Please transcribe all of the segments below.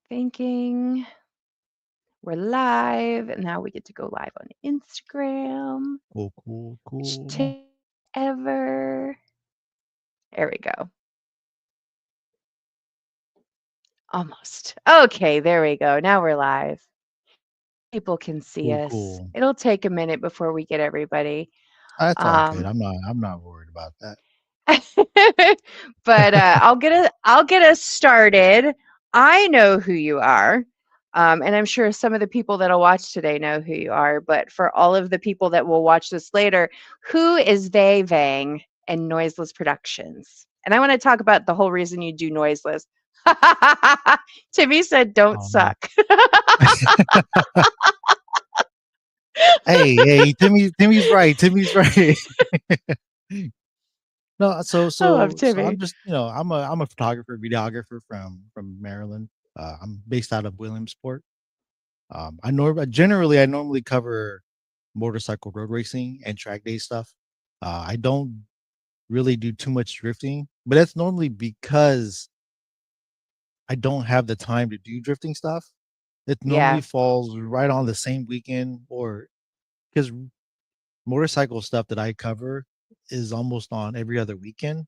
Thinking we're live. And now we get to go live on Instagram, Cool, cool, which cool. takes ever. There we go. Almost. Okay, there we go. Now we're live. People can see Cool, us. cool. It'll take a minute before we get everybody. That's all good. Um, I'm not worried about that. but I'll get us started. I know who you are. And I'm sure some of the people that'll watch today know who you are. But for all of the people that will watch this later, who is Vang and Noiseless Productions? And I want to talk about the whole reason you do Noiseless. Timmy said, "Don't Oh man. suck." Hey, Timmy's right. Timmy's right. No, so I love so so I'm Timmy. just, I'm a photographer, videographer from Maryland. I'm based out of Williamsport. I normally cover motorcycle road racing and track day stuff. I don't really do too much drifting, but that's normally because I don't have the time to do drifting stuff. It normally Yeah, falls right on the same weekend, or because motorcycle stuff that I cover is almost on every other weekend,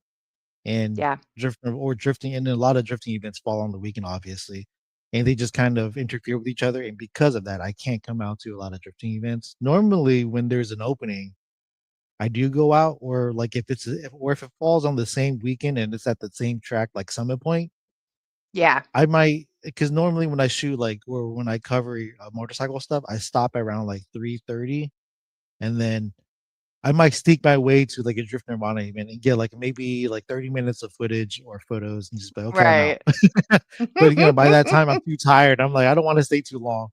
and yeah, drifting, and then a lot of drifting events fall on the weekend, obviously, and they just kind of interfere with each other. And because of that, I can't come out to a lot of drifting events. Normally, when there's an opening, I do go out, or like if it falls on the same weekend and it's at the same track, like Summit Point, yeah. I might, because normally when I shoot, like, or when I cover motorcycle stuff, I stop around like 3:30, and then I might sneak my way to like a Drift Nirvana event and get like maybe like 30 minutes of footage or photos and just be like, okay, I'm out. Right. But by that time I'm too tired. I'm like, I don't want to stay too long.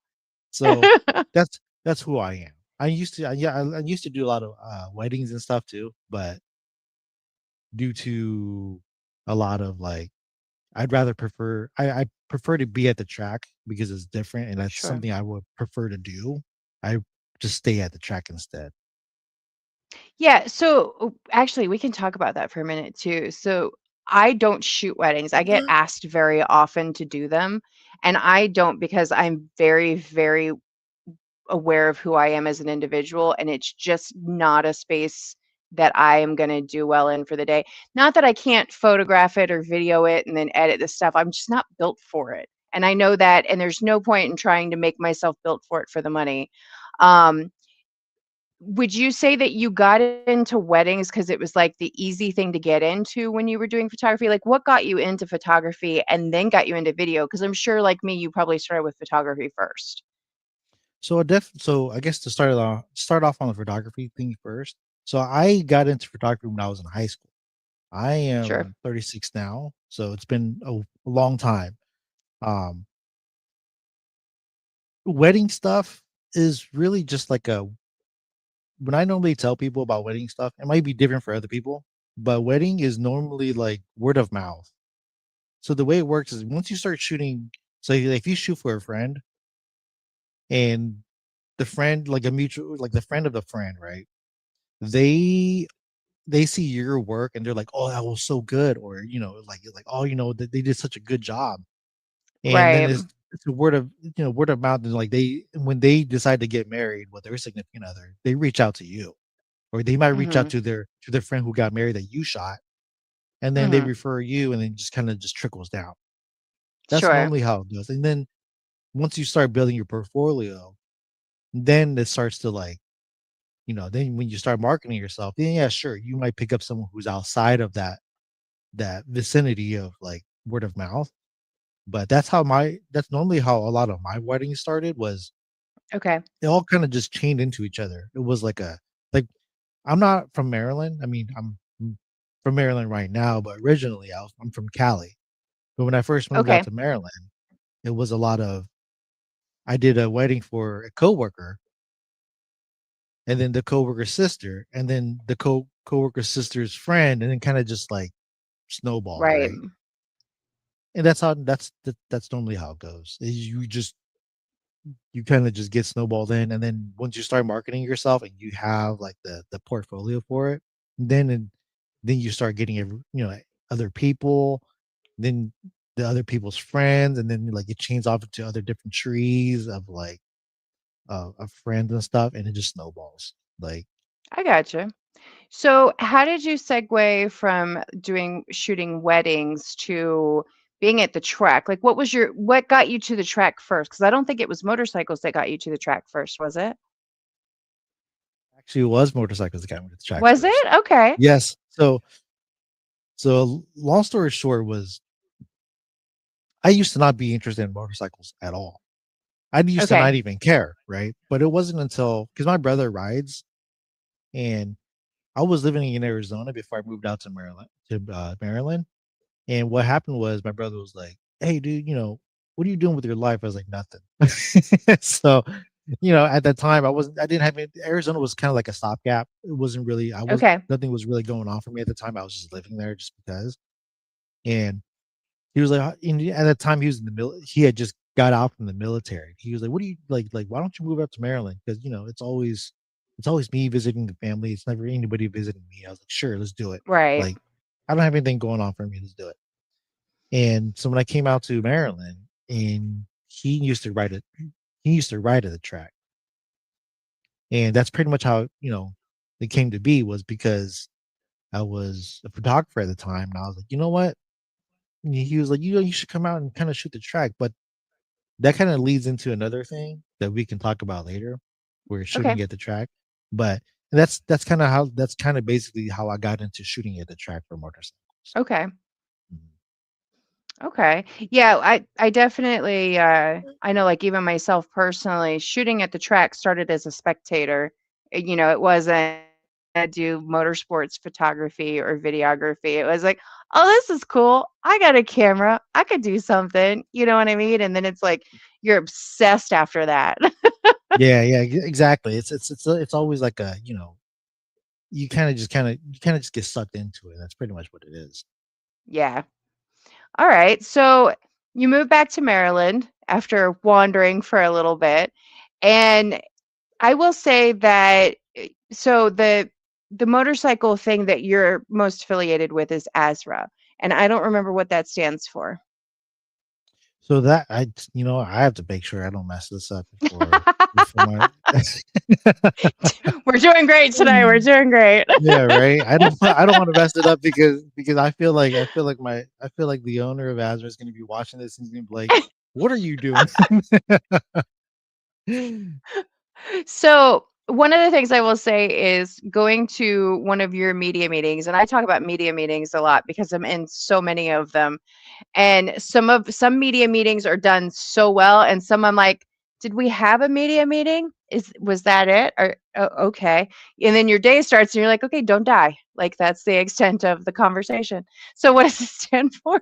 So that's who I am. I used to do a lot of weddings and stuff too, but due to a lot of like I prefer to be at the track because it's different, and that's Sure. something I would prefer to do. I just stay at the track instead. Yeah, so actually, we can talk about that for a minute too. So I don't shoot weddings. I get asked very often to do them, and I don't because I'm very, very aware of who I am as an individual, and it's just not a space that I am going to do well in for the day. Not that I can't photograph it or video it and then edit the stuff. I'm just not built for it. And I know that, and there's no point in trying to make myself built for it for the money. Um, would you say that you got into weddings because it was, like, the easy thing to get into when you were doing photography? Like, what got you into photography and then got you into video? Because 'Cause I'm sure, like me, you probably started with photography first. So I guess to start off on the photography thing first. So I got into photography when I was in high school. I Sure. am 36 now, so it's been a long time. Um, Wedding stuff is really just like a when I normally tell people about wedding stuff, it might be different for other people, but wedding is normally like word of mouth. So the way it works is once you start shooting, so if you shoot for a friend and the friend, like a mutual, like the friend of the friend, right? They they see your work and they're like, "Oh, that was so good," or "Oh, they did such a good job." And then Right. it's a word of mouth, and like when they decide to get married with their significant other, they reach out to you, or they might reach out Mhm. to their friend who got married that you shot, and then they Mhm. refer you, and then just kind of just trickles down. That's Sure. normally how it goes. And then once you start building your portfolio, then it starts to like, then when you start marketing yourself, then yeah, sure, you might pick up someone who's outside of that vicinity of like word of mouth. But that's normally how a lot of my weddings started. Was Okay. it all kind of just chained into each other. It was like I'm not from Maryland. I mean, from Maryland right now, but originally I'm from Cali. But when I first moved out Okay. to Maryland, it was a lot of I did a wedding for a coworker, and then the coworker's sister, and then the coworker's sister's friend, and then kind of just like snowballed, Right. right? And that's normally how it goes. Is you kind of just get snowballed in, and then once you start marketing yourself and you have like the portfolio for it, then then you start getting other people. Then the other people's friends, and then like it chains off into other different trees of like of friends and stuff, and it just snowballs. Like I gotcha. So, how did you segue from doing shooting weddings to being at the track? Like, what got you to the track first? Because I don't think it was motorcycles that got you to the track first, was it? actually, it was motorcycles that got me to the track Was first. it? Okay. Yes. So long story short was I used to not be interested in motorcycles at all. I used to Okay. not even care, right? But it wasn't until because my brother rides, and I was living in Arizona before I moved out to Maryland. Maryland, and what happened was my brother was like, "Hey, dude, what are you doing with your life?" I was like, "Nothing." So, at that time, I didn't have any, Arizona was kind of like a stopgap. It wasn't really, Okay. nothing was really going on for me at the time. I was just living there just because. And he was like, at that time he was in the he had just got out from the military. He was like, "What do you like? Why don't you move up to Maryland? Because it's always me visiting the family. It's never anybody visiting me." I was like, "Sure, let's do it. Right. Like, I don't have anything going on for me. Let's do it." And so when I came out to Maryland, and he used to ride at the track, and that's pretty much how it came to be was because I was a photographer at the time, and I was like, you know what? And he was like, you should come out and kind of shoot the track, but that kind of leads into another thing that we can talk about later. We're Okay. shooting at the track, but that's kind of basically how I got into shooting at the track for motorcycles. Okay. Mhm. Okay. Yeah, I definitely I know like even myself personally, shooting at the track started as a spectator. It wasn't I do motorsports photography or videography. It was like, "Oh, this is cool. I got a camera. I could do something." You know what I mean? And then it's like you're obsessed after that. Yeah, yeah, exactly. It's always like a you kind of just get sucked into it. That's pretty much what it is. Yeah. All right. So you moved back to Maryland after wandering for a little bit. And I will say that so the motorcycle thing that you're most affiliated with is ASRA, and I don't remember what that stands for. So that I have to make sure I don't mess this up before my We're doing great tonight. We're doing great. yeah, right. I don't want to mess it up because I feel like the owner of Azra is going to be watching this and he's going to be like, "What are you doing?" So, one of the things I will say is going to one of your media meetings, and I talk about media meetings a lot because I'm in so many of them. And some media meetings are done so well, and some I'm like, "Did we have a media meeting? Was that it?" Or, "Oh, okay." And then your day starts, and you're like, "Okay, don't die." Like that's the extent of the conversation. So what does it stand for?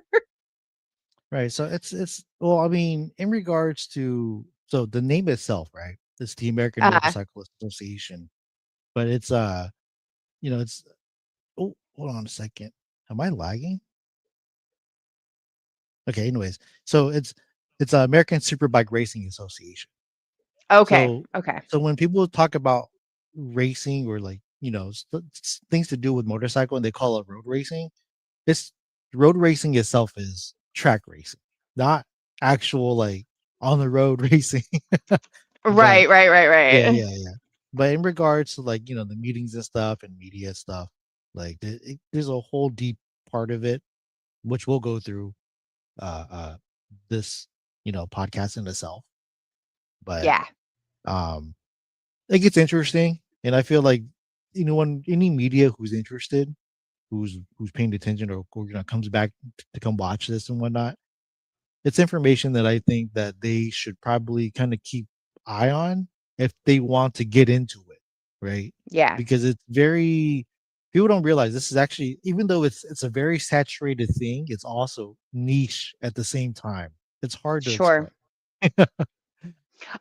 Right. So it's well, I mean, in regards to so the name itself, right? It's the American Uh, Motorcycle Association, but it's oh, hold on a second. Am I lagging? Okay, anyways. So it's American Superbike Racing Association. okay, So okay, so when people talk about racing or like, things to do with motorcycle and they call it road racing, it's road racing itself is track racing, not actual like on the road racing. But right, right, right, yeah, right. yeah, yeah. But in regards to like, the meetings and stuff and media stuff, like there's a whole deep part of it, which we'll go through uh this, podcast in itself. But Yeah, um it gets interesting, and I feel like anyone, any media who's interested, who's paying attention or comes back to come watch this and whatnot, it's information that I think that they should probably kind of keep eye on if they want to get into it, right? yeah, Because it's very people don't realize this is actually, even though it's a very saturated thing, it's also niche at the same time. It's hard to sure. explain.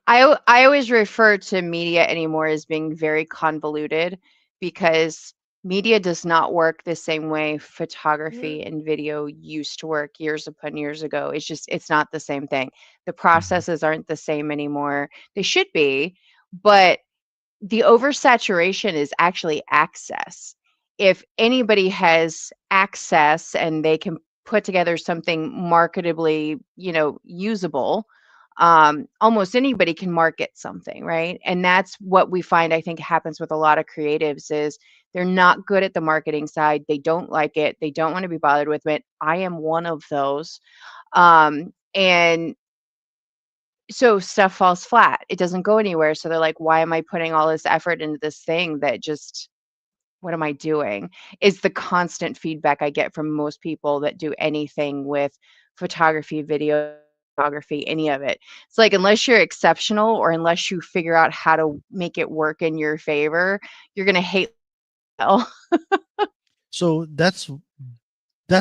I always refer to media anymore as being very convoluted because media does not work the same way photography and video used to work years upon years ago. It's not the same thing. The Mhm. processes aren't the same anymore. They should be, but the oversaturation is actually access. If anybody has access and they can put together something marketably, usable, almost anybody can market something, right? And that's what we find, I think, happens with a lot of creatives is they're not good at the marketing side. They don't like it. They don't want to be bothered with it. I am one of those. And so stuff falls flat. It doesn't go anywhere. So they're like, why am I putting all this effort into this thing that just, what am I doing? Is the constant feedback I get from most people that do anything with photography, videography, any of it. It's like, unless you're exceptional or unless you figure out how to make it work in your favor, you're going to hate hell. So that's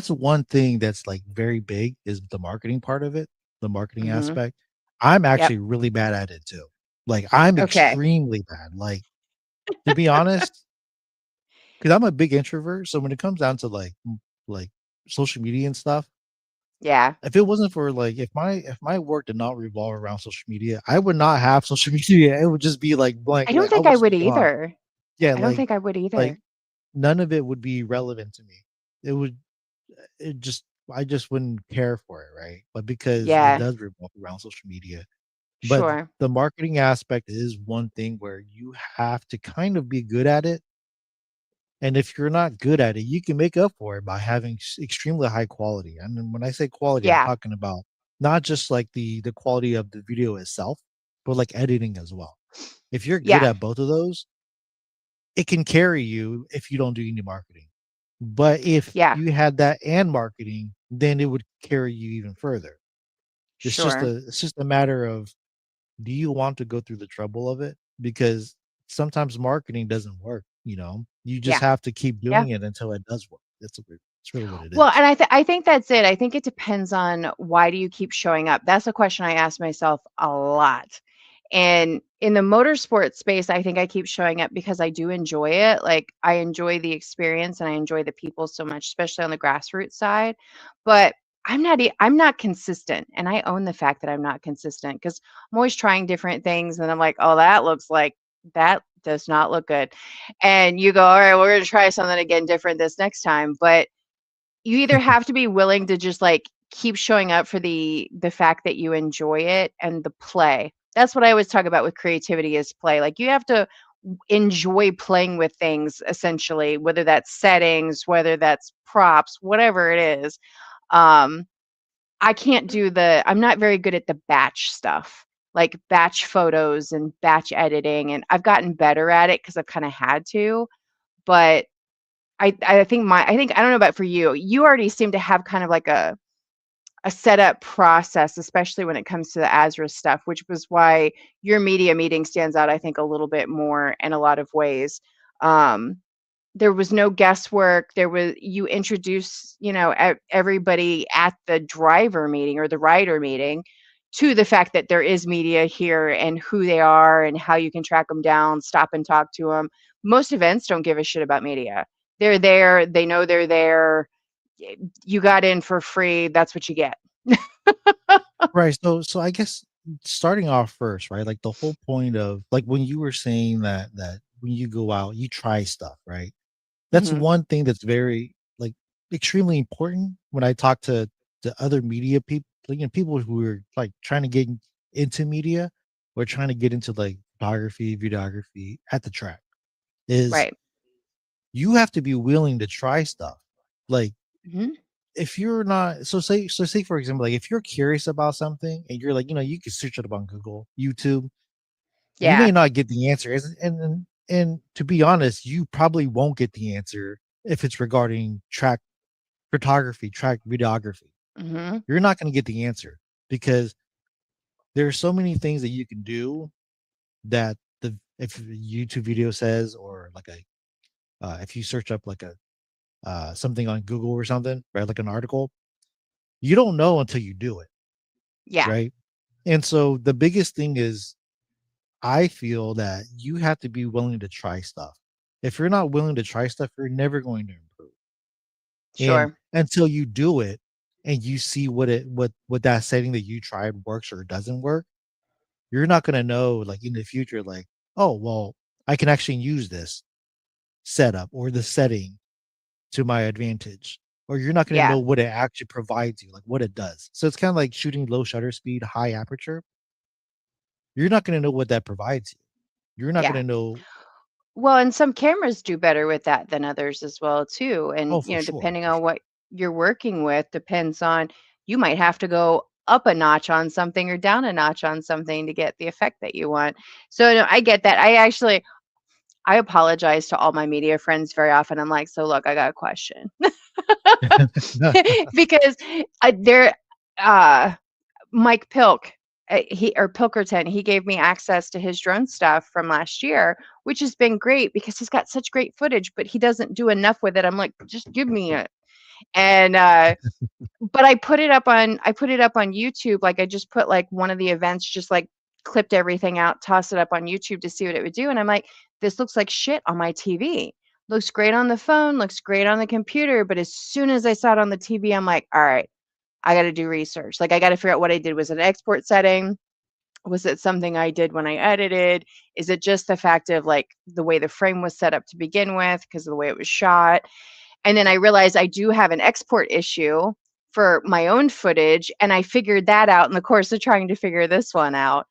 one thing that's like very big is the marketing part of it, the marketing Hmm. aspect. I'm Yep. actually really bad at it too. Like I'm Okay. extremely bad. Like to be honest, because I'm a big introvert. So when it comes down to like social media and stuff, Yeah. if it wasn't for like if my work did not revolve around social media, I would not have social media. It would just be like blank. I don't Like I think would I just would be gone. either. Yeah, I don't think I would like either. none of it would be relevant to me. It would it just I just wouldn't care for it, right? But because it Yeah. does revolve around social media. But Sure. the marketing aspect is one thing where you have to kind of be good at it. And if you're not good at it, you can make up for it by having extremely high quality. And then when I say quality, I'm Yeah. talking about not just like the quality of the video itself, but like editing as well. If you're good Yeah. at both of those, it can carry you if you don't do any marketing. But if Yeah. you had that and marketing, then it would carry you even further. Sure. It's just a matter of, do you want to go through the trouble of it? Because sometimes marketing doesn't work, you know. You just Yeah. have to keep Yeah. doing it until it does work. That's really what it Well, is. and I think that's it. I think it depends on why do you keep showing up? That's a question I ask myself a lot. And in the motorsport space, I think I keep showing up because I do enjoy it. Like I enjoy the experience and I enjoy the people so much, especially on the grassroots side. But I'm not consistent, and I own the fact that I'm not consistent because I'm always trying different things, and I'm like, oh, that does not look good. And you go, all right, we're gonna try something again different this next time, but you either have to be willing to just, like, keep showing up for the fact that you enjoy it and the play. That's what I always talk about with creativity is play. Like, you have to enjoy playing with things essentially, whether that's settings, whether that's props, whatever it is. Um, I can't do I'm not very good at the batch stuff, like batch photos and batch editing, and I've gotten better at it because 'cause I've kinda had to, but I think I don't know about for you. You already seem to have kind of like a setup process, especially when it comes to the Azra stuff, which was why your media meeting stands out, I think, a little bit more in a lot of ways. Um, there was no guesswork. You introduce, everybody at the driver meeting or the rider meeting to the fact that there is media here and who they are and how you can track them down, stop and talk to them. Most events don't give a shit about media. They're there, they know they're there. You got in for free, that's what you get. Right. So I guess starting off first, right? Like the whole point of like when you were saying that when you go out, you try stuff, right? That's Mhm. one thing that's very like extremely important when I talk to other media people, you know, people who are like trying to get into media or trying to get into like photography, videography at the track is Right. you have to be willing to try stuff. Like Mhm. if you're not say for example, like if you're curious about something and you're like, you know, you can search it up on Google, YouTube, you may Yeah. not get the answer. And to be honest, you probably won't get the answer if it's regarding track photography, track videography. Mhm. You're not going to get the answer because there are so many things that you can do that the if a YouTube video says or like a if you search up like a something on Google or something, right? Like an article, you don't know until you do it, Yeah. right? And so the biggest thing is I feel that you have to be willing to try stuff. If you're not willing to try stuff, you're never going to improve. And Sure. until you do it and you see what that setting that you tried works or doesn't work, you're not going to know like in the future like, oh, well, I can actually use this setup or the setting to my advantage or you're not going to Yeah. know what it actually provides you, like what it does. So it's kind of like shooting low shutter speed, high aperture. You're not going to know what that provides you. You're not going Yeah. to know. Well, and some cameras do better with that than others as well too. And, Oh, for sure, depending for on sure. what you're working with depends on you might have to go up a notch on something or down a notch on something to get the effect that you want. So no, I get that. I apologize to all my media friends very often. I'm like, so look, I got a question. Because they're uh Mike Pilk, he or Pilkerton, he gave me access to his drone stuff from last year, which has been great because he's got such great footage, but he doesn't do enough with it. I'm like, just give me it. And but I put it up on YouTube. Like I just put like one of the events, just like clipped everything out, tossed it up on YouTube to see what it would do. And I'm like, this looks like shit on my TV. Looks great on the phone, looks great on the computer. But as soon as I saw it on the TV, I'm like, all right, I got to do research. Like I got to figure out what I did. Was it an export setting? Was it something I did when I edited? Is it just the fact of like the way the frame was set up to begin with because of the way it was shot? And then I realized I do have an export issue for my own footage, and I figured that out in the course of trying to figure this one out.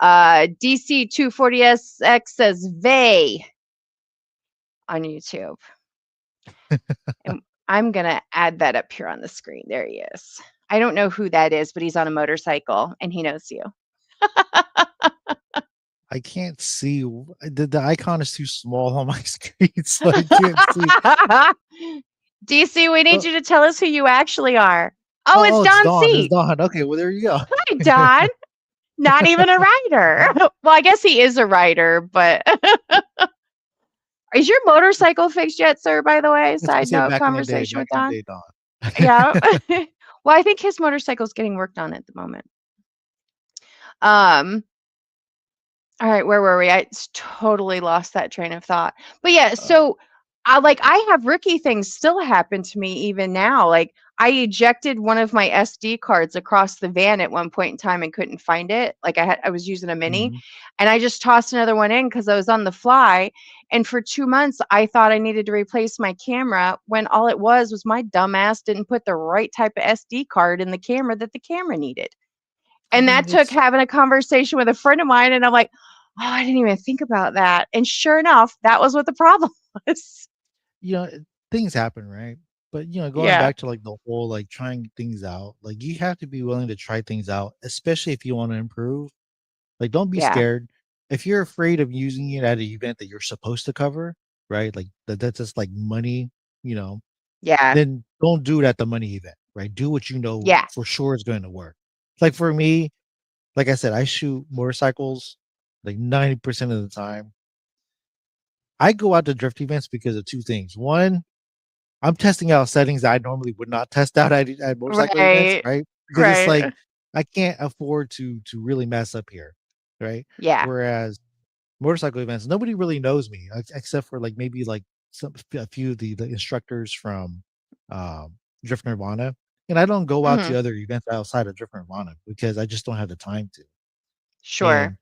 DC240SX says Vay on YouTube. And I'm going to add that up here on the screen. There he is. I don't know who that is, but he's on a motorcycle and he knows you. I can't see. The icon is too small on my screen, so I can't see. DC, we need Oh, you to tell us who you actually are. Oh, it's it's Don Dawn. It's C. Dawn. Okay, well there you go. Hi, Don. Not even a writer. Well, I guess he is a writer, but is your motorcycle fixed yet, sir? By the way, Let's side say note back in the day, conversation back with in the Don. day, Dawn. Yeah. Well, I think his motorcycle's getting worked on at the moment. Um, All right, where were we? Totally lost that train of thought. But yeah, Uh, so I have rookie things still happen to me even now. Like I ejected one of my SD cards across the van at one point in time and couldn't find it. Like I was using a mini mhm. and I just tossed another one in because I was on the fly. And for 2 months, I thought I needed to replace my camera when all it was my dumbass didn't put the right type of SD card in the camera that the camera needed. I And mean, that took it's having a conversation with a friend of mine, and I'm like, "Oh, I didn't even think about that." And sure enough, that was what the problem was. you know things happen, right? But going Yeah. back to like the whole like trying things out, like you have to be willing to try things out, especially if you want to improve. Like, don't be Yeah. scared. If you're afraid of using it at an event that you're supposed to cover, right? Like that's just like money, you know, Yeah. then don't do it at the money event, right? Do what you know Yeah. for sure is going to work. Like for me, like I said, I shoot motorcycles like 90% of the time. I go out to drift events because of two things. One, I'm testing out settings that I normally would not test out at motorcycle events, Right. right? Because it's like Right. I can't afford to really mess up here, right? Yeah. Whereas motorcycle events, nobody really knows me except for like maybe like a few of the instructors from um, Drift Nirvana, and I don't go out to Mhm. other events outside of Drift Nirvana because I just don't have the time to. Sure.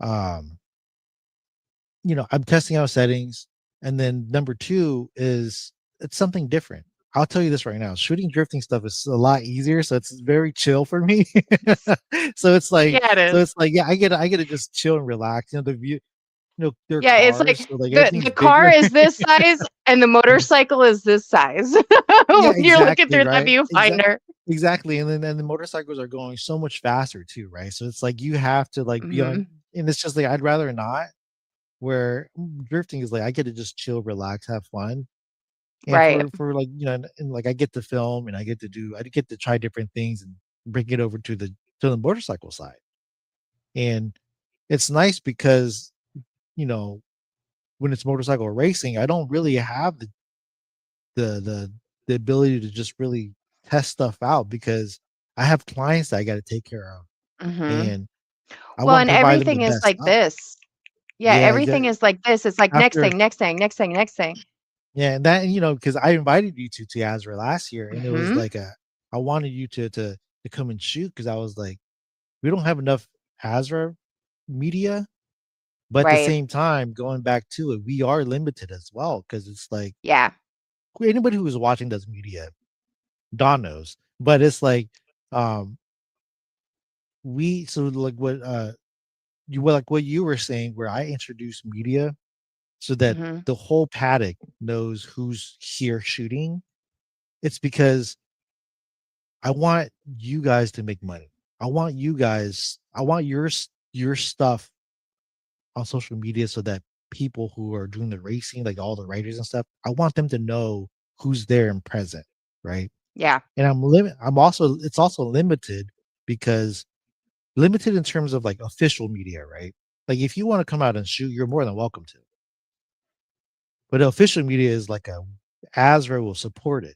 And um, I'm testing out settings. And then number two is it's something different. I'll tell you this right now. Shooting drifting stuff is a lot easier, so it's very chill for me. so it's like Yeah, it so is. it's like yeah, I get to just chill and relax. The view, they're Yeah, it's cars, like so like the everything's car bigger. is this size and the motorcycle is this size Yeah, when you're looking exactly, through that right? viewfinder. Exactly. And the motorcycles are going so much faster too, right? So it's like you have to like be on, Mhm. and it's just like I'd rather not. Where drifting is like I get to just chill, relax, have fun. And Right. for like, and like I get to film and I get to try different things and bring it over to the motorcycle side. And it's nice because, you know, when it's motorcycle racing, I don't really have the the the ability to just really test stuff out because I have clients that I got to take care of, Mhm. and I Well, want to and provide them the everything is best like stuff. this. Yeah, Yeah, everything is like this. It's like next after thing, next thing, next thing, next thing. yeah, and that because I invited you to Azra last year, and it was Mhm. like I wanted you to come and shoot because I was like, we don't have enough Azra media, but at the Right. same time, going back to it, we are limited as well because it's like Yeah. anybody who's watching does media, Don knows. But it's like, um, we so like what you like what you were saying, where I introduced media so that Mhm. the whole paddock knows who's here shooting. It's because I want you guys to make money. I want your stuff on social media so that people who are doing the racing, like all the writers and stuff, I want them to know who's there and present, right? Yeah. And I'm also it's also limited because limited in terms of like official media, right? Like if you want to come out and shoot, you're more than welcome to. But official media is like a Asra will support it.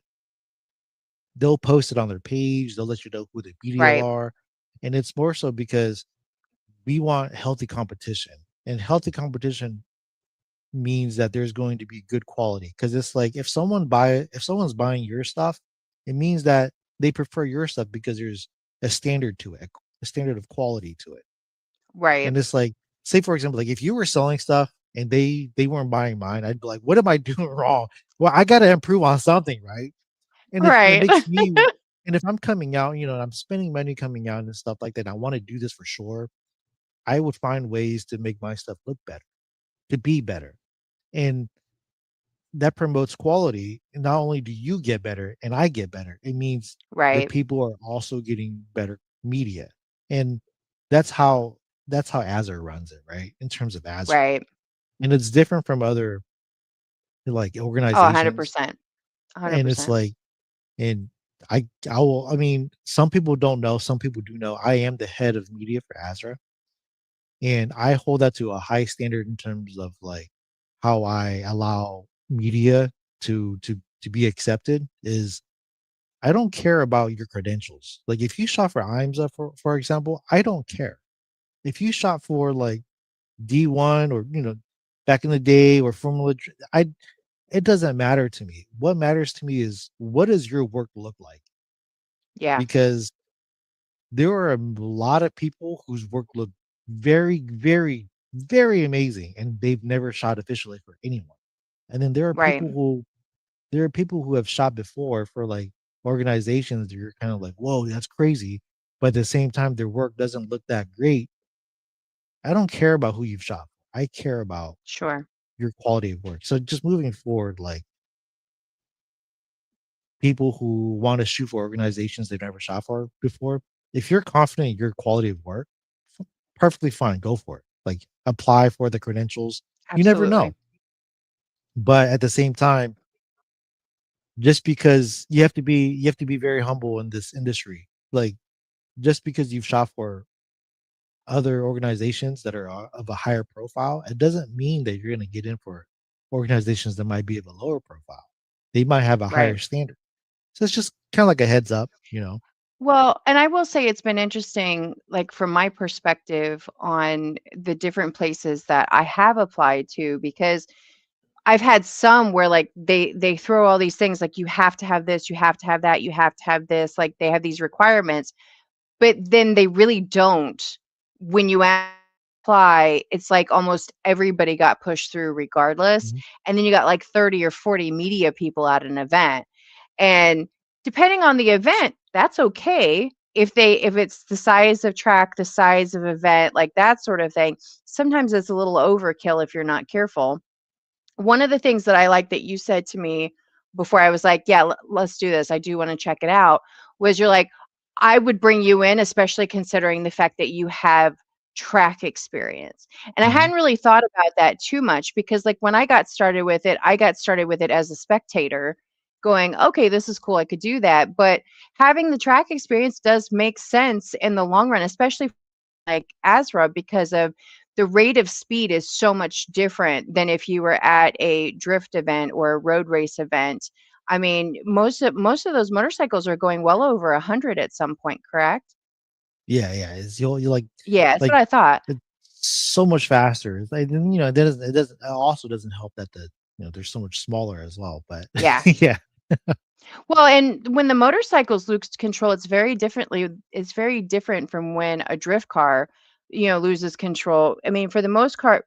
They'll post it on their page. They'll let you know who the media Right. are, and it's more so because we want healthy competition, and healthy competition means that there's going to be good quality. Because it's like if someone's buying your stuff, it means that they prefer your stuff because there's a standard to it, a standard of quality to it. Right. And it's like, say for example, like if you were selling stuff and they weren't buying mine, I'd be like, what am I doing wrong? Well, I got to improve on something, right? And if it Right. makes me, and if I'm coming out, I'm spending money coming out and stuff like that, I want to do this for sure. I would find ways to make my stuff look better, to be better. And that promotes quality. And not only do you get better and I get better, it means the Right. people are also getting better media. And that's how that's how Azure runs it, right? In terms of Azure. Right. And it's different from other like Oh, organizations. 100%. And it's 100%. like, and I mean, some people don't know, some people do know. I am the head of media for Azra, and I hold that to a high standard in terms of like how I allow media to be accepted. Is I don't care about your credentials. Like if you shot for IMSA, for example, I don't care. If you shot for like D1 or back in the day or Formula, I it doesn't matter to me. What matters to me is what does your work look like? Yeah. Because there are a lot of people whose work look very, very, very amazing, and they've never shot officially for anyone. And then Right. there are people who have shot before for like organizations that you're kind of like, whoa, that's crazy. But at the same time, their work doesn't look that great. I don't care about who you've shot for. I care about Sure. your quality of work. So just moving forward, like people who want to shoot for organizations they've never shot for before, if you're confident in your quality of work, perfectly fine, go for it. Like apply for the credentials. You never Absolutely. know. But at the same time, just because you have to be very humble in this industry. Like just because you've shot for other organizations that are of a higher profile, it doesn't mean that you're going to get in for organizations that might be of a lower profile. They might have a higher Right. standard. So it's just kind of like a heads up. Well, and I will say it's been interesting, like from my perspective on the different places that I have applied to, because I've had some where like they throw all these things like you have to have this, you have to have that, you have to have this, like they have these requirements, but then they really don't. When you apply, it's like almost everybody got pushed through regardless. Mhm. And then you got like 30 or 40 media people at an event. And depending on the event, that's okay. If it's the size of track, the size of event, like that sort of thing. Sometimes it's a little overkill if you're not careful. One of the things that I like that you said to me before I was like, "Yeah, let's do this. I do wanna check it out," was you're like, "I would bring you in, especially considering the fact that you have track experience." And I Mhm. hadn't really thought about that too much because, like, when I got started with it, I got started with it as a spectator going, "Okay, this is cool. I could do that." But having the track experience does make sense in the long run, especially like Asra because of the rate of speed is so much different than if you were at a drift event or a road race event. I mean, most of those motorcycles are going well over 100 at some point, correct? Yeah, yeah. It's you Yeah, that's like what I thought. it's so much faster. It's like, it also doesn't help that they're so much smaller as well. But Yeah. yeah. Well, and when the motorcycles lose control, it's very different from when a drift car, loses control. I mean, for the most part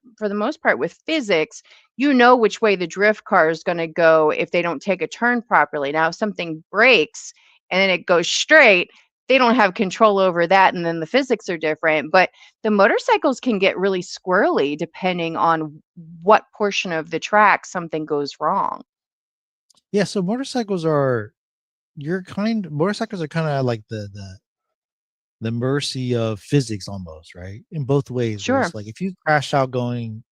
with physics, you know which way the drift car is going to go if they don't take a turn properly. Now, if something breaks and then it goes straight, they don't have control over that, and then the physics are different. But the motorcycles can get really squirrely depending on what portion of the track something goes wrong. Yeah, so motorcycles are kind of like the mercy of physics almost, right? In both ways, where it's Sure. like if you crash out going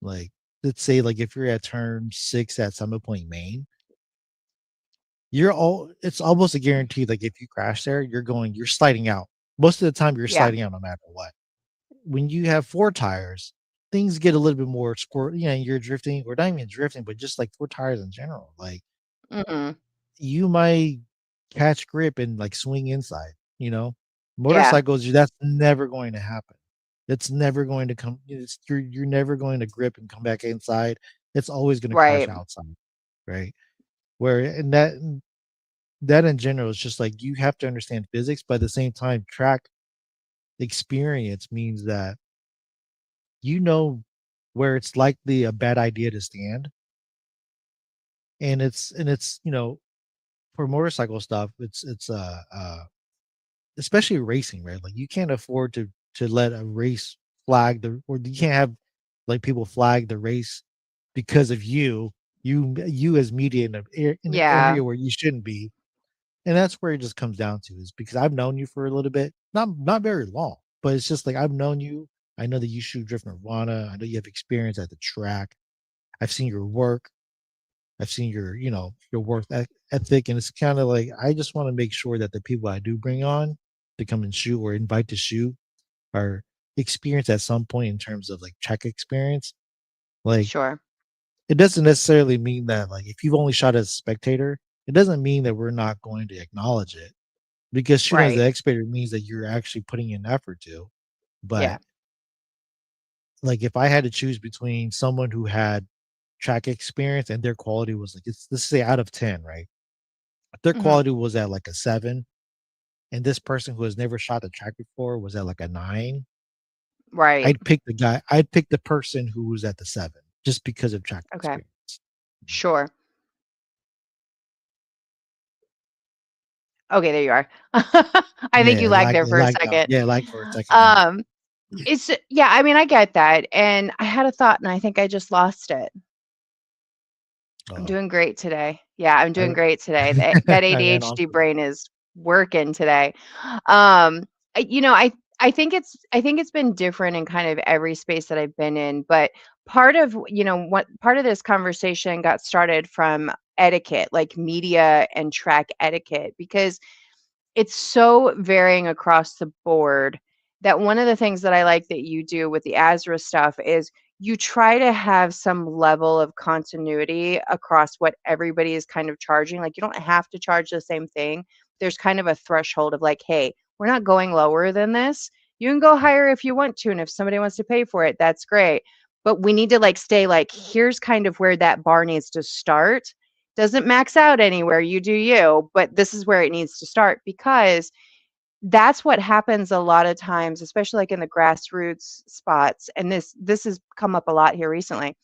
like, let's say like if you're at turn 6 at Summit Point, Maine, it's almost a guarantee. Like if you crash there, you're sliding out. Most of the time, you're Yeah. sliding out no matter what. When you have four tires, things get a little bit more squirt. You're drifting, or not even drifting, but just like four tires in general. Like Hmm. you might catch grip and like swing inside. Yeah. Motorcycles, that's never going to happen. It's never going to come. You're never going to grip and come back inside. It's always going to crash Right. outside, right? Where and that in general is just like you have to understand physics, but at the same time, track experience means that you know where it's likely a bad idea to stand, and it's for motorcycle stuff, it's especially racing, right? Like you can't afford to let a race flag the or you can't have like people flag the race because of you as media in an Yeah. area where you shouldn't be. And that's where it just comes down to is because I've known you for a little bit, not very long, but it's just like I've known you. I know that you shoot Drift Nirvana. I know you have experience at the track. I've seen your work. I've seen your ethic, and it's kind of like I just want to make sure that the people I do bring on to come and shoot or invite to shoot are experienced at some point in terms of like track experience. Like Sure. it doesn't necessarily mean that like if you've only shot as a spectator, it doesn't mean that we're not going to acknowledge it because shooting as Right. an expert means that you're actually putting in effort to. Yeah. But like if I had to choose between someone who had track experience and their quality was like let's say out of 10, right? If their Hmm. quality was at like a 7 and this person who has never shot a track before was at like a 9, Right. I'd pick the person who was at the 7 just because of track Okay. experience. Mhm. Sure. Okay, there you are. I think you lagged there for a second. Yeah, like for a second there. Um, it's yeah, I mean, I get that, and I had a thought, and I think I just lost it. I'm Uh-oh. doing great today. Yeah, I'm I doing great today. That I ran on ADHD for that. brain is working today. Um, I think it's been different in kind of every space that I've been in, but what part of this conversation got started from etiquette, like media and track etiquette, because it's so varying across the board that one of the things that I like that you do with the Azra stuff is you try to have some level of continuity across what everybody is kind of charging. Like you don't have to charge the same thing. There's kind of a threshold of like, hey, we're not going lower than this. You can go higher if you want to. And if somebody wants to pay for it, that's great. But we need to like stay like, here's kind of where that bar needs to start. Doesn't max out anywhere, you do you, but this is where it needs to start because that's what happens a lot of times, especially like in the grassroots spots. And this has come up a lot here recently.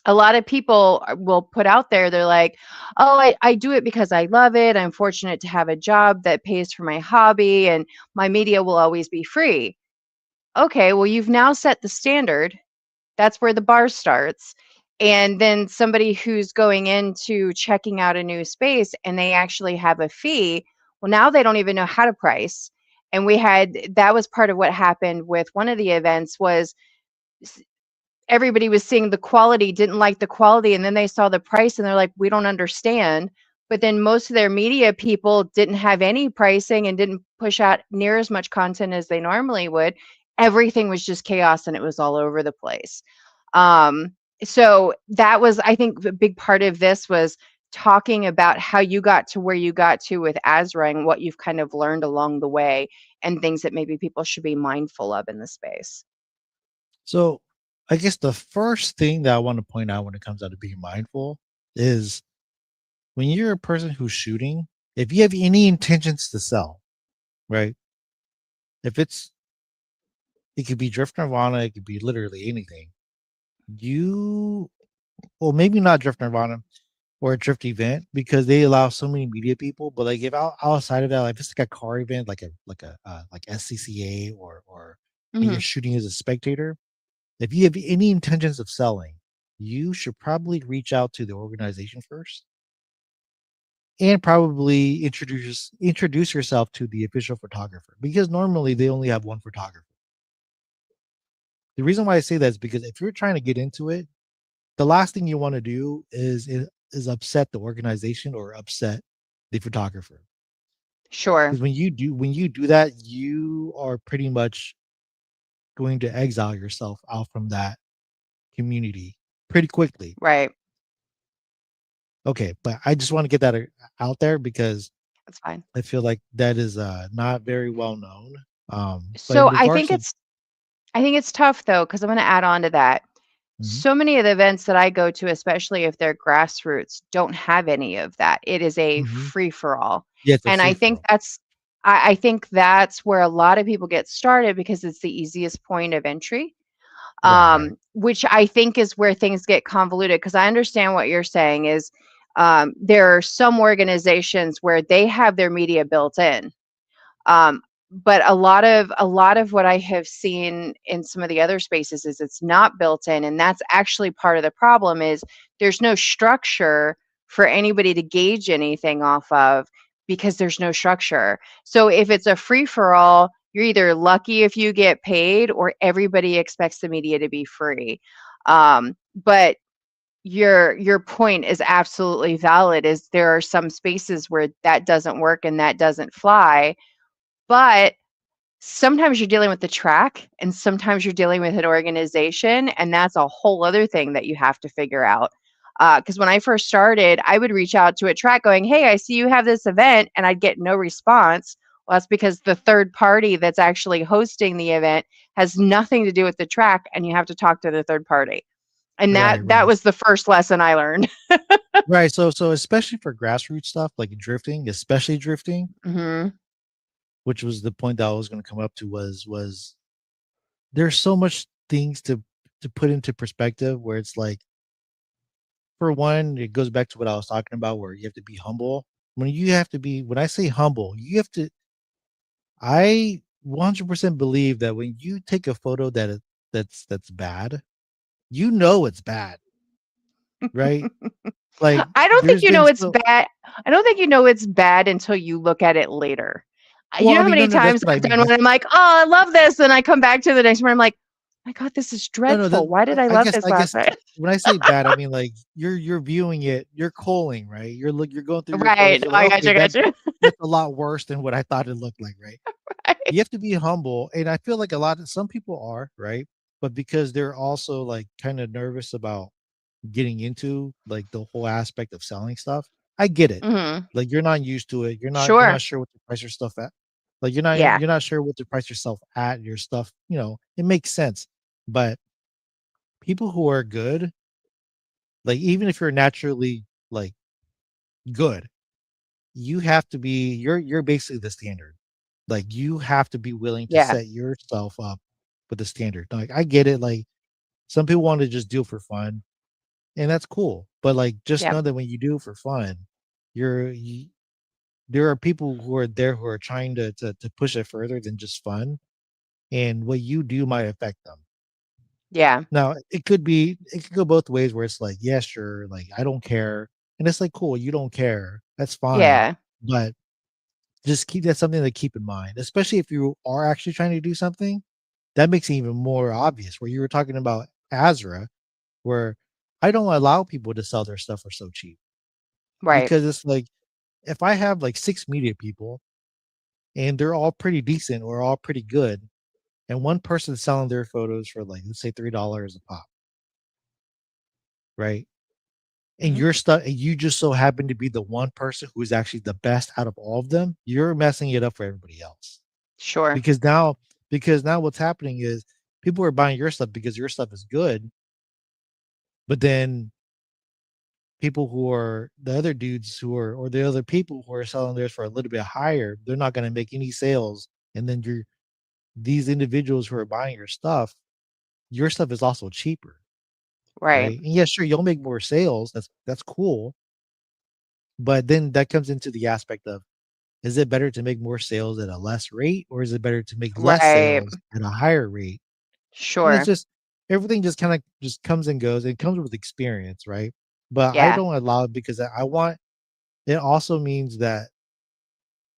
A lot of people will put out there, they're like, oh, I do it because I love it. I'm fortunate to have a job that pays for my hobby, and my media will always be free. Okay, well, you've now set the standard. That's where the bar starts. And then somebody who's going into checking out a new space and they actually have a fee, well, now they don't even know how to price. And that was part of what happened with one of the events was everybody was seeing the quality, didn't like the quality, and then they saw the price and they're like, we don't understand. But then most of their media people didn't have any pricing and didn't push out near as much content as they normally would. Everything was just chaos and it was all over the place. Um, so that was, I think, a big part of this was talking about how you got to where you got to with Azra and what you've kind of learned along the way and things that maybe people should be mindful of in the space. So, I guess the first thing that I want to point out when it comes out to being mindful is when you're a person who's shooting, if you have any intentions to sell, right? If it could be Drift Nirvana, it could be literally anything. You well, maybe not Drift Nirvana or a drift event because they allow so many media people. But like if outside of that, like if it's like a car event, like SCCA or and you're Mhm. shooting as a spectator, if you have any intentions of selling, you should probably reach out to the organization first and probably introduce yourself to the official photographer because normally they only have one photographer. The reason why I say that is because if you're trying to get into it, the last thing you want to do is upset the organization or upset the photographer. Sure. Because when you do that, you are pretty much going to exile yourself out from that community pretty quickly. Right. Okay, but I just want to get that out there because That's fine. I feel like that is not very well known. But in So regards to I think it's tough though, because I'm going to add on to that. mhm, So many of the events that I go to, especially if they're grassroots, don't have any of that. It is a mhm. free for all. Yeah, it's a And free for all. I think that's where a lot of people get started because it's the easiest point of entry. Right, right, Which I think is where things get convoluted because I understand what you're saying is there are some organizations where they have their media built in. But a lot of what I have seen in some of the other spaces is it's not built in, and that's actually part of the problem is there's no structure for anybody to gauge anything off of because there's no structure. So if it's a free for all, you're either lucky if you get paid or everybody expects the media to be free. But your point is absolutely valid is there are some spaces where that doesn't work and that doesn't fly, but sometimes you're dealing with the track and sometimes you're dealing with an organization, and that's a whole other thing that you have to figure out. Because when I first started, I would reach out to a track going, "Hey, I see you have this event," and I'd get no response. Well, that's because the third party that's actually hosting the event has nothing to do with the track, and you have to talk to the third party. And right, that right. was the first lesson I learned. Right. So especially for grassroots stuff like drifting, especially drifting, Hmm. which was the point that I was going to come up to was there's so much things to put into perspective where it's like for one, it goes back to what I was talking about where you have to be humble. When I say humble, you have to I 100% believe that when you take a photo that's bad, you know it's bad, right? Like I don't think there's you been know it's so bad. I don't think you know it's bad until you look at it later. well, You know I how mean, no, many no, that's times what I I've mean. done when I'm like, "Oh, I love this," and I come back to the next one, I'm like, "My god, this is No, no, dreadful. Why did I I love guess this I last guess night?" when I say bad, I mean like you're viewing it, you're culling, right? You're going through your Right. photos, you're Oh, like, I okay, gotcha, gotcha. that's a lot worse than what I thought it looked like, right? Right. You have to be humble, and I feel like a lot of some people are, right? But because they're also like kind of nervous about getting into like the whole aspect of selling stuff, I get it. Mhm. Like you're not used to it. You're Sure. not sure what to price your stuff at. Like Yeah. you're not sure what to price yourself at, your stuff, it makes sense. But people who are good, like even if you're naturally like good, you have to be you're basically the standard. Like you have to be willing to Yeah. set yourself up with the standard. Like I get it, like some people want to just do it for fun, and that's cool. But like just Yeah. know that when you do it for fun, you there are people who are there who are trying to push it further than just fun, and what you do might affect them. Yeah. Now, it could go both ways where it's like, yeah, sure, like I don't care. And it's like, cool, you don't care. That's fine. Yeah. But just keep that's something to keep in mind, especially if you are actually trying to do something. That makes it even more obvious. Where you were talking about Azra, where I don't allow people to sell their stuff for so cheap Right. because it's like if I have like six media people and they're all pretty decent or all pretty good, and one person's selling their photos for like let's say $3 a pop, right? And Mhm. your stuff, and you just so happen to be the one person who is actually the best out of all of them, you're messing it up for everybody else. Sure. Because now, because now what's happening is people are buying your stuff because your stuff is good, but then people who are the other dudes who are or the other people who are selling theirs for a little bit higher, they're not going to make any sales. And then these individuals who are buying your stuff is also cheaper. Right. right? And yeah, sure, you'll make more sales. That's cool. But then that comes into the aspect of, is it better to make more sales at a less rate, or is it better to make less Right. sales at a higher rate? And it's Sure. just everything just kind of just comes and goes. It comes with experience, right? But I Yeah. don't allow it because I want it also means that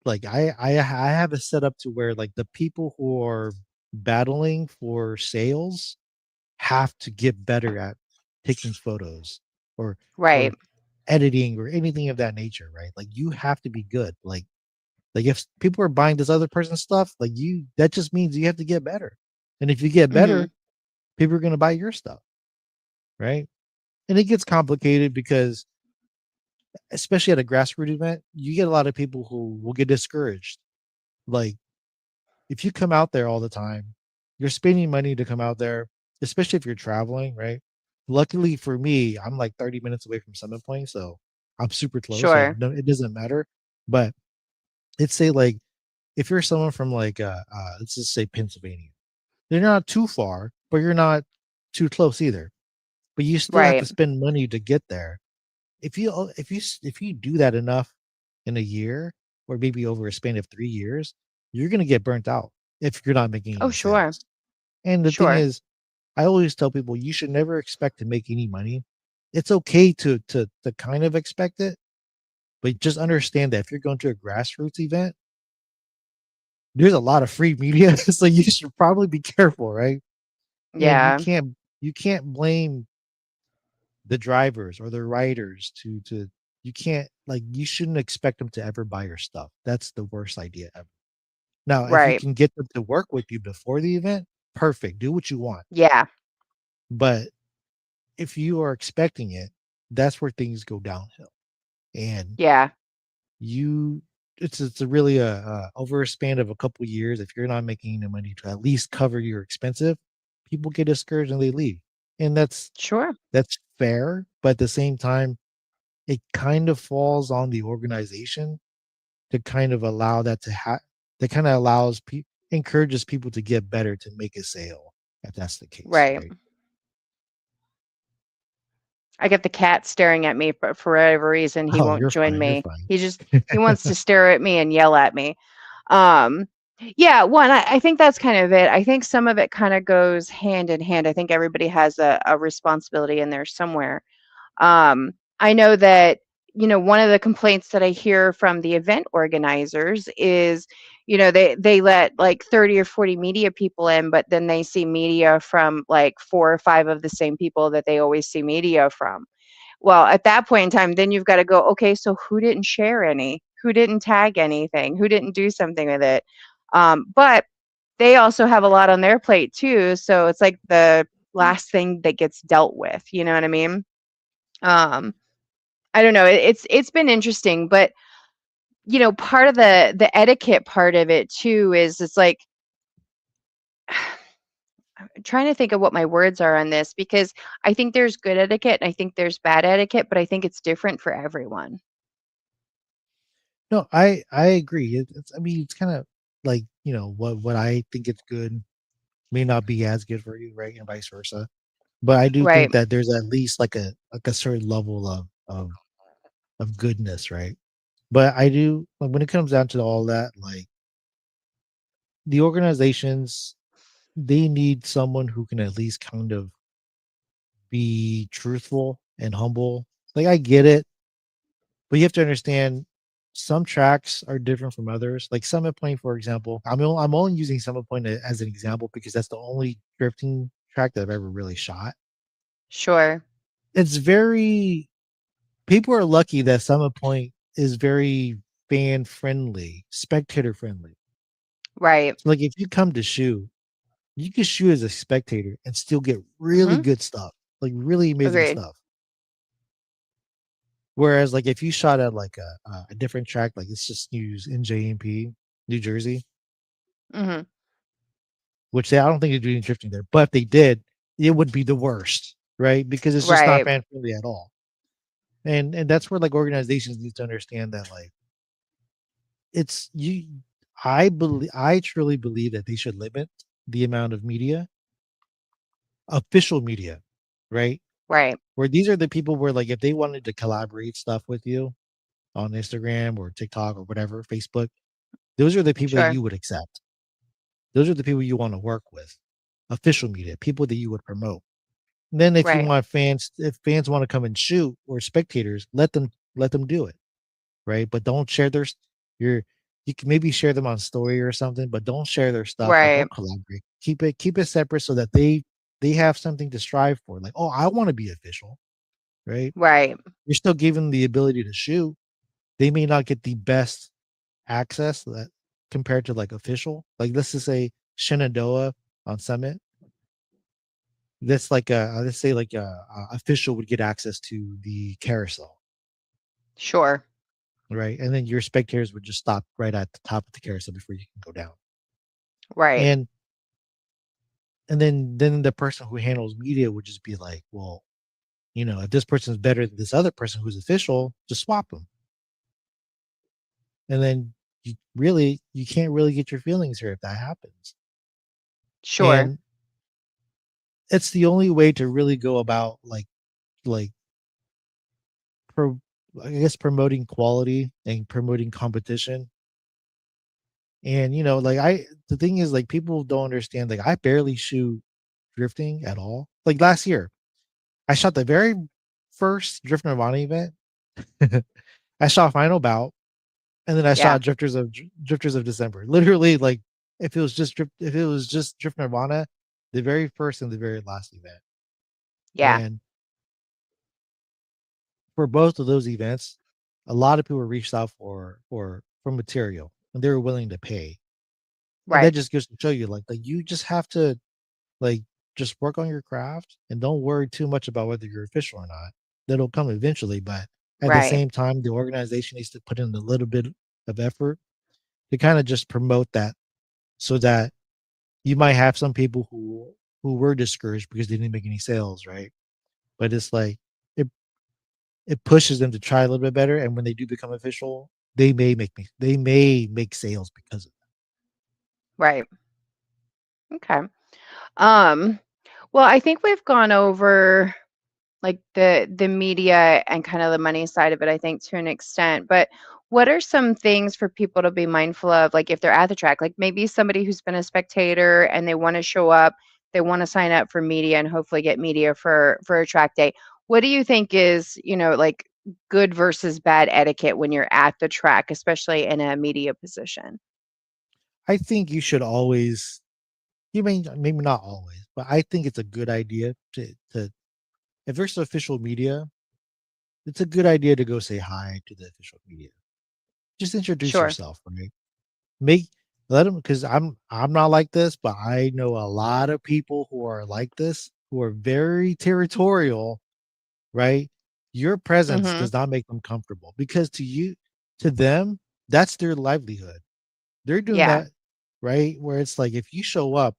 like I have it set up to where like the people who are battling for sales have to get better at taking photos or Right. or editing or anything of that nature, right? Like you have to be good. Like if people are buying this other person's stuff, like you that just means you have to get better. And if you get Mhm. better, people are going to buy your stuff, right? And it gets complicated because especially at a grassroots event, you get a lot of people who will get discouraged. Like if you come out there all the time, you're spending money to come out there, especially if you're traveling, right? Luckily for me, I'm like 30 minutes away from Summit Point, so I'm super close. So Sure. no, it doesn't matter. But let's say like if you're someone from like let's just say Pennsylvania, you're not too far, but you're not too close either. But you still have Right. to spend money to get there. If you do that enough in a year or maybe over a span of 3 years, you're gonna get burnt out if you're not making Oh, any sure. sales. And the thing Sure. is, I always tell people you should never expect to make any money. It's okay to kind of expect it, but just understand that if you're going to a grassroots event, there's a lot of free media, so you should probably be careful, right? And Yeah. you can't blame the drivers or the riders to you can't like you shouldn't expect them to ever buy your stuff. That's the worst idea ever. Now, if you Right. can get them to work with you before the event, perfect. Do what you want. Yeah. But if you are expecting it, that's where things go downhill. And Yeah. you it's a really over a span of a couple years, if you're not making the money to at least cover your expensive, people get discouraged and they leave. And Sure. that's fair, but at the same time, it kind of falls on the organization to kind of allow that to that kind of allows people encourages people to get better to make a sale if that's the case, Right. right? I get the cat staring at me, but for whatever reason, he Oh, won't you're join fine. You're me. fine. He wants to stare at me and yell at me. Um, yeah, one, I think that's kind of it. I think some of it kind of goes hand in hand. I think everybody has a responsibility in there somewhere. I know that, one of the complaints that I hear from the event organizers is, they let like 30 or 40 media people in, but then they see media from like four or five of the same people that they always see media from. Well, at that point in time, then you've got to go, okay, so who didn't share any? Who didn't tag anything? Who didn't do something with it? But they also have a lot on their plate too. So it's like the last thing that gets dealt with. You know what I mean? Um, I don't know. It's been interesting, but part of the etiquette part of it too is it's like I'm trying to think of what my words are on this because I think there's good etiquette and I think there's bad etiquette, but I think it's different for everyone. No, I agree. It's I mean, it's kind of like what I think it's good may not be as good for you, right, and vice versa. But I do Right. think that there's at least like a certain level of goodness, right? But I do like, when it comes down to all that, like the organizations, they need someone who can at least kind of be truthful and humble. Like I get it, but you have to understand some tracks are different from others. Like Summit Point, for example, I'm only using Summit Point as an example because that's the only drifting track that I've ever really shot. Sure. It's very people are lucky that Summit Point is very fan friendly, spectator friendly. Right. So like if you come to shoot, you can shoot as a spectator and still get really Mhm. good stuff, like really amazing Agreed. stuff. Whereas like if you shot at like a different track, like let's just use NJMP, New Jersey, Mhm. which I don't think they're doing drifting there, but if they did, it would be the worst, right? Because it's just not Right. fan friendly at all. And that's where like organizations need to understand that like it's you I truly believe that they should limit the amount of media, official media, right? Right. Where these are the people where like if they wanted to collaborate stuff with you on Instagram or TikTok or whatever, Facebook, those are the people that Sure. you would accept. Those are the people you want to work with. Official media, people that you would promote. And then if you Right. want fans, if fans want to come and shoot or spectators, let them do it, right? But don't share your you can maybe share them on story or something, but don't share their stuff. Like Right. don't collaborate. Keep it separate so that they have something to strive for. Like, oh, I want to be official, right? Right. You're still giving them the ability to shoot. They may not get the best access that compared to like official. Like let's just say Shenandoah on Summit. That's like let's say like a official would get access to the carousel, Sure. right? And then your spectators would just stop right at the top of the carousel before you can go down. Right. And and then the person who handles media would just be like, well, if this person is better than this other person who's official, just swap them. And then you can't really get your feelings here if that happens. Sure. And it's the only way to really go about like pro, I guess promoting quality and promoting competition. And like the thing is like people don't understand, like I barely shoot drifting at all. Like last year, I shot the very first Drift Nirvana event. I shot Final Bout, and then I Yeah. shot Drifters of December. Literally, like if it was just Drift Nirvana, the very first and the very last event. Yeah. And for both of those events, a lot of people reached out for material, and they were willing to pay. And that Right. just goes to show you, like you just have to like just work on your craft and don't worry too much about whether you're official or not. That'll come eventually, but at the Right. same time, the organization needs to put in a little bit of effort to kind of just promote that, so that you might have some people who were discouraged because they didn't make any sales, right? But it's like it it pushes them to try a little bit better, and when they do become official, they may make sales because of Right. Okay. Um, well, I think we've gone over like the media and kind of the money side of it, I think to an extent. But what are some things for people to be mindful of, like if they're at the track, like maybe somebody who's been a spectator and they want to show up, they want to sign up for media and hopefully get media for a track day. What do you think is, like good versus bad etiquette when you're at the track, especially in a media position? I think you should always, you may maybe not always, but I think it's a good idea to if there's official media, it's a good idea to go say hi to the official media. Just introduce Sure. yourself, right? Make Let them, because I'm not like this, but I know a lot of people who are like this, who are very territorial, right? Your presence Mhm. does not make them comfortable because to them, that's their livelihood. They're doing Yeah. that, right? Where it's like if you show up,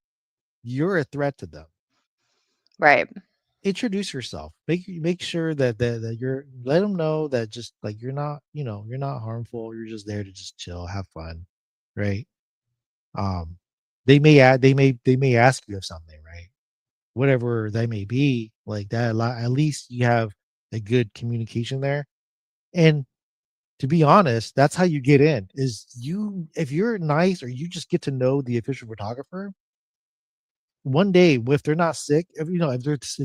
you're a threat to them. Right. Introduce yourself. Make sure that you're let them know that just like you're not harmful. You're just there to just chill, have fun, right? Um, they may ask you of something, right? Whatever that may be, like that. At least you have a good communication there. And to be honest, that's how you get in. Is you if you're nice or you just get to know the official photographer, one day if they're not sick, if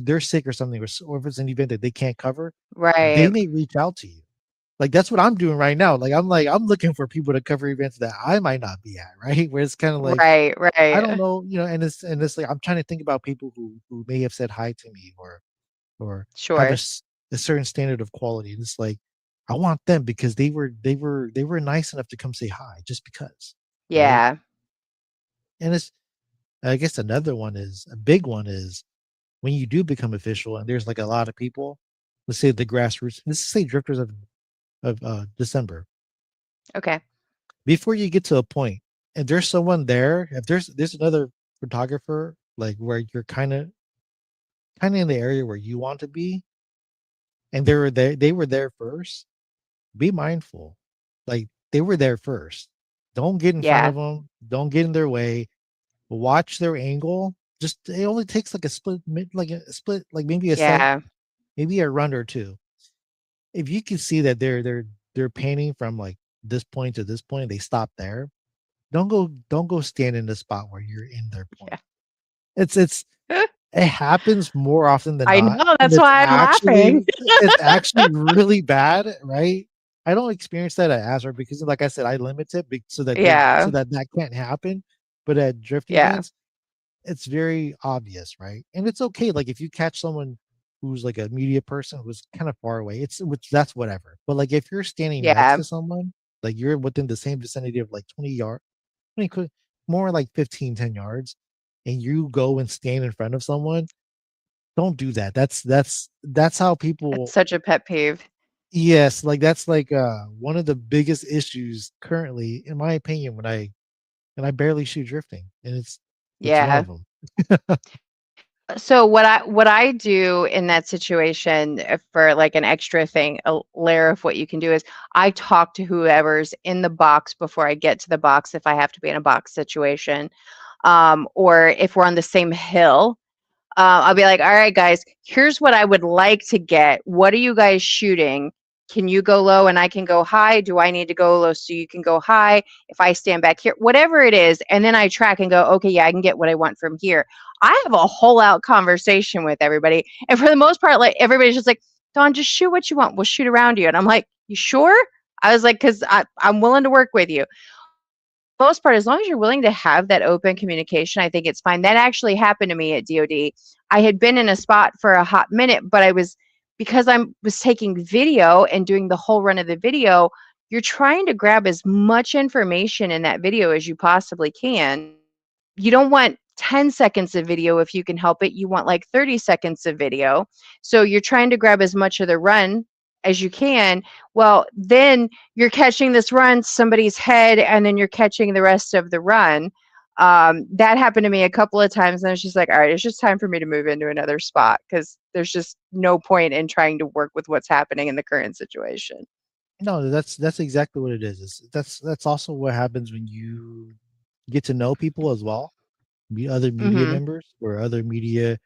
they're sick or something, or if it's an event that they can't cover, they Right. may reach out to you. Like that's what I'm doing right now. I'm looking for people to cover events that I might not be at, right? Where it's kind of like Right. I don't Right. know, and it's like I'm trying to think about people who may have said hi to me or have Sure. a certain standard of quality. And it's like I want them because they were nice enough to come say hi just because, right? Yeah. And it's I guess another one is a big one is when you do become official and there's like a lot of people, let's say the grassroots, let's say drifters of December, Okay. before you get to a point, if there's someone there, if there's another photographer like where you're kind of in the area where you want to be, and they were there first, be mindful. Like they were there first. Don't get in front Yeah. of them. Don't get in their way. Watch their angle. Just it only takes like a split, like maybe a second. Yeah. maybe a run or two. If you can see that they're painting from like this point to this point, they stop there. Don't go stand in the spot where you're in their point. It's it happens more often than I not, know, and that's why I'm laughing. it's actually really bad, right? I don't experience that at ASRO because, like I said, I limit it so Yeah, that can't happen. But at drift yeah, events, it's very obvious, right? And it's okay. Like if you catch someone who's like a media person who's kind of far away, it's which that's whatever. But like if you're standing next yeah. to someone, like you're within the same vicinity of like 20 yards, 20, more like 15, 10 yards, and you go and stand in front of someone, don't do that. That's how That's people. such a pet peeve. Yes, like that's like one of the biggest issues currently, in my opinion, when I barely shoot drifting, and it's one Yeah. of them. So what I do in that situation for like an extra thing, a layer of what you can do is I talk to whoever's in the box before I get to the box if I have to be in a box situation. Or if we're on the same hill, I'll be like, all right, guys, here's what I would like to get. What are you guys shooting? Can you go low and I can go high? Do I need to go low so you can go high? If I stand back here, whatever it is. And then I track and go, okay, yeah, I can get what I want from here. I have a whole out conversation with everybody. And for the most part, like everybody's just like, Dawn, just shoot what you want. We'll shoot around you. And I'm like, you sure? I was like, because I'm willing to work with you most part, as long as you're willing to have that open communication, I think it's fine. That actually happened to me at DoD. I had been in a spot for a hot minute, but I was because I was taking video and doing the whole run of the video. You're trying to grab as much information in that video as you possibly can. You don't want 10 seconds of video if you can help it. You want like 30 seconds of video. So you're trying to grab as much of the run as you can. Well, then you're catching this run, somebody's head, and then you're catching the rest of the run. That happened to me a couple of times, and I was just like, all right, it's just time for me to move into another spot because there's just no point in trying to work with what's happening in the current situation. No, that's exactly what it is. That's also what happens when you get to know people as well, other media Hmm. members or other media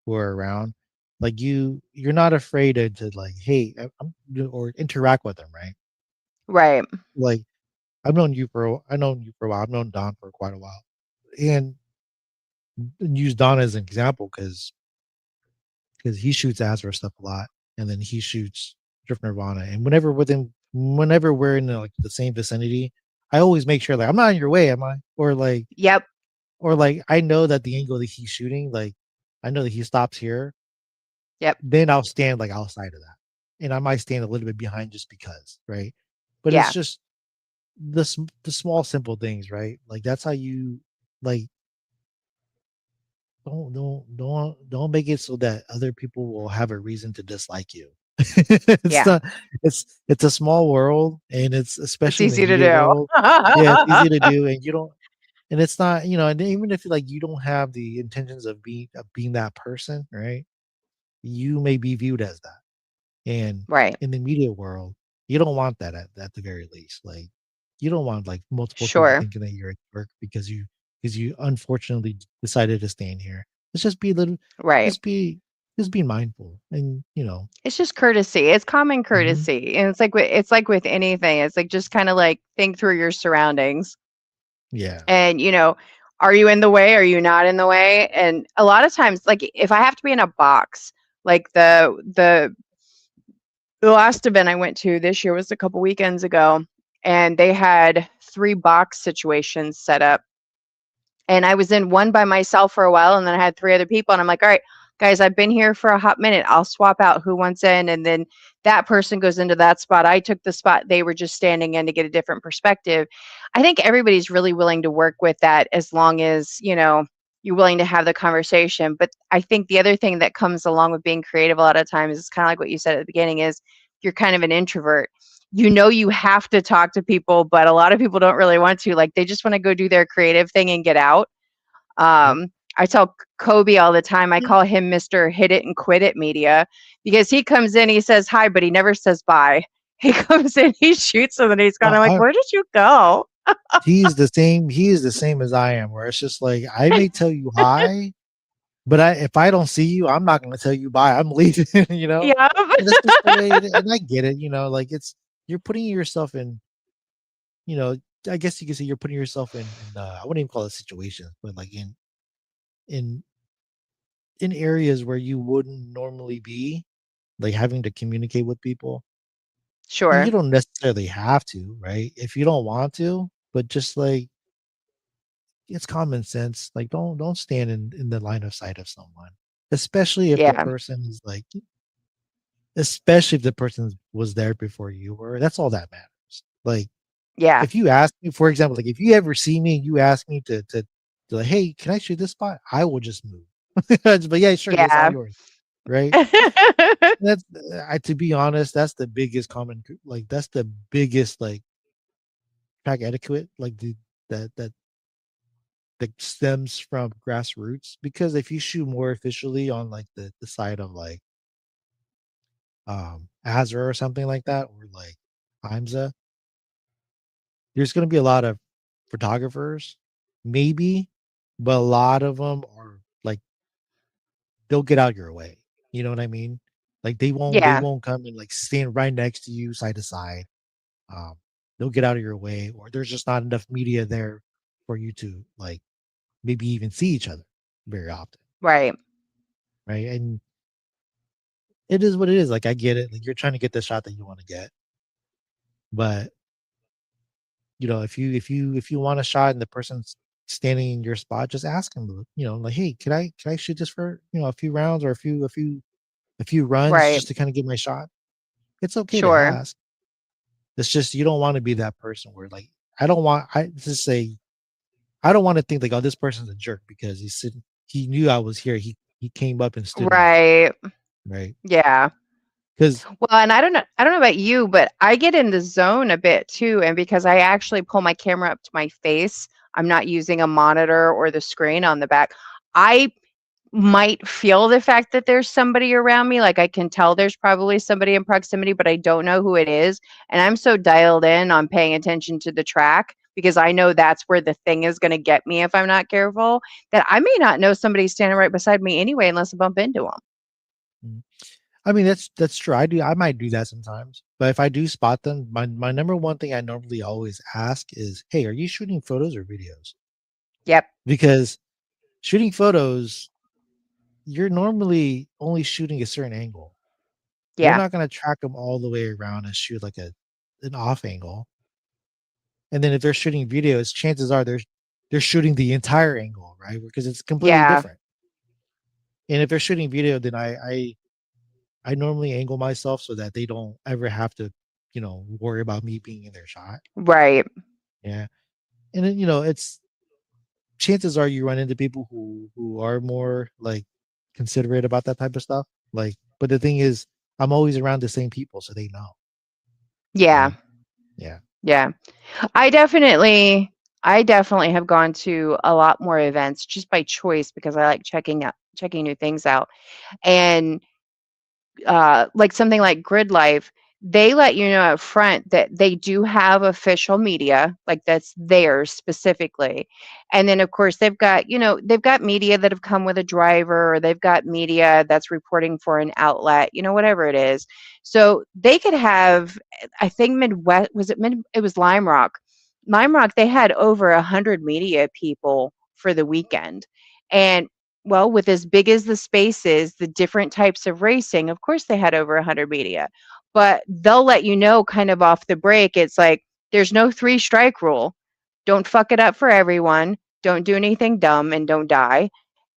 who are around. Like you're not afraid to like, hey, or interact with them, right? Right. Like I've known you for a while. I've known Don for quite a while, and use Don as an example because he shoots Azra stuff a lot, and then he shoots Drift Nirvana. And whenever we're in like the same vicinity, I always make sure like I'm not in your way, am I? Yep. Or like I know that the angle that he's shooting, like I know that he stops here, Yep. then I'll stand like outside of that, and I might stand a little bit behind just because, right? But it's Yeah. just the small simple things, right? Like that's how you like don't make it so that other people will have a reason to dislike you. It's Yeah. not it's a small world, and it's It's especially in the easy to media do. world. Yeah, it's easy to do, and you don't and it's not, and even if like you don't have the intentions of being that person, right? You may be viewed as that. And Right. in the media world, you don't want that at the very least. Like you don't want like multiple people Sure. thinking that you're at work because you unfortunately decided to stand here. Let's just be a little Right. just be just be mindful and It's just courtesy. It's common mhm, courtesy, and it's like with anything. It's like just kind of like think through your surroundings, yeah. and are you in the way? Are you not in the way? And a lot of times, like if I have to be in a box, like the last event I went to this year was a couple weekends ago, and they had three box situations set up. And I was in one by myself for a while, and then I had three other people, and I'm like, all right, guys, I've been here for a hot minute. I'll swap out who wants in, and then that person goes into that spot. I took the spot they were just standing in to get a different perspective. I think everybody's really willing to work with that as long as you're willing to have the conversation. But I think the other thing that comes along with being creative a lot of times is kind of like what you said at the beginning is you're kind of an introvert. You have to talk to people, but a lot of people don't really want to. Like they just want to go do their creative thing and get out. Yep. I tell Kobe all the time, I call him Mr. Hit It and Quit It Media because he comes in, he says hi, but he never says bye. He comes in, he shoots, and then he's gone. I'm like, I where did you go? he is the same as I am, where it's just like I may tell you hi, But if I don't see you, I'm not gonna tell you bye. I'm leaving, you know? Yeah. And that's just the way it, and I get it, like it's you're putting yourself in, you know, I guess you could say you're putting yourself in I wouldn't even call it situations, but like in in areas where you wouldn't normally be, like having to communicate with people. And you Sure. don't necessarily have to, right? If you don't want to, but just like it's common sense. Like don't stand in the line of sight of someone, especially if the Yeah. person is like, especially if the person was there before you were. That's all that matters. Like Yeah. if you ask me, for example, like if you ever see me and you ask me to like, hey, can I shoot this spot? I will just move. But yeah, sure, it's all Yeah. yours, right? That's to be honest, that's the biggest like that's the biggest like track etiquette, like that that stems from grassroots. Because if you shoot more officially on like the side of like Azra or something like that, or like Imza, there's going to be a lot of photographers, maybe, but a lot of them are like they'll get out your way. You know what I mean? Like they Yeah. won't come and like stand right next to you side to side. Um, they'll get out of your way, or there's just not enough media there for you to like maybe even see each other very often, Right. right? And it is what it is. Like I get it. Like you're trying to get the shot that you want to get, but if you want a shot and the person's standing in your spot, just ask them. Like, hey, can I shoot this for a few rounds or a few runs Right. just to kind of get my shot? It's okay to Sure. ask. It's just you don't want to be that person where like I don't want I just say I don't want to think like, oh, this person's a jerk because he knew I was here. He came up and stood in my way, Right. right? Yeah. Because Well, and I don't know about you, but I get in the zone a bit too, and because I actually pull my camera up to my face, I'm not using a monitor or the screen on the back. I might feel the fact that there's somebody around me, like I can tell there's probably somebody in proximity, but I don't know who it is, and I'm so dialed in on paying attention to the track because I know that's where the thing is gonna get me if I'm not careful, that I may not know somebody's standing right beside me anyway unless I bump into them. I mean that's true. I might do that sometimes, but if I do spot them, my number one thing I normally always ask is, hey, are you shooting photos or videos? Yep. Because shooting photos, you're normally only shooting a certain angle. You're Yeah. not going to track them all the way around and shoot like an off angle. And then if they're shooting videos, chances are they're shooting the entire angle, right? Because it's completely Yeah. different. And if they're shooting video, then I normally angle myself so that they don't ever have to, worry about me being in their shot. Right. Yeah. And then, it's chances are you run into people who are more like considerate about that type of stuff. Like, but the thing is, I'm always around the same people, so they know, Yeah. right? Yeah. Yeah. I definitely I definitely have gone to a lot more events just by choice because I like checking new things out. And like something like Grid Life, they let you know up front that they do have official media, like that's theirs specifically. And then, of course, they've got media that have come with a driver, or they've got media that's reporting for an outlet, whatever it is. So they could have, I think Midwest, it was Lime Rock. Lime Rock, they had over 100 media people for the weekend. And well, with as big as the space is, the different types of racing, of course they had over 100 media. But they'll let you know kind of off the break. It's like there's no three strike rule. Don't fuck it up for everyone. Don't do anything dumb and don't die.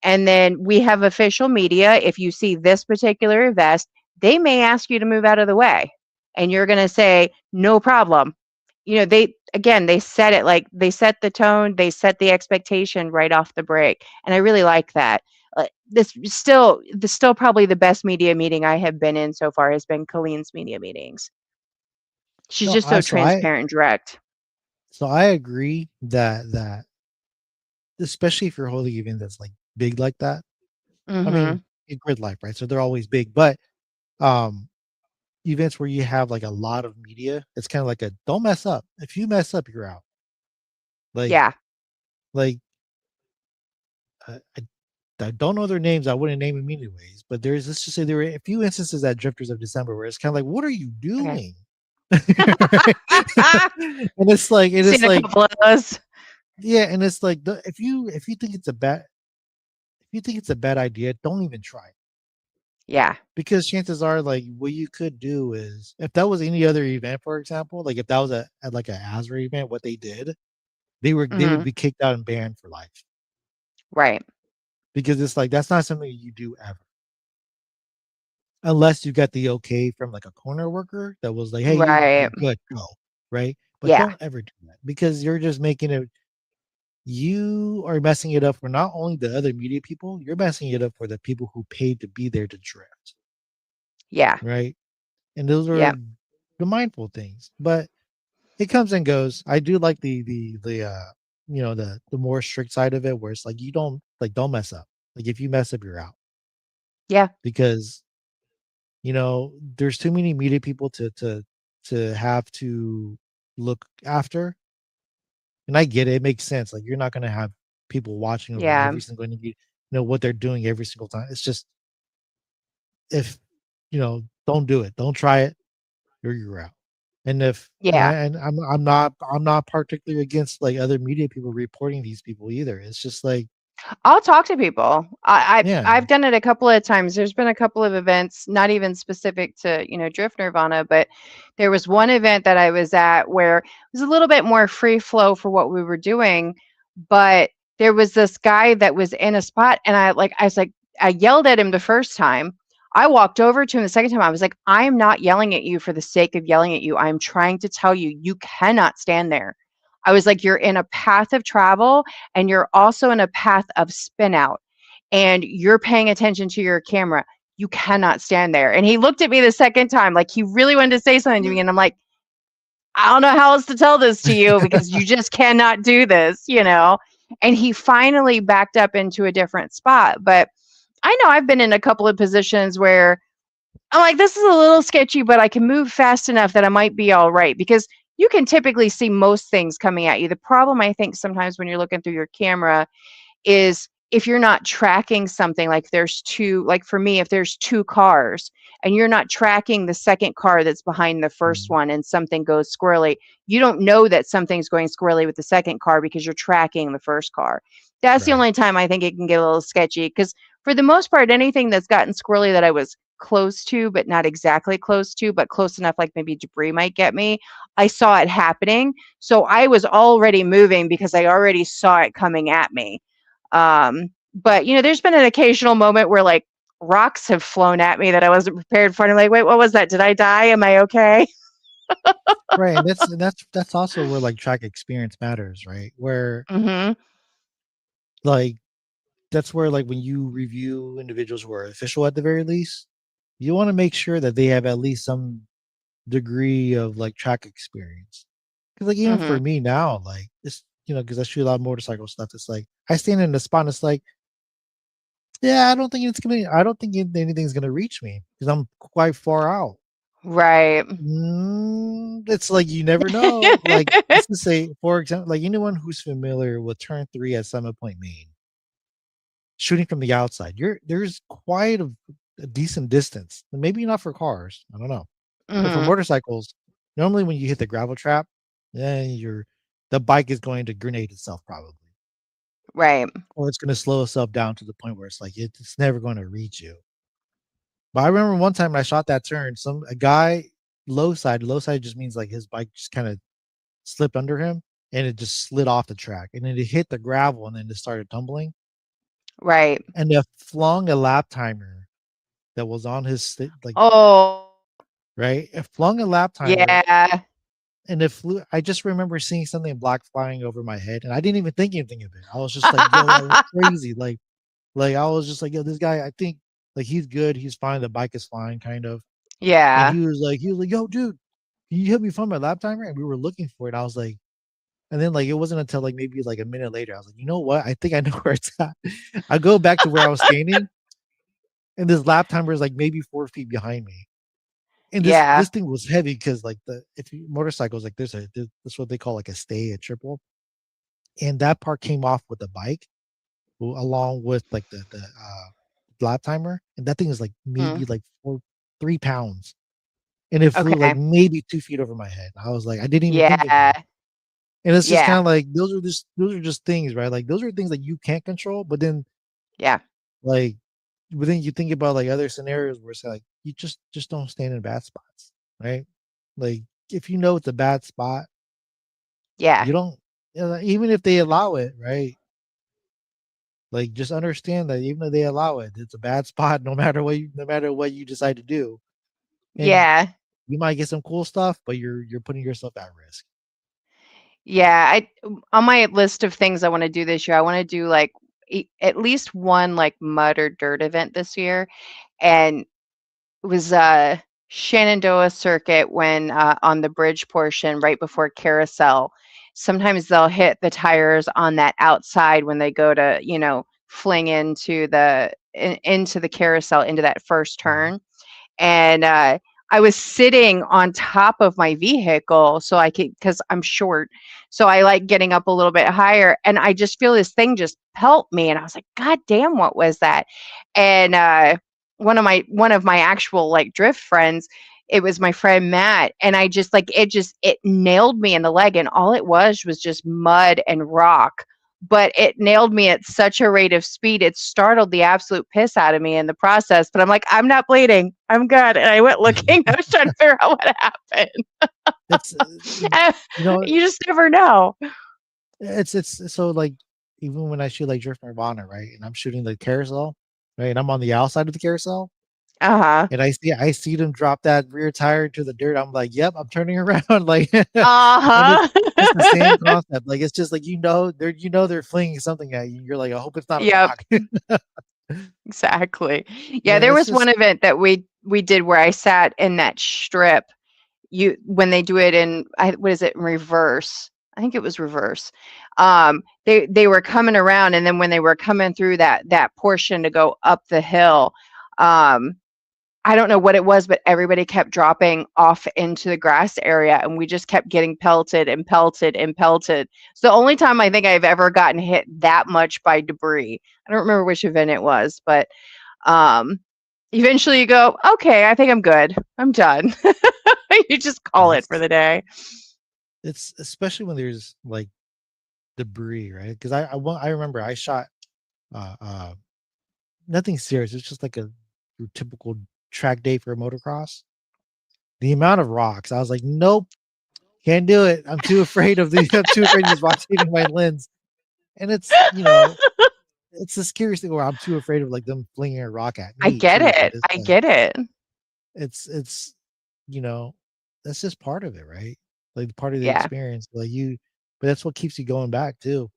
And then we have official media. If you see this particular vest, they may ask you to move out of the way. And you're going to say, no problem. They set it, like they set the tone, they set the expectation right off the break, and I really like that. This still probably the best media meeting I have been in so far has been Colleen's media meetings. She's No, just so transparent and direct. I agree that especially if you're holding an event that's like big like that. I mean, Mhm. in grid life, right? So they're always big, but um events where you have like a lot of media, it's kind of like a don't mess up. If you mess up, you're out. Like Yeah. like I don't know their names. I wouldn't name them anyways. But there's, let's just say there were a few instances at Drifters of December where it's kind of like, what are you Okay. doing? And Seen a couple of those. yeah, and it's like if you think it's a bad if you think it's a bad idea, don't even try it. Yeah. Because chances are, like, what you could do is, if that was any other event, for example, like if that was a at like a Azra event, what they did, they would Mhm. be kicked out and banned for life. Right. Because it's like that's not something you do ever. Unless you got the okay from like a corner worker that was like, hey, you're Right. good, go. Right. But Yeah. don't ever do that because you're just making it you are messing it up for not only the other media people, you're messing it up for the people who paid to be there to drift. Yeah. Right. And those are Yeah. the mindful things. But it comes and goes. I do like the the more strict side of it where it's like you don't mess up. Like if you mess up, you're out. Yeah. Because there's too many media people to have to look after. And I get it, it makes sense. Like you're not gonna have people watching over Yeah. every single interview, what they're doing every single time. It's just if don't do it, don't try it, you're out. And if Yeah. and I'm not particularly against like other media people reporting these people either. It's just like, I'll talk to people. yeah. I've done it a couple of times. There's been a couple of events, not even specific to, Drift Nirvana, but there was one event that I was at where it was a little bit more free flow for what we were doing, but there was this guy that was in a spot and I was like I yelled at him the first time. I walked over to him the second time. I was like, I am not yelling at you for the sake of yelling at you. I'm trying to tell you, you cannot stand there. I was like, you're in a path of travel and you're also in a path of spin out and you're paying attention to your camera. You cannot stand there. And he looked at me the second time, like he really wanted to say something to me. And I'm like, I don't know how else to tell this to you because you just cannot do this. And he finally backed up into a different spot. But I know I've been in a couple of positions where I'm like, this is a little sketchy, but I can move fast enough that I might be all right because you can typically see most things coming at you. The problem, I think, sometimes when you're looking through your camera is if you're not tracking something like there's two, like for me, if there's two cars and you're not tracking the second car that's behind the first Mm, one and something goes squirrely, you don't know that something's going squirrely with the second car because you're tracking the first car. That's the right. only time I think it can get a little sketchy because for the most part, anything that's gotten squirrely that I was close to, but not exactly close to, but close enough like maybe debris might get me, I saw it happening. So I was already moving because I already saw it coming at me. But there's been an occasional moment where like rocks have flown at me that I wasn't prepared for. And I'm like, wait, what was that? Did I die? Am I okay? Right. And that's also where like track experience matters, right? Where Mm-hmm. like that's where like when you review individuals who are official at the very least, you want to make sure that they have at least some degree of like track experience. Because like even Mm-hmm. for me now, like it's because I shoot a lot of motorcycle stuff. It's like I stand in the spot and it's like, yeah, I don't think anything's gonna reach me because I'm quite far out. Right. It's like you never know. Like let's just say, for example, like anyone who's familiar with turn 3 at Summit Point, Maine, shooting from the outside, there's quite a decent distance. Maybe not for cars, I don't know, but for Mm-hmm. motorcycles, normally when you hit the gravel trap, then the bike is going to grenade itself probably, Right. or it's going to slow itself down to the point where it's like it's never going to reach you. But I remember one time when I shot that turn, a guy low side just means like his bike just kind of slipped under him and it just slid off the track and then it hit the gravel and then it started tumbling Right. and it flung a lap timer that was on like Oh, right. It flung a lap timer yeah. and it flew. I just remember seeing something black flying over my head and I didn't even think anything of it. I was just like, yo, that was crazy. Like I was just like, yo, this guy, I think like he's good, he's fine. The bike is fine, kind of. And Yeah. he was like, yo, dude, can you help me find my lap timer? And we were looking for it. I was like, and then like it wasn't until like maybe like a minute later, I was like, you know what? I think I know where it's at. I go back to where I was standing, and this lap timer is like maybe 4 feet behind me. And this Yeah. this thing was heavy because like the if you motorcycles like there's what they call like a stay, a triple, and that part came off with the bike. along with like the lap timer, and that thing is like Mm, maybe like 3 pounds, and it flew like okay. maybe 2 feet over my head. I was like, I didn't even think it Yeah. could. And it's just kind Yeah. of like those are just things, right? Like those are things that you can't control, but then Yeah. like but then you think about like other scenarios where it's like you just don't stand in bad spots, right? Like if you know it's a bad spot, Yeah. you don't even if they allow it, right? Like just understand that even though they allow it, it's a bad spot no matter what you decide to do. And Yeah. you might get some cool stuff, but you're putting yourself at risk. Yeah. On my list of things I want to do this year, I want to do like at least one like mud or dirt event this year. And it was Shenandoah Circuit when on the bridge portion right before carousel. Sometimes they'll hit the tires on that outside when they go to, fling into the carousel into that first Mhm. turn. And I was sitting on top of my vehicle so I could, because I'm short, so I like getting up a little bit higher, and I just feel this thing just pelt me, and I was like, God damn, what was that? And one of my actual like drift friends, it was my friend Matt, and I just like it nailed me in the leg, and all it was just mud and rock, but it nailed me at such a rate of speed. It startled the absolute piss out of me in the process. But I'm like, I'm not bleeding. I'm good. And I went looking. I was trying to figure out what happened. It's you know You just never know. it's so like even when I shoot like Drift Nirvana, right, and I'm shooting the carousel, right, and I'm on the outside of the carousel, Uh huh. and I see them drop that rear tire to the dirt. I'm like, yep, I'm turning around, like, and Uh it's the same huh. concept. Like it's just like they're flinging something at you. You're like, I hope it's not a Yep. rock. Exactly. Yeah. Yeah, There it's was one just event that we did where I sat in that strip. When they do it in what is it, in reverse, I think it was reverse. They were coming around, and then when they were coming through that portion to go up the hill, um I don't know what it was, but everybody kept dropping off into the grass area, and we just kept getting pelted and pelted and pelted. It's the only time I think I've ever gotten hit that much by debris. I don't remember which event it was, but um eventually you go, okay, I think I'm good, I'm done. You just call it for it's the day. it's especially when there's like debris, right? Because I remember I shot uh uh nothing serious. It's just like a your typical track day for a motocross. The amount of rocks, I was like, nope, can't do it. I'm too afraid of the I'm too afraid of these rocks hitting my lens. And it's the scariest thing where I'm too afraid of like them flinging a rock at I me get too. But it. it's I like get it. it's you know, that's just part of it, right? Like part of the Yeah. experience. But that's what keeps you going back too.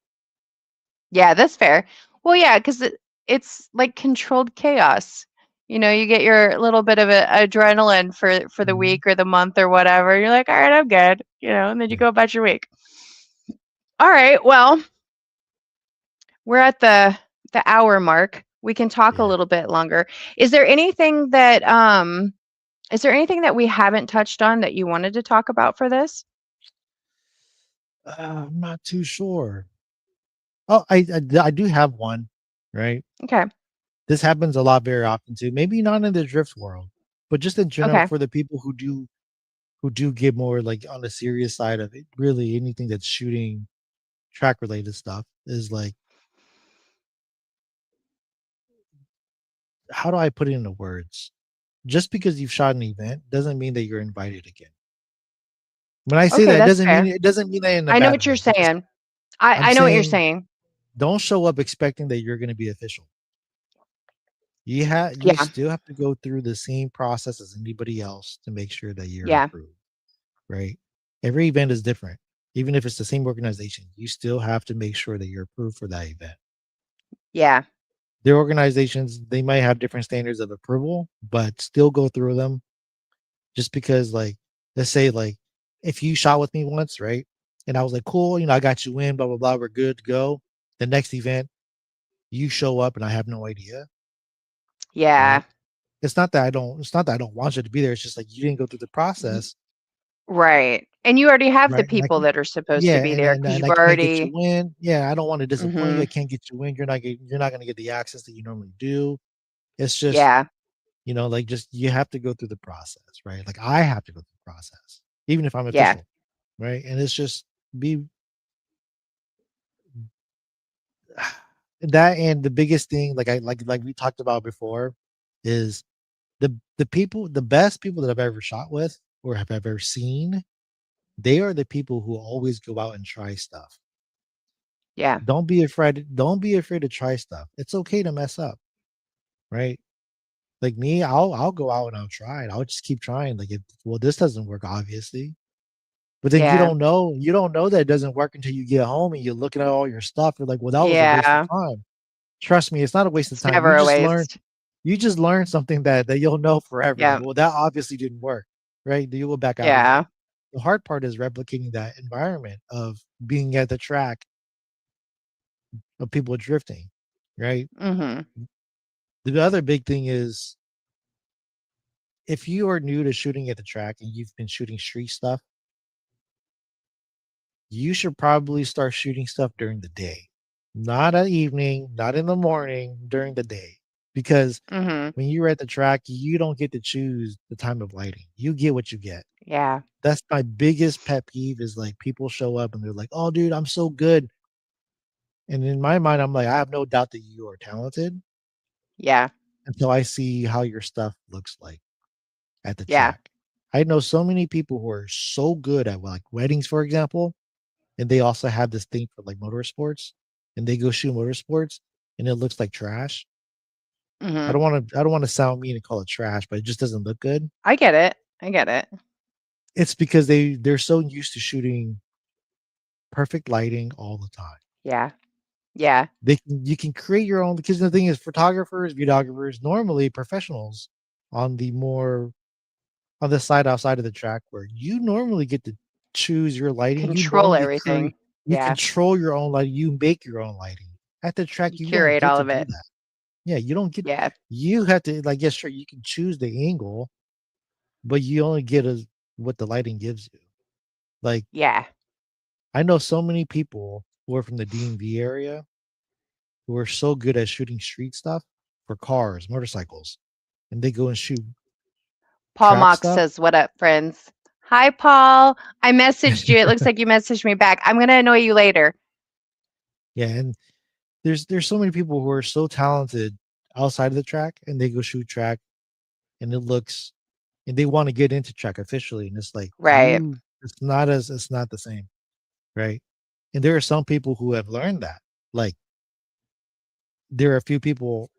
Yeah, that's fair. Well, yeah, because it's like controlled chaos. You get your little bit of adrenaline for the Mhm. week or the month or whatever. You're like, all right, I'm good, and then you Yeah. go about your week. All right, well, we're at the hour mark. We can talk a Yeah. little bit longer. Is there anything that is there anything that we haven't touched on that you wanted to talk about for this? I'm not too sure. Oh, I do have one, right? Okay. This happens a lot very often too. Maybe not in the drift world, but just in general Okay. for the people who do get more like on the serious side of it. Really, anything that's shooting track related stuff is like, how do I put it into words? Just because you've shot an event doesn't mean that you're invited again. When I say Okay, that, that's fair. it doesn't mean that in a I know bad what you're way. It's just saying. I'm I know what you're saying saying. don't show up expecting that you're going to be official. You Yeah. still have to go through the same process as anybody else to make sure that you're Yeah. approved, right? Every event is different. Even if it's the same organization, you still have to make sure that you're approved for that event. Yeah. Their organizations, they might have different standards of approval, but still go through them just because, like, let's say, like, if you shot with me once, right? And I was like, cool, I got you in, blah, blah, blah, we're good to go. The next event, you show up and I have no idea, Yeah. right? It's not that I don't want you to be there. It's just like you didn't go through the Y- process. Right. And you already have the right? And I people can that are supposed to yeah, be and there and because and you've I can't get you already in. Yeah, I don't wanna disappoint you. I Mhm. can't get you in. You're not gonna get the access that you normally do. It's just, Yeah, like, just you have to go through the process, right? Like, I have to go through the process, even if I'm yeah, official, right? And it's just be that and the biggest thing, like we talked about before, is the best people that I've ever shot with or have ever seen, they are the people who always go out and try stuff. yeah, Don't be afraid to try stuff. It's okay to mess up, right? Like me, I'll go out and I'll try it. I'll just keep trying. Like if well, this doesn't work, obviously. But then yeah, you don't know that it doesn't work until you get home and you're looking at all your stuff. You're like, well, that was a waste of yeah. time. Trust me, it's not a waste of It's time. never a waste. You just learn something that you'll know forever. Like, Yeah, well, that obviously didn't work, right? You will back out of it. yeah, The hard part is replicating that environment of being at the track of people drifting, right? mhm, The other big thing is if you are new to shooting at the track and you've been shooting street stuff, you should probably start shooting stuff during the day, not at evening, not in the morning, during the day. Because mhm, when you're at the track, you don't get to choose the time of lighting. You get what you get. yeah, That's my biggest pet peeve is like people show up and they're like, "Oh, dude, I'm so good." And in my mind, I'm like, I have no doubt that you are talented yeah, until I see how your stuff looks like at the yeah, track. I know so many people who are so good at like weddings, for example, and they also have this thing for like motorsports, and they go shoot motorsports, and it looks like trash. mhm. I don't want to sound mean and call it trash, but it just doesn't look good. I get it, I get it. It's because they're so used to shooting perfect lighting all the time. Yeah, yeah, You can create your own because the thing is photographers, videographers, normally professionals on the more on the side outside of the track where you normally get to choose your lighting. You control normally everything. you Yeah, control your own lighting, you make your own lighting. At the track, you you don't curate get all to of do it. that. Yeah, you don't get Yeah, you have to like yes, sure, you can choose the angle, but you only get as what the lighting gives you. Like yeah. I know so many people who are from the DMV area who are so good at shooting street stuff for cars, motorcycles, and they go and shoot Paul track Mox stuff. says, "What up, friends?" Hi, Paul. I messaged you. It looks like you messaged me back. I'm gonna annoy you later. Yeah, and there's so many people who are so talented outside of the track and they go shoot track and it looks and they want to get into track officially and it's like Right. it's not the same, right? And there are some people who have learned that. Like there are a few people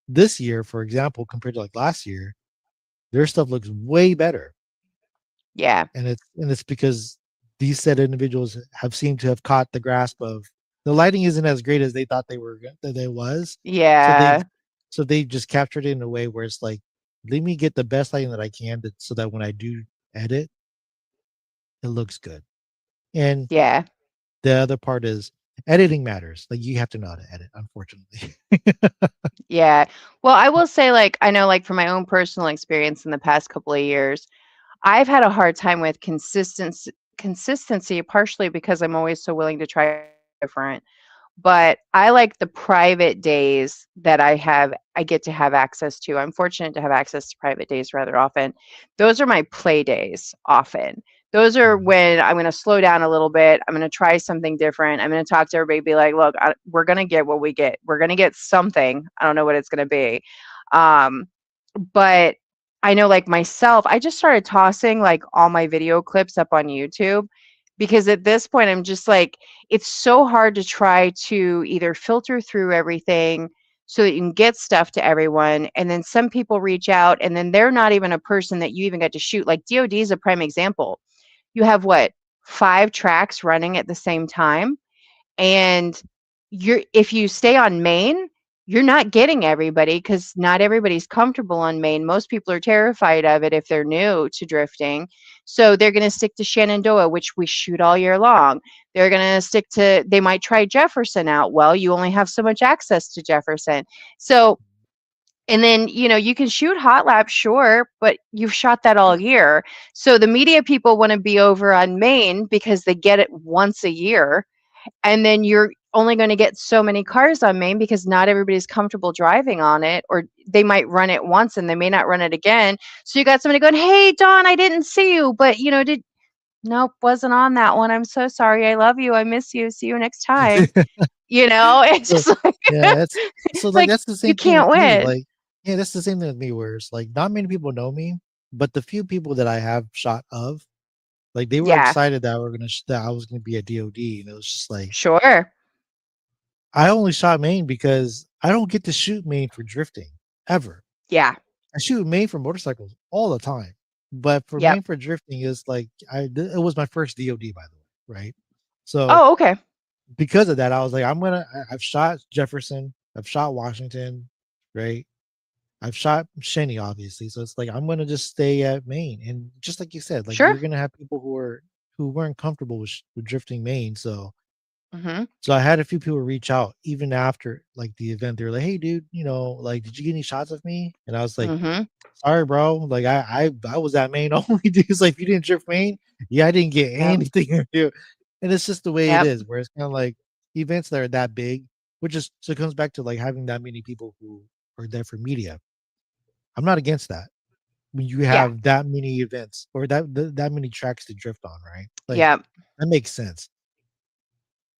this year, for example, compared to like last year, their stuff looks way better. Yeah. And it's because these said individuals have seemed to have caught the grasp of the lighting isn't as great as they thought that it was. So Yeah. they just captured it in a way where it's like, let me get the best lighting that I can so that when I do edit, it looks good. And Yeah. the other part is editing matters. Like you have to know how to edit, unfortunately. Yeah. Well, I will say, like, I know, like, from my own personal experience in the past couple of years, I've had a hard time with consistency, partially because I'm always so willing to try different. But I like the private days that I get to have access to. I'm fortunate to have access to private days rather often. Those are my play days often. Those are Mhm. when I'm going to slow down a little bit. I'm going to try something different. I'm going to talk to everybody, be like, look, we're going to get what we get. We're going to get something. I don't know what it's going to be. Um, but I know, like myself, I just started tossing like all my video clips up on YouTube because at this point, I'm just like, it's so hard to try to either filter through everything so that you can get stuff to everyone. And then some people reach out and then they're not even a person that you even get to shoot. Like DOD is a prime example. You have what, 5 tracks running at the same time? And you're if you stay on main, you're not getting everybody because not everybody's comfortable on main. Most people are terrified of it if they're new to drifting. So they're going to stick to Shenandoah, which we shoot all year long. They're going to stick to, they might try Jefferson out. Well, you only have so much access to Jefferson. So And then, you can shoot hot laps, sure, but you've shot that all year. So the media people want to be over on Maine because they get it once a year. And then you're only going to get so many cars on Maine because not everybody's comfortable driving on it, or they might run it once and they may not run it again. So you got somebody going, "Hey, Don, I didn't see you, but did nope, wasn't on that one. I'm so sorry. I love you. I miss you. See you next time." It's So, just like yeah, it's so, it's like, like that's the you same thing can't with me, win. like yeah, that's the same thing with me where it's, like, not many people know me, but the few people that I have shot of, like, they were Yeah, excited that that I was gonna be a DOD, and it was just like, sure. I only shot Maine because I don't get to shoot Maine for drifting, ever. Yeah. I shoot Maine for motorcycles all the time, but for Yep. Maine for drifting, is like, it was my first DOD, by the way, right? So, Oh, okay. because of that, I was like, I've shot Jefferson, I've shot Washington, right? I've shot Shenny, obviously. So it's like, I'm gonna just stay at Maine. And just like you said, like, Sure. you're gonna have people who weren't comfortable with drifting Maine. Mhm. So I had a few people reach out even after like the event. They were like, "Hey, dude, like, did you get any shots of me?" And I was like, Mhm. "Sorry, bro. Like, I was at Maine only, dude. It's like, if you didn't drift Maine, yeah, I didn't get Yep. anything." And it's just the way it Yep. is, where it's kind of like events that are that big, which is so it comes back to like having that many people who are there for media. I'm not against that. When you Yeah. have that many events or that many tracks to drift on, right? Like, Yep. that makes sense.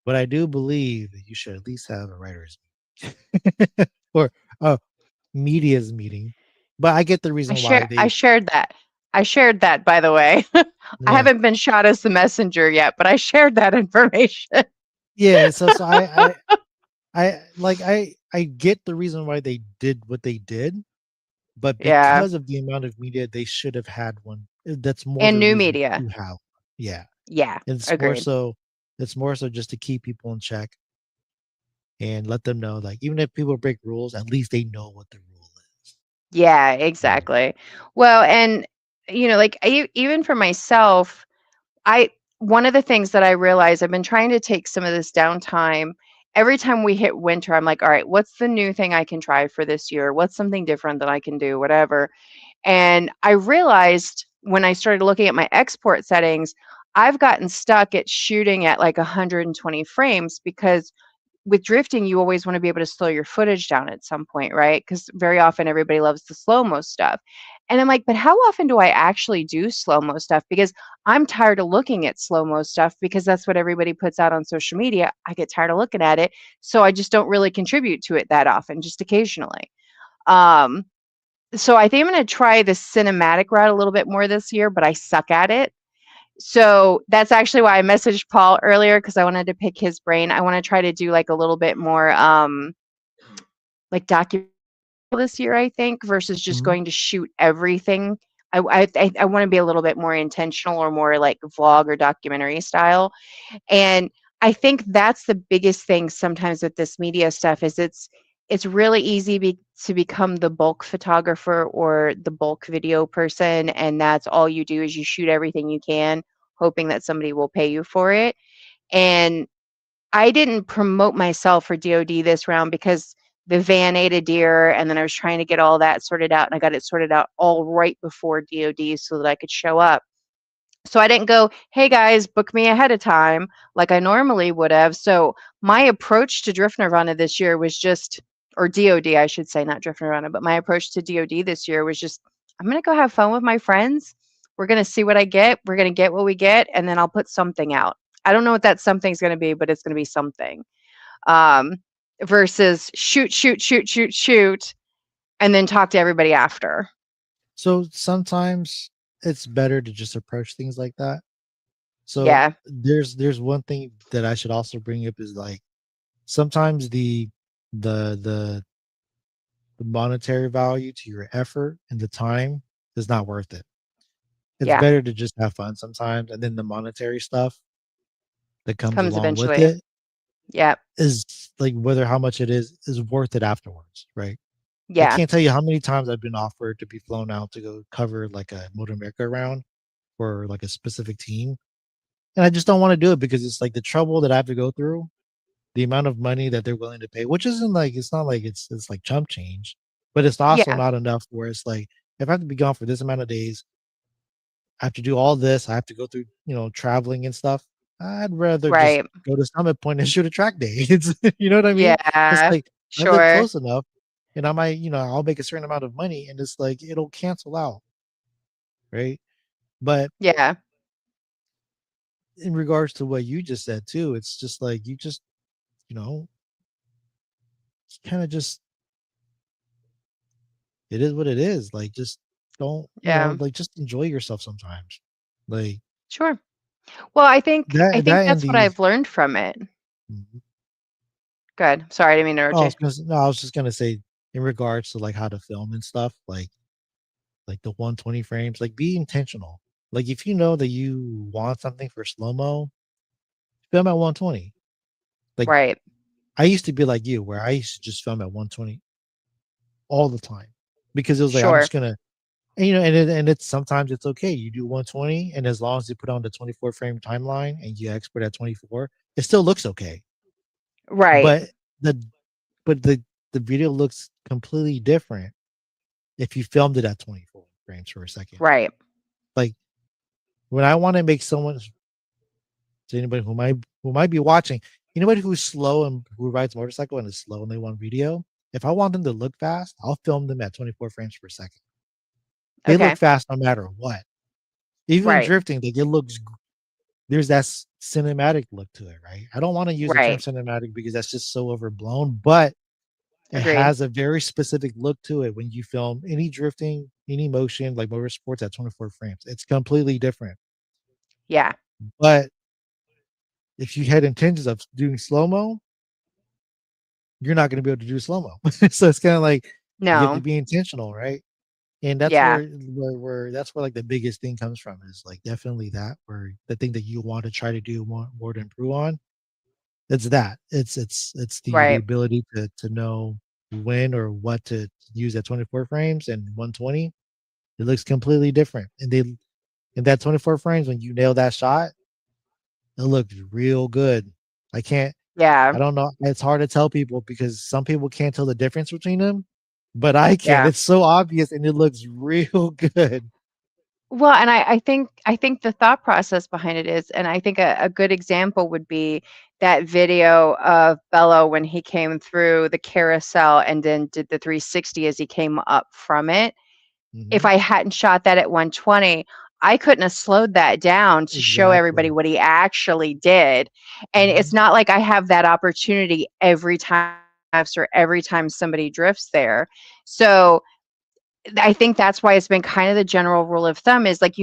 But I do believe that you should at least have a writers meeting or a media's meeting. But I get the reason why I they shared that. I shared that, by the way. I yeah. haven't been shot as the messenger yet, but I shared that information. Yeah, so I get the reason why they did what they did, but Yeah. because of the amount of media, they should have had one. That's more And the new reason media. to have one. Yeah. Yeah. It's more Agreed. so it's more so just to keep people in check and let them know, like, even if people break rules, at least they know what the rule is. Yeah, Right. exactly. Well, and like even for myself, I one of the things that I realize I've been trying to take some of this downtime. Every time we hit winter, I'm like, all right, what's the new thing I can try for this year? What's something different that I can do? Whatever. And I realized when I started looking at my export settings, I've gotten stuck at shooting at like 120 frames because with drifting, you always want to be able to slow your footage down at some point, right? Because very often everybody loves the slow mo stuff. And I'm like, but how often do I actually do slow mo stuff? Because I'm tired of looking at slow mo stuff because that's what everybody puts out on social media. I get tired of looking at it. So I just don't really contribute to it that often, just occasionally. Um, so I think I'm going to try the cinematic route a little bit more this year, but I suck at it. So that's actually why I messaged Paul earlier because I wanted to pick his brain. I want to try to do like a little bit more like documentary this year, I think, versus just Mhm. going to shoot everything. I want to be a little bit more intentional or more like vlog or documentary style. And I think that's the biggest thing sometimes with this media stuff is it's really easy to become the bulk photographer or the bulk video person, and that's all you do is you shoot everything you can, hoping that somebody will pay you for it. And I didn't promote myself for DoD this round because the van ate a deer, and then I was trying to get all that sorted out, and I got it sorted out all right before DoD so that I could show up. So I didn't go, "Hey guys, book me ahead of time," like I normally would have. So my approach to Drift Nirvana this year was just, or DOD, I should say, not Drift Nirvana, but my approach to DOD this year was just, I'm going to go have fun with my friends. We're going to see what I get. We're going to get what we get, and then I'll put something out. I don't know what that something's going to be, but it's going to be something. Um, versus shoot, shoot, shoot, shoot, shoot, and then talk to everybody after. So sometimes it's better to just approach things like that. So Yeah, there's one thing that I should also bring up is like sometimes the the the monetary value to your effort and the time is not worth it. It's yeah, better to just have fun sometimes, and then the monetary stuff that comes comes along with eventually. it Yeah, is like whether how much it is worth it afterwards, right? I yeah. can't tell you how many times I've been offered to be flown out to go cover like a Motor America round for like a specific team. And I just don't want to do it because it's like the trouble that I have to go through, the amount of money that they're willing to pay, which isn't like it's not like it's like chump change. but it's also Yeah, not enough where it's like if I have to be gone for this amount of days, I have to do all this. I have to go through, traveling and stuff. I'd rather just right. go to Summit Point and shoot a track day. It's you know what I mean? It's Yeah, like I live sure. close enough, and I might, I'll make a certain amount of money, and it's like it'll cancel out, right? But Yeah, in regards to what you just said too, it's just like you just, you know, kind of just it is what it is. Like just don't, yeah, like just enjoy yourself sometimes. Like sure. Well, I think that and that's what the I've learned from it. Mhm. Good. Sorry, I didn't mean to interrupt Oh, you. no, I was just gonna say in regards to like how to film and stuff, like the 120 frames, like be intentional. Like if you know that you want something for slow mo, film at 120. Like Right, I used to be like you, where I used to just film at 120 all the time because it was like I'm sure. just gonna, and it's sometimes it's okay. You do 120, and as long as you put on the 24 frame timeline and you export at 24, it still looks okay. Right, But the but the video looks completely different if you filmed it at 24 frames per second. right. Like when I want to make someone to anybody who might be watching, anybody who's slow and who rides motorcycle and is slow and they want video, if I want them to look fast, I'll film them at 24 frames per second. They look Okay. fast no matter what. Even Right, drifting, like it looks there's that cinematic look to it, right? I don't want to use the term right. cinematic because that's just so overblown, but it Agreed. has a very specific look to it when you film any drifting, any motion, like motorsports at 24 frames. It's completely different. Yeah. But if you had intentions of doing slow mo, you're not going to be able to do slow mo. So it's kind of like you have to No. be intentional, right? And that's Yeah. where that's where like the biggest thing comes from is like definitely that where the thing that you want to try to do more to improve on. It's that it's the Right. ability to know when or what to use at 24 frames and 120. It looks completely different, and they in that 24 frames when you nail that shot, it looks real good. I can't Yeah. I don't know. It's hard to tell people because some people can't tell the difference between them, but I can. Yeah. It's so obvious and it looks real good. Well, and I think the thought process behind it is, and I think a good example would be that video of Bello when he came through the carousel and then did the 360 as he came up from it. If Mhm. I hadn't shot that at 120, I couldn't have slowed that down to show everybody Exactly. what he actually did. And it's Mhm. not like I have that opportunity every time or every time somebody drifts there. So I think that's why it's been kind of the general rule of thumb is like,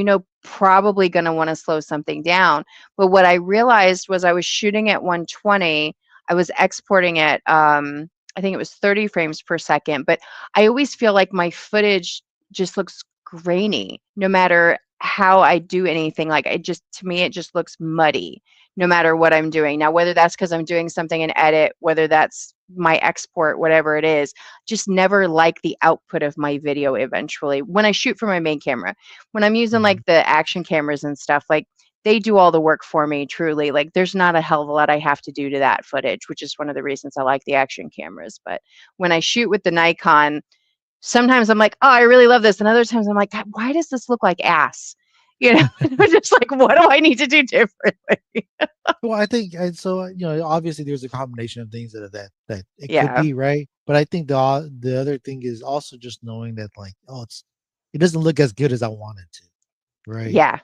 probably going to want to slow something down. But what I realized was I was shooting at 120. I was exporting at, I think it was 30 frames per second. But I always feel like my footage just looks grainy no matter how I do anything. Like to me, it just looks muddy no matter what I'm doing. Now, whether that's because I'm doing something in edit, whether that's my export, whatever it is, just never like the output of my video eventually when I shoot for my main camera. When I'm using like Mhm. the action cameras and stuff, like they do all the work for me truly. Like there's not a hell of a lot I have to do to that footage, which is one of the reasons I like the action cameras. But when I shoot with the Nikon, sometimes I'm like, "Oh, I really love this." And other times I'm like, "God, why does this look like ass?" I'm just like, "What do I need to do differently?" Well, I think and so obviously there's a combination of things that it could Yeah. be right, but I think the other thing is also just knowing that like it doesn't look as good as I want it to, right? Yeah.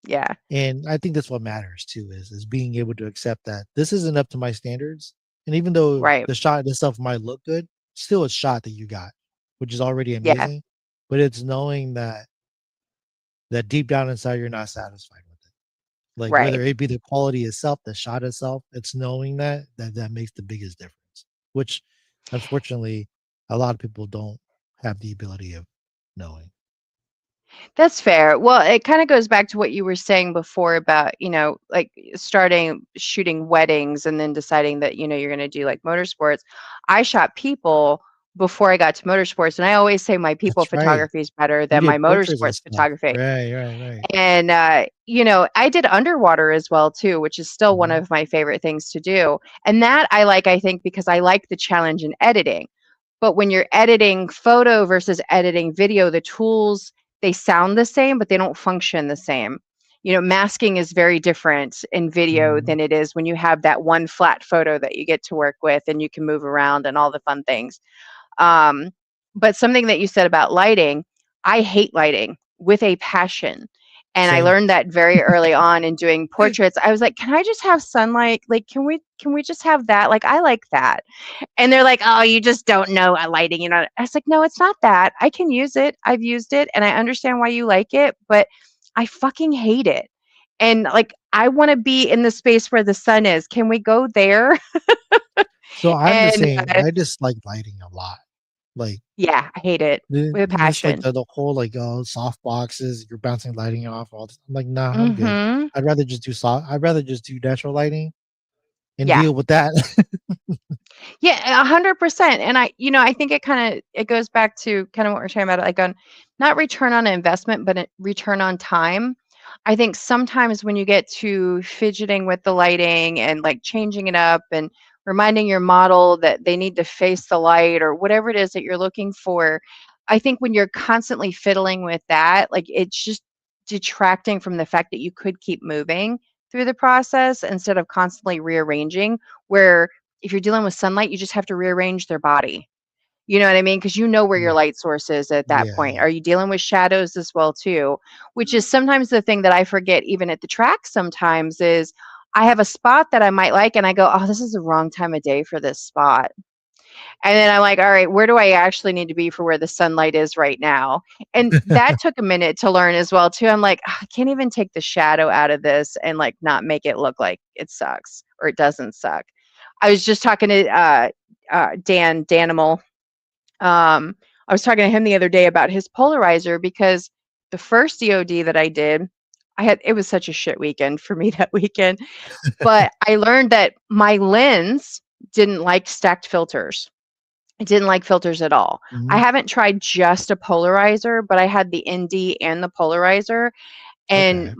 Yeah. And I think that's what matters too is being able to accept that this isn't up to my standards. And even though Right. the shot itself might look good, still a shot that you got, which is already Yeah. amazing. But it's knowing that deep down inside you're not satisfied with it. Like Right. whether it be the quality itself, the shot itself, it's knowing that makes the biggest difference. Which unfortunately a lot of people don't have the ability of knowing. That's fair. Well, it kind of goes back to what you were saying before about, like starting shooting weddings and then deciding that, you're going to do like motorsports. I shot people before I got to motorsports, and I always say my people That's right. photography is better You than my did portraits and motorsports stuff. photography. Right, right, right. And I did underwater as well too, which is still one Mhm. of my favorite things to do. And that I like, I think, because I like the challenge in editing. But when you're editing photo versus editing video, the tools, they sound the same, but they don't function the same. Masking is very different in video Mhm. than it is when you have that one flat photo that you get to work with and you can move around and all the fun things. Um, but something that you said about lighting, I hate lighting with a passion. And I Same. learned that very early on in doing portraits. I was like, can I just have sunlight? Like, can we just have that? Like, I like that. And they're like, oh, you just don't know lighting. I was like, no, it's not that. I can use it. I've used it and I understand why you like it, but I fucking hate it. And like, I want to be in the space where the sun is. Can we go there? So I'm the And same. I just like lighting a lot. Like yeah, I hate it with a just like passion. the whole like soft boxes, you're bouncing lighting off all this. I'm like, nah, I'm good. Mhm. I'd rather just do natural lighting and Yeah. deal with that. Yeah, 100%. And I think it goes back to kind of what we're talking about, like on not return on investment, but return on time. I think sometimes when you get to fidgeting with the lighting and like changing it up and reminding your model that they need to face the light or whatever it is that you're looking for, I think when you're constantly fiddling with that, like it's just detracting from the fact that you could keep moving through the process instead of constantly rearranging where if you're dealing with sunlight, you just have to rearrange their body. You know what I mean? Because you know where your Yeah, light source is at that yeah, point. yeah. Are you dealing with shadows as well too? Which is sometimes the thing that I forget even at the track sometimes is I have a spot that I might like and I go, "Oh, this is the wrong time of day for this spot." And then I'm like, "All right, where do I actually need to be for where the sunlight is right now?" And that took a minute to learn as well too. I'm like, "Ah, I can't even take the shadow out of this and like not make it look like it sucks or it doesn't suck." I was just talking to Dan Danimal. I was talking to him the other day about his polarizer because the first DoD that I did, it was such a shit weekend for me that weekend, but I learned that my lens didn't like stacked filters. I didn't like filters at all. I Mhm. haven't tried just a polarizer, but I had the ND and the polarizer, and Okay.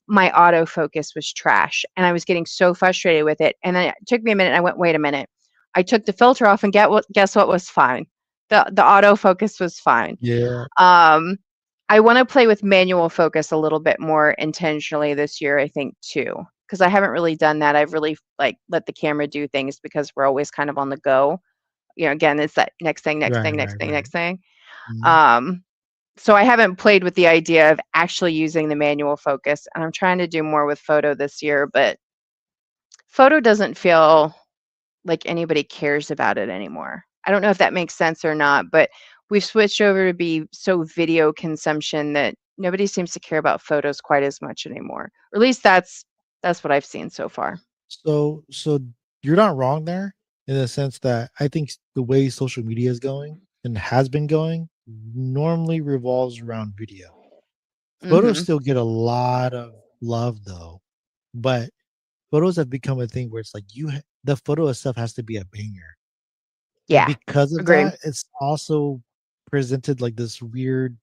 my autofocus was trash, and I was getting so frustrated with it. And then it took me a minute. And I went, wait a minute. I took the filter off, and guess what was fine. The autofocus was fine. Yeah. Um, I want to play with manual focus a little bit more intentionally this year. I think too, because I haven't really done that. I've really like let the camera do things because we're always kind of on the go. Again, it's that next thing, next Right, thing, next right, thing, right. next thing. Mhm. Um, so I haven't played with the idea of actually using the manual focus, and I'm trying to do more with photo this year, but photo doesn't feel like anybody cares about it anymore. I don't know if that makes sense or not, but we've switched over to be so video consumption that nobody seems to care about photos quite as much anymore. Or at least that's what I've seen so far. So you're not wrong there in the sense that I think the way social media is going and has been going normally revolves around video. Photos Mhm. still get a lot of love though, but photos have become a thing where it's like the photo itself has to be a banger. And Yeah. because of Agreed. that, it's also presented like this weird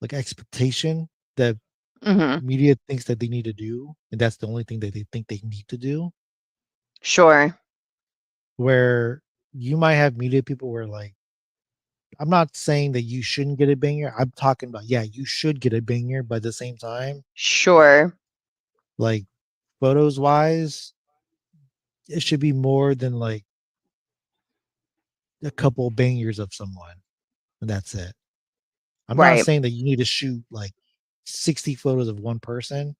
like expectation that Mhm. media thinks that they need to do, and that's the only thing that they think they need to do. Sure. Where you might have media people where like I'm not saying that you shouldn't get a banger. I'm talking about yeah, you should get a banger, but at the same time, Sure. like photos wise, it should be more than like a couple bangers of someone, and that's it. I'm not Right. saying that you need to shoot like 60 photos of one person,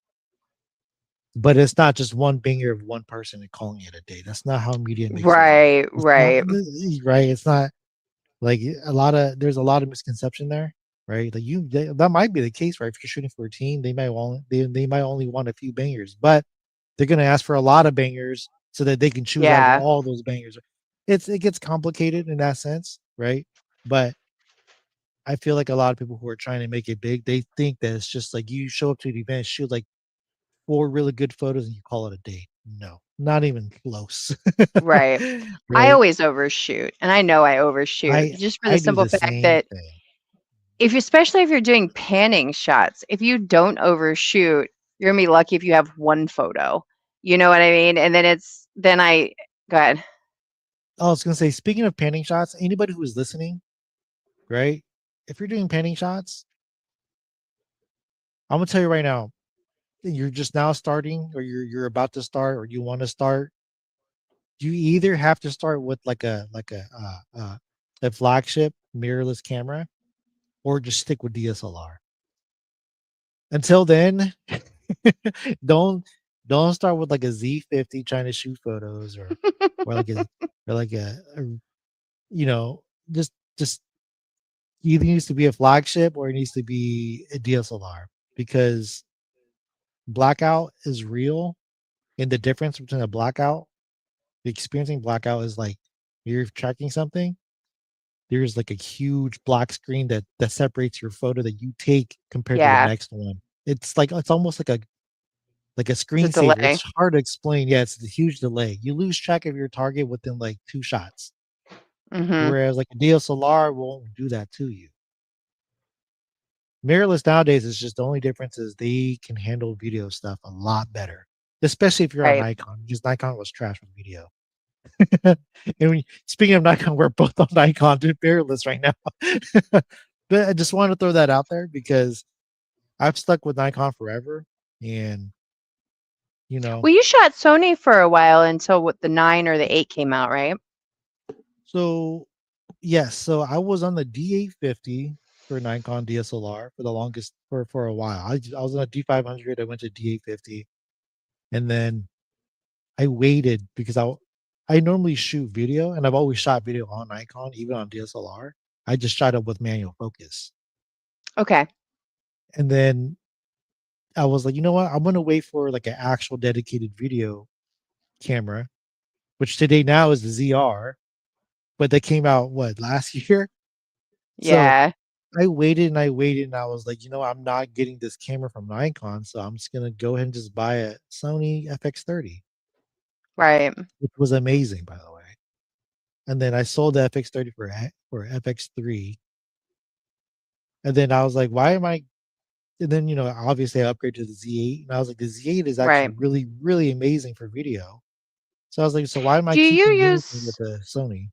but it's not just one banger of one person and calling it a day. That's not how media makes their money. Right. It's not Right. right. It's not like there's a lot of misconception there, right? Like that might be the case, right? If you're shooting for a team, they might only want a few bangers, but they're gonna ask for a lot of bangers so that they can choose out of Yeah. all those bangers. It gets complicated in that sense, right? But I feel like a lot of people who are trying to make it big, they think that it's just like you show up to the event, shoot like four really good photos, and you call it a day. No, not even close. Right. I Right? always overshoot, and I know I overshoot I just for the I do simple the fact same that thing. especially if you're doing panning shots, if you don't overshoot, you're gonna be lucky if you have one photo. You know what I mean? And then go ahead. I was gonna say, speaking of panning shots, anybody who is listening, right? If you're doing panning shots, I'm gonna tell you right now, you're just now starting, or you're about to start, or you want to start. You either have to start with a flagship mirrorless camera, or just stick with DSLR. Until then, don't don't start with like a Z50 trying to shoot photos, or like a or like a you know just either needs to be a flagship or it needs to be a DSLR, because blackout is real, and the difference between a blackout, the experiencing blackout is like you're tracking something. There's like a huge black screen that separates your photo that you take compared to the Yeah, next one. It's like it's almost like a the screensaver. delay. It's hard to explain. Yeah, it's a huge delay. You lose track of your target within like two shots. Mhm. Whereas like a DSLR won't do that to you. Mirrorless nowadays is just the only difference is they can handle video stuff a lot better, especially if you're on Right. Nikon, because Nikon was trash with video. And speaking of Nikon, we're both on Nikon, dude, mirrorless right now. But I just wanted to throw that out there because I've stuck with Nikon forever, and you know, Well, you shot Sony for a while until what the 9 or the 8 came out, right? so yes, so I was on the D850 for Nikon DSLR for the longest for a while. I was on a D500. I went to D850, and then I waited because I normally shoot video, and I've always shot video on Nikon, even on DSLR. I just shot it with manual focus, Okay. and then I was like, you know what? I'm gonna wait for like an actual dedicated video camera, which today now is the ZR, but they came out what last year. So Yeah. I waited and I waited, and I was like, you know, I'm not getting this camera from Nikon, so I'm just gonna go ahead and just buy a Sony FX30, Right. which was amazing, by the way. And then I sold the FX30 for FX3, and then I was like, why am I? And then obviously I upgraded to the Z8, and I was like, the Z8 is actually Right. really really amazing for video. So I was like, so why am I Do you keeping anything with use the Sony?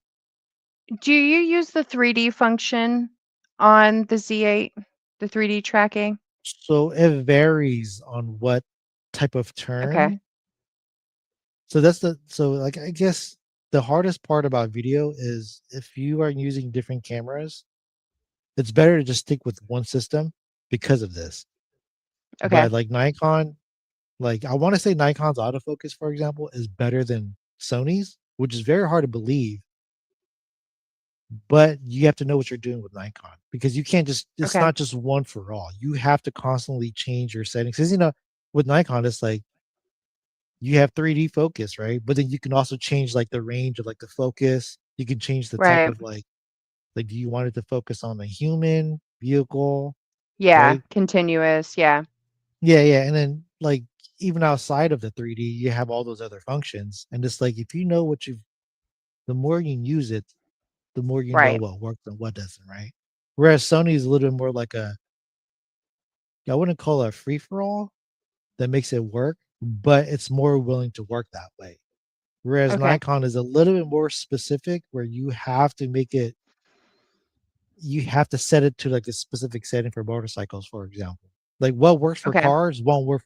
do you use the 3D function on the Z8? The 3D tracking? So it varies on what type of Okay. turn. So like I guess the hardest part about video is if you are using different cameras, it's better to just stick with one system because of this. Okay. But like Nikon, like I want to say Nikon's autofocus, for example, is better than Sony's, which is very hard to believe, but you have to know what you're doing with Nikon because you can't just it's Okay. not just one for all. You have to constantly change your settings. Because with Nikon, it's like you have 3D focus, right? But then you can also change like the range of like the focus. You can change the type Right. of like do you want it to focus on a human, vehicle, Yeah. right? Continuous. Yeah. Yeah, yeah. And then like even outside of the 3D, you have all those other functions. And it's like if you know what you've the more you use it, the more you know Right. what works and what doesn't, right? Whereas Sony is a little bit more like I wouldn't call it a free for all that makes it work, but it's more willing to work that way. Whereas Okay. Nikon is a little bit more specific where you have to set it to like a specific setting for motorcycles, for example. Like what works for Okay. cars won't work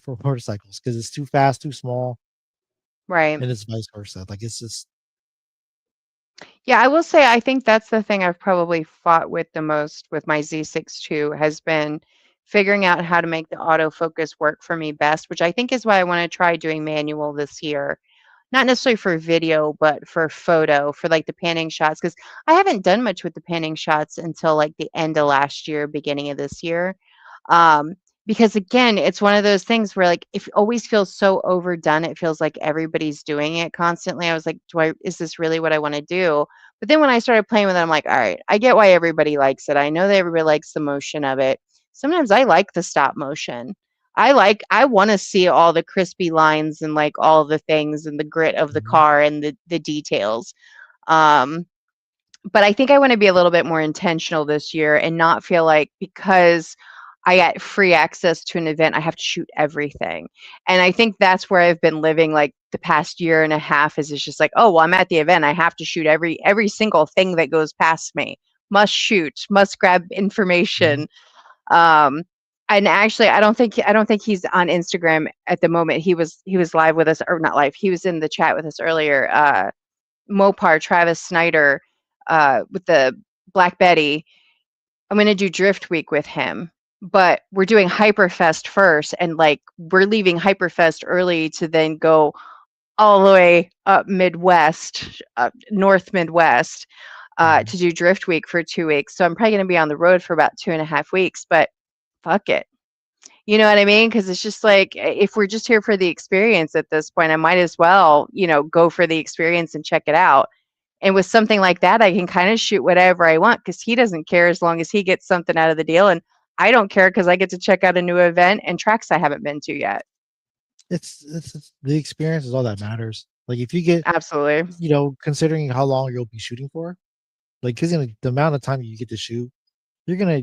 for motorcycles because it's too fast, too small, Right. and it's vice versa. Like it's just Yeah, I will say I think that's the thing I've probably fought with the most with my Z6 too has been figuring out how to make the autofocus work for me best, which I think is why I want to try doing manual this year. Not necessarily for video, but for photo, for like the panning shots, because I haven't done much with the panning shots until like the end of last year, beginning of this year. Um, because again, it's one of those things where like it always feels so overdone. It feels like everybody's doing it constantly. I was like, is this really what I want to do? But then when I started playing with it, I'm like, all right, I get why everybody likes it. I know that everybody likes the motion of it. Sometimes I like the stop motion. I want to see all the crispy lines and like all the things and the grit of the Mhm. car and the details. Um, but I think I want to be a little bit more intentional this year and not feel like because I get free access to an event, I have to shoot everything. And I think that's where I've been living like the past year and a half is it's just like, oh, well, I'm at the event. I have to shoot every single thing that goes past me. Must shoot, must grab Mhm. information. Um, and actually, I don't think he's on Instagram at the moment. He was live with us, or not live. He was in the chat with us earlier. Mopar Travis Snyder, with the Black Betty. I'm gonna do Drift Week with him, but we're doing Hyperfest first, and like we're leaving Hyperfest early to then go all the way up Midwest, North Midwest, Mhm. to do Drift Week for 2 weeks. So I'm probably gonna be on the road for about 2.5 weeks, but fuck it. You know what I mean? Because it's just like if we're just here for the experience at this point, I might as well, go for the experience and check it out. And with something like that, I can kind of shoot whatever I want because he doesn't care as long as he gets something out of the deal. And I don't care because I get to check out a new event and tracks I haven't been to yet. It's the experience is all that matters. Like if you get, Absolutely. considering how long you'll be shooting for, like because the amount of time you get to shoot, you're gonna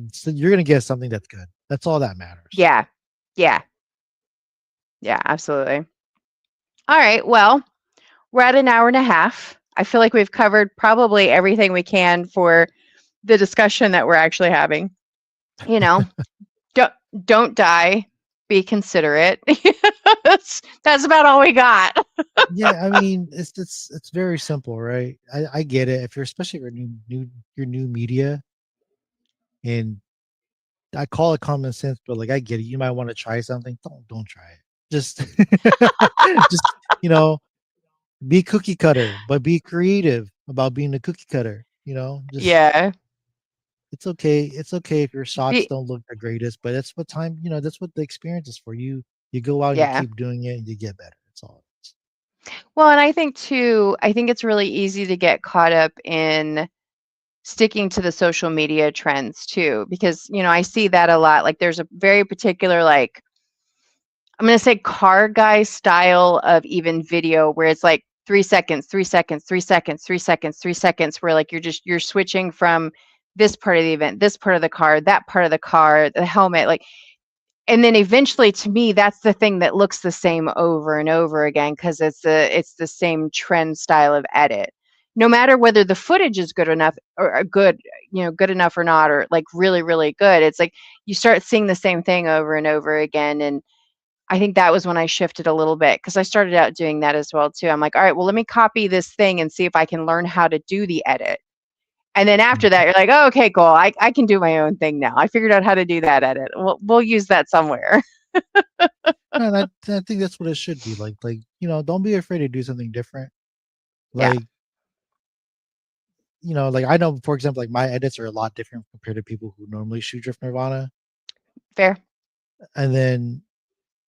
get something that's good. That's all that matters. Yeah. Yeah. Yeah. Absolutely. All right. Well, we're at an hour and a half. I feel like we've covered probably everything we can for the discussion that we're actually having. You know, don't don't die. Be considerate. That's about all we got. Yeah, I mean, it's very simple, right? I get it. If you're especially if you're new media, and I call it common sense, but like I get it. You might want to try something. Don't try it. Just just be cookie cutter, but be creative about being a cookie cutter. Just Yeah. it's okay. It's okay if your shots Be, don't look the greatest, but that's what time. That's what the experience is for you. You go out and you yeah. keep doing it, and you get better. That's all. Well, and I think too, I think it's really easy to get caught up in sticking to the social media trends too, because, I see that a lot. Like there's a very particular, like, I'm going to say car guy style of even video where it's like 3 seconds, 3 seconds, 3 seconds, 3 seconds, 3 seconds, where like you're switching from this part of the event, this part of the car, that part of the car, the helmet, like, and then eventually to me that's the thing that looks the same over and over again because it's the same trend style of edit, no matter whether the footage is good enough or good, good enough or not, or like really really good. It's like you start seeing the same thing over and over again. And I think that was when I shifted a little bit because I started out doing that as well too. I'm like, all right, well, let me copy this thing and see if I can learn how to do the edit. And then after Mhm. that, you're like, oh, okay, cool. I can do my own thing now. I figured out how to do that edit. We'll use that somewhere. And I think that's what it should be don't be afraid to do something different. Yeah, Like, like I know, for example, like my edits are a lot different compared to people who normally shoot Drift Nirvana. fair. And then,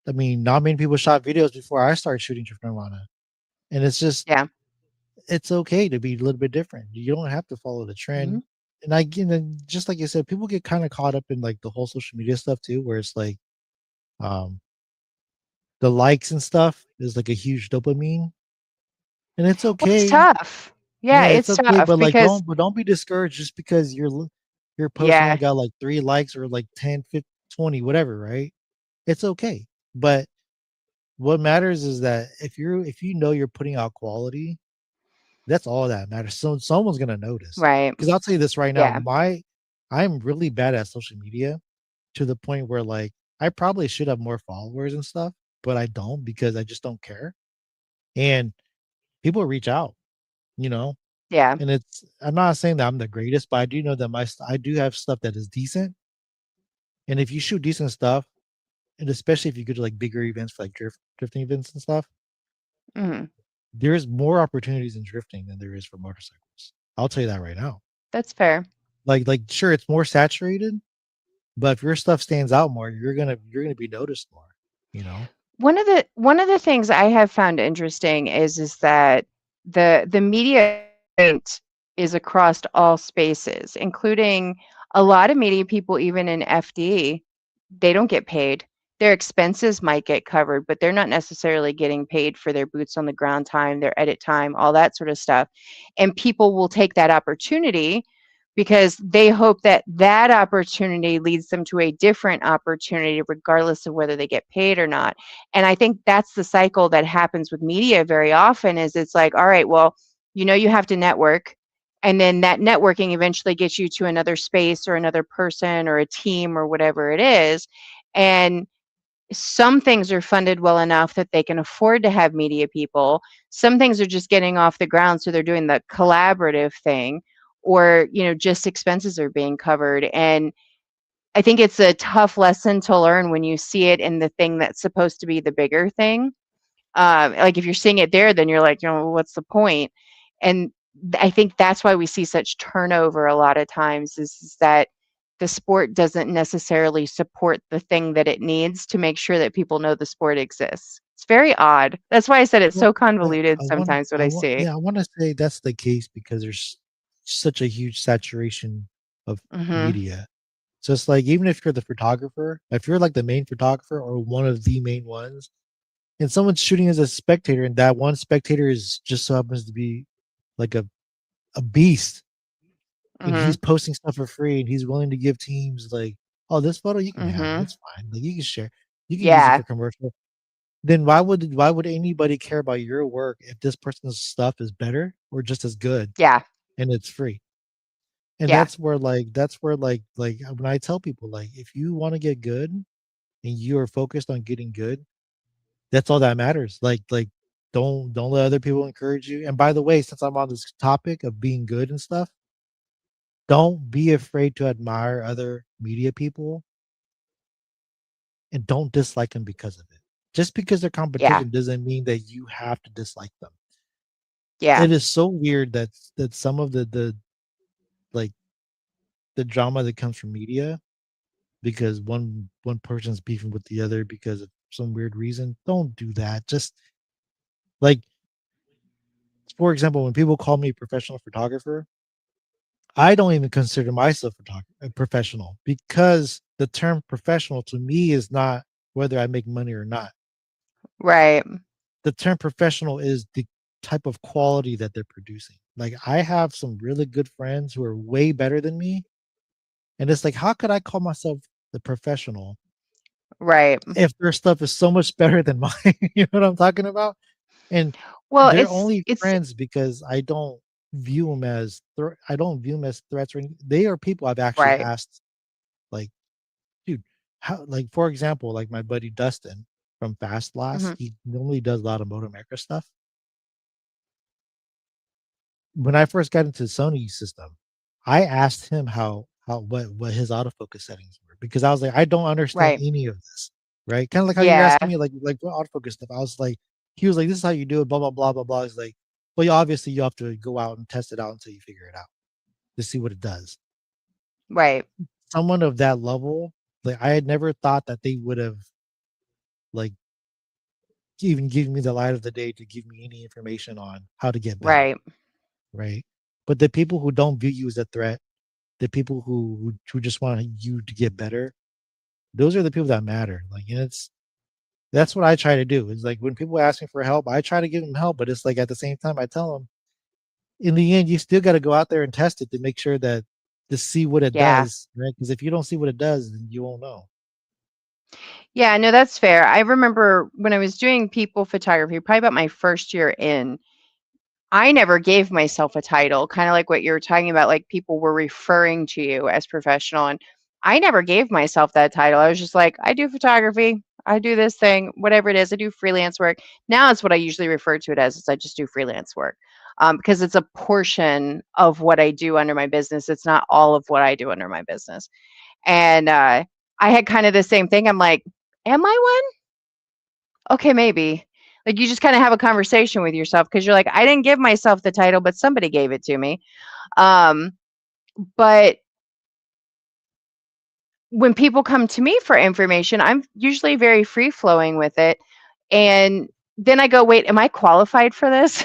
I mean, not many people shot videos before I started shooting Drift Nirvana. And Yeah. it's okay to be a little bit different. You don't have to follow the Hmm. trend. And just like you said, people get kind of caught up in like the whole social media stuff too, where it's like, um, the likes and stuff is like a huge dopamine, and it's Well, it's okay. tough. Yeah, Yeah, it's it's okay, tough but like because, don't be discouraged just because your post only yeah, got like 3 likes or like 10, 50, 20, whatever, right? It's okay. But what matters is that if you know you're putting out quality, that's all that matters. So someone's gonna notice. right. Because I'll tell you this right now, Yeah. I'm really bad at social media to the point where like I probably should have more followers and stuff, but I don't because I just don't care. And people reach out, you know, Yeah. and I'm not saying that I'm the greatest, but I do know that I do have stuff that is decent. And if you shoot decent stuff, and especially if you go to like bigger events for like drifting events and stuff, Hmm. there's more opportunities in drifting than there is for motorcycles. I'll tell you that right now. That's fair. Like sure, it's more saturated, but if your stuff stands out more, you're gonna be noticed more. You know. One of the things I have found interesting is that the media is across all spaces, including a lot of media people, even in FD, they don't get paid. Their expenses might get covered, but they're not necessarily getting paid for their boots on the ground time, their edit time, all that sort of stuff. And people will take that opportunity because they hope that that opportunity leads them to a different opportunity regardless of whether they get paid or not. And I think that's the cycle that happens with media very often is it's like, all right, well, you have to network, and then that networking eventually gets you to another space or another person or a team or whatever it is. And some things are funded well enough that they can afford to have media people. Some things are just getting off the ground, so they're doing the collaborative thing, or just expenses are being covered. And I think it's a tough lesson to learn when you see it in the thing that's supposed to be the bigger thing. Like if you're seeing it there, then you're like, what's the point? And I think that's why we see such turnover a lot of times is that the sport doesn't necessarily support the thing that it needs to make sure that people know the sport exists. It's very odd. That's why I said it's Well, so convoluted sometimes what I see. I want to say that's the case because there's such a huge saturation of Mhm. media. So it's like even if you're the photographer, if you're like the main photographer or one of the main ones, and someone's shooting as a spectator, and that one spectator is just so happens to be like a beast, and he's Mhm. posting stuff for free, and he's willing to give teams like, oh, this photo you can have, Mhm. it's fine, like you can share, you can use it Yeah. for commercial. Then why would anybody care about your work if this person's stuff is better or just as good Yeah. and it's free? And Yeah. that's where when I tell people like if you want to get good and you are focused on getting good, that's all that matters. Like don't let other people encourage you. And by the way, since I'm on this topic of being good and stuff, don't be afraid to admire other media people and don't dislike them because of it. Just because they're Yeah. competition doesn't mean that you have to dislike them. Yeah. It is so weird that some of like the drama that comes from media because one person's beefing with the other because of some weird reason. Don't do that. Just like for example, when people call me a professional photographer, I don't even consider myself a professional because the term professional to me is not whether I make money or not. Right. The term professional is the type of quality that they're producing. Like I have some really good friends who are way better than me. And it's like, how could I call myself the professional Right. if their stuff is so much better than mine? You know what I'm talking about? And Well, they're it's only it's friends because I don't view them as threats or anything. They are people I've actually right. asked, like, dude, how like for example, like my buddy Dustin from Fast Blast, Mhm. he normally does a lot of Moto America stuff. When I first got into Sony's system, I asked him what his autofocus settings were because I was like, I don't understand Right. any of this, right? Kind of like how you're Yeah. asking me like what autofocus stuff. I was like, he was like, this is how you do it, blah blah blah blah blah. He's like, well, obviously you have to go out and test it out until you figure it out to see what it does. Right. Someone of that level, like I had never thought that they would have like even given me the light of the day to give me any information on how to get better, Right. right? But the people who don't view you as a threat, the people who just want you to get better, those are the people that matter. Like, and it's that's what I try to do. Is like when people ask me for help, I try to give them help, but it's like at the same time, I tell them in the end, you still got to go out there and test it to make sure that to see what it Yeah. does, right? Because if you don't see what it does, then you won't know. Yeah, no, that's fair. I remember when I was doing people photography, probably about my first year in, I never gave myself a title, kind of like what you were talking about, like people were referring to you as professional. And I never gave myself that title. I was just like, I do photography, I do this thing, whatever it is, I do freelance work. Now it's what I usually refer to it as, is I just do freelance work. Because it's a portion of what I do under my business. It's not all of what I do under my business. And I had kind of the same thing. I'm like, am I one? Okay, maybe. Like you just kind of have a conversation with yourself because you're like, I didn't give myself the title, but somebody gave it to me. Um, but when people come to me for information, I'm usually very free flowing with it. And then I go, wait, am I qualified for this?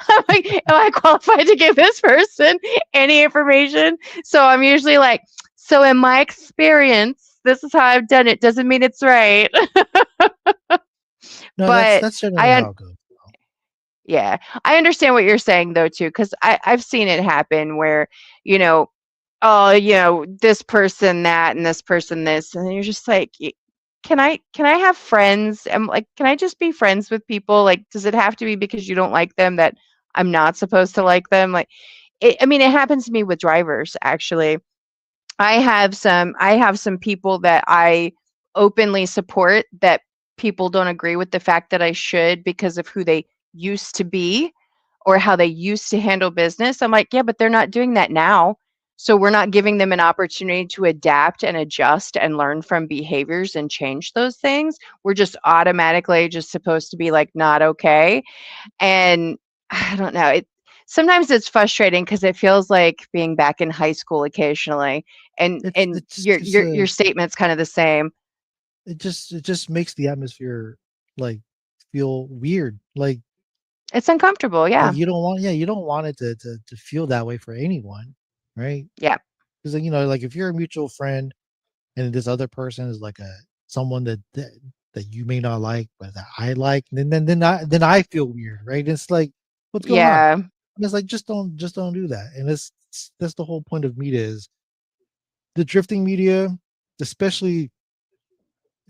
I'm like, am I qualified to give this person any information? So I'm usually like, so in my experience, this is how I've done it. Doesn't mean it's right. No, But that's generally I, how it goes. Yeah. I understand what you're saying though too, because I've seen it happen where, you know, oh, this person that and this person this, and you're just like, can I have friends? I'm like, can I just be friends with people? Like, does it have to be because you don't like them that I'm not supposed to like them? Like, I mean, it happens to me with drivers actually. I have some people that I openly support that people don't agree with the fact that I should because of who they used to be or how they used to handle business. I'm like, yeah, but they're not doing that now. So we're not giving them an opportunity to adapt and adjust and learn from behaviors and change those things. We're just automatically just supposed to be like not okay. And I don't know, sometimes it's frustrating because it feels like being back in high school occasionally, and It's and it's just your it's your a your statement's kind of the same. it just makes the atmosphere like feel weird. It's uncomfortable, Like yeah. you don't want it to feel that way for anyone, right? Yeah. Because like if you're a mutual friend and this other person is like a someone that you may not like, but that I like, then I feel weird, right? It's like, what's going on? Yeah. And it's like just don't do that. And that's the whole point of media is the drifting media, especially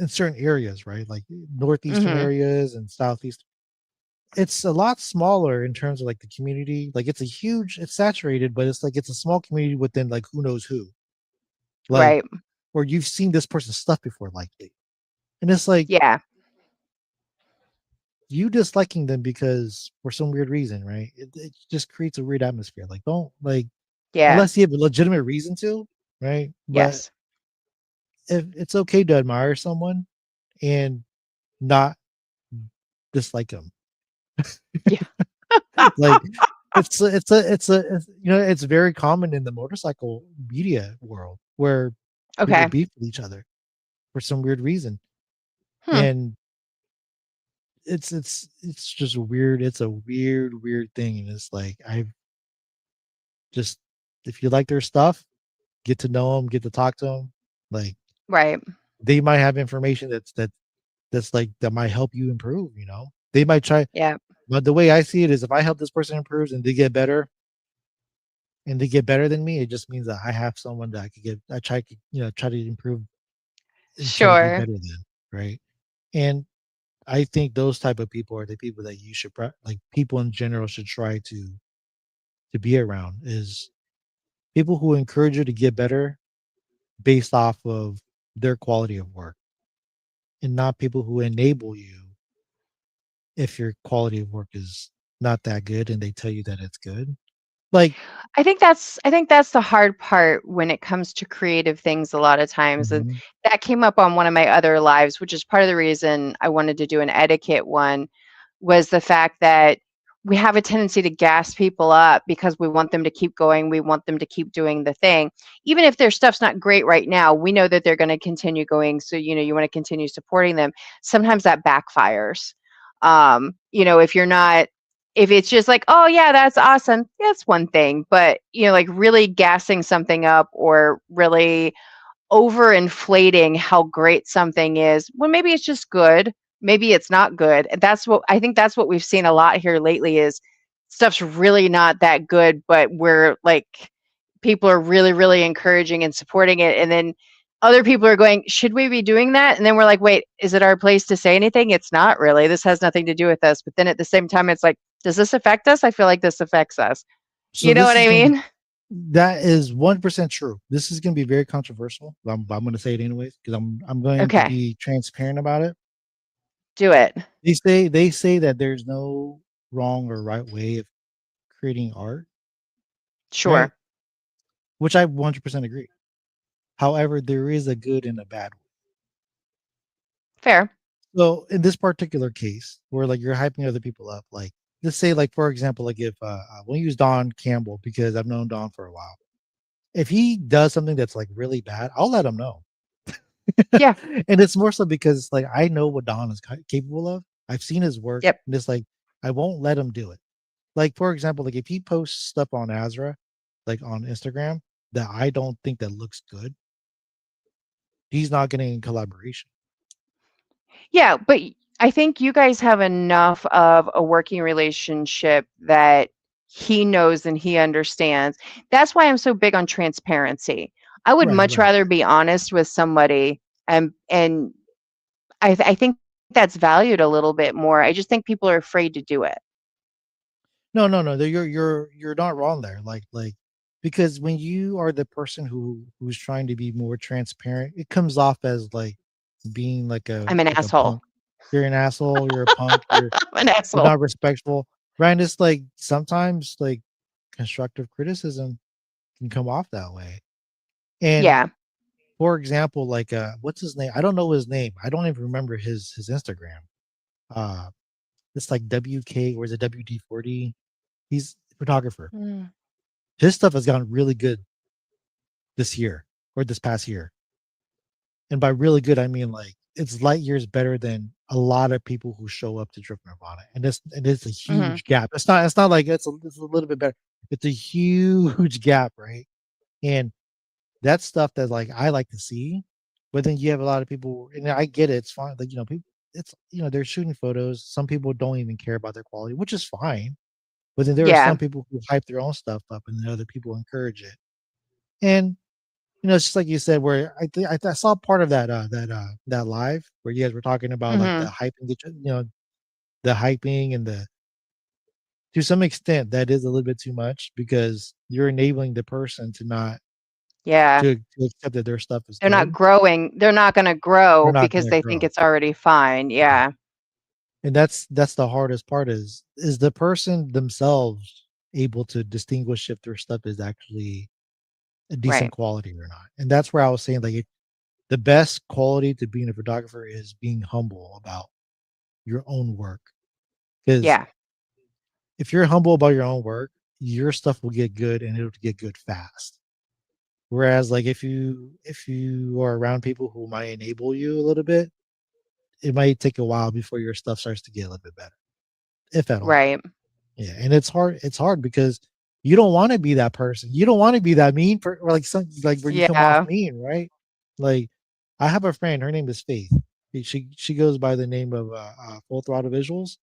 in certain areas, right? Like northeastern Mhm. areas and southeast. It's a lot smaller in terms of like the community. Like it's saturated, but it's like it's a small community within like who knows who. Like Right. where you've seen this person's stuff before, likely. And it's like Yeah. you disliking them because for some weird reason, right? It just creates a weird atmosphere. Like, don't like Yeah. unless you have a legitimate reason to, right? But Yes. if it's okay to admire someone and not dislike them. Yeah. Like it's very common in the motorcycle media world where people Okay. beef with each other for some weird reason. Hmm. And it's just weird. It's a weird thing. And it's like just if you like their stuff, get to know them, get to talk to them. Like Right. they might have information that's like that might help you improve. They might try. Yeah. But the way I see it is, if I help this person improve and they get better, and they get better than me, it just means that I have someone that I could get. I try to improve and try to be Sure. better than, right? And I think those type of people are the people that you should like. People in general should try to be around is people who encourage you to get better based off of their quality of work, and not people who enable you if your quality of work is not that good and they tell you that it's good. Like, I think that's the hard part when it comes to creative things a lot of times, and mhm, that came up on one of my other lives, which is part of the reason I wanted to do an etiquette one, was the fact that we have a tendency to gas people up because we want them to keep going, we want them to keep doing the thing. Even if their stuff's not great right now, we know that they're gonna continue going, so, you wanna continue supporting them. Sometimes that backfires. If you're not if it's just like, "Oh, yeah, that's awesome," that's one thing, but, like, really gassing something up or really overinflating how great something is, when maybe it's just good, maybe it's not good. And that's what we've seen a lot here lately is stuff's really not that good, but we're like people are really, really encouraging and supporting it. And then other people are going, should we be doing that? And then we're like, wait, is it our place to say anything? It's not really. This has nothing to do with us. But then at the same time, it's like, does this affect us? I feel like this affects us. so You know this what is I going to be mean? that is 1% true. This is going to be very controversial, but I'm going to say it anyways because I'm going to Okay, be transparent about it. do it. They say that there's no wrong or right way of creating art, right? Sure. Which I 100% agree. However, there is a good and a bad way. Fair. So in this particular case, where like you're hyping other people up, like let's say like for example, like if we'll use Don Campbell because I've known Don for a while. If he does something that's like really bad, I'll let him know. Yeah. And it's more so because like I know what Don is capable of. I've seen his work, Yep. and it's like I won't let him do it. Like for example, like if he posts stuff on Azra, like on Instagram, that I don't think that looks good, he's not getting in collaboration. Yeah, but I think you guys have enough of a working relationship that he knows and he understands. That's why I'm so big on transparency. I would Right, much right. rather be honest with somebody, and I think that's valued a little bit more. I just think people are afraid to do it. No, no, no. You're not wrong there. Like because when you are the person who's trying to be more transparent, it comes off as like being I'm an like a asshole. punk. You're an asshole. You're a punk. I'm an You're asshole. not respectful. Right? And it's like sometimes like constructive criticism can come off that way. And Yeah. for example, like what's his name? I don't know his name. I don't even remember his Instagram. Uh it's like WK or is it WD40? He's a photographer. Mm, His stuff has gotten really good this year or this past year. And by really good, I mean like it's light years better than a lot of people who show up to Drip Nirvana. And it's a mhm. huge gap. It's not like it's a little bit better. It's a huge gap, right? And that's stuff that like I like to see. But then you have a lot of people, and I get it, it's fine. Like, people it's they're shooting photos. Some people don't even care about their quality, which is fine. But then there are some Yeah. people who hype their own stuff up and then other people encourage it. And it's just like you said, where I saw part of that live where you guys were talking about like the Mhm. hyping, the hyping and the to some extent that is a little bit too much because you're enabling the person to not Yeah. to accept that their stuff is They're not good. growing. They're not gonna They're grow not because gonna they think grow. it's already fine. Yeah. Yeah. And that's the hardest part is the person themselves able to distinguish if their stuff is actually a decent Right. quality or not. And that's where I was saying like the best quality to being a photographer is being humble about your own work. Because Yeah. if you're humble about your own work, your stuff will get good and it'll get good fast. Whereas like if you are around people who might enable you a little bit, it might take a while before your stuff starts to get a little bit better, if at all. Right. Yeah. And it's hard because you don't want to be that person. You don't want to be that mean or like some like where you come off Yeah. mean, right? Like I have a friend, her name is Faith. She goes by the name of Full Throttle Visuals.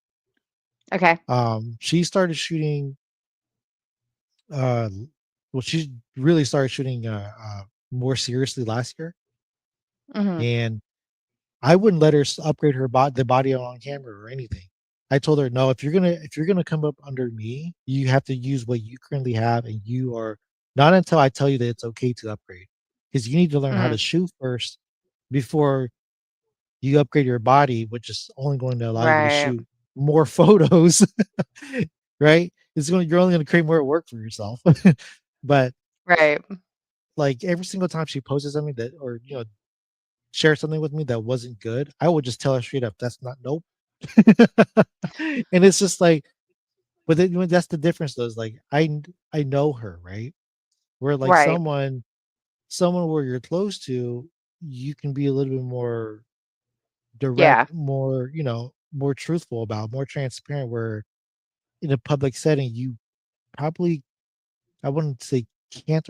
Okay. She started shooting uh well she really started shooting more seriously last year, Mhm. and I wouldn't let her upgrade the body on camera or anything. I told her, no, if you're gonna come up under me, you have to use what you currently have, and you are not until I tell you that it's okay to upgrade, because you need to learn how to Mhm. shoot first before you upgrade your body, which is only going to allow you to Right. shoot more photos, right? You're only going to create more work for yourself. But Right. like every single time she posted something that, or share something with me that wasn't good, I would just tell her straight up, "That's not nope." And it's just like, but then that's the difference, though. Is like I know her, right? Where like Right. someone where you're close to, you can be a little bit more direct, Yeah. more more truthful about, more transparent. Where in a public setting, you probably I wouldn't say can't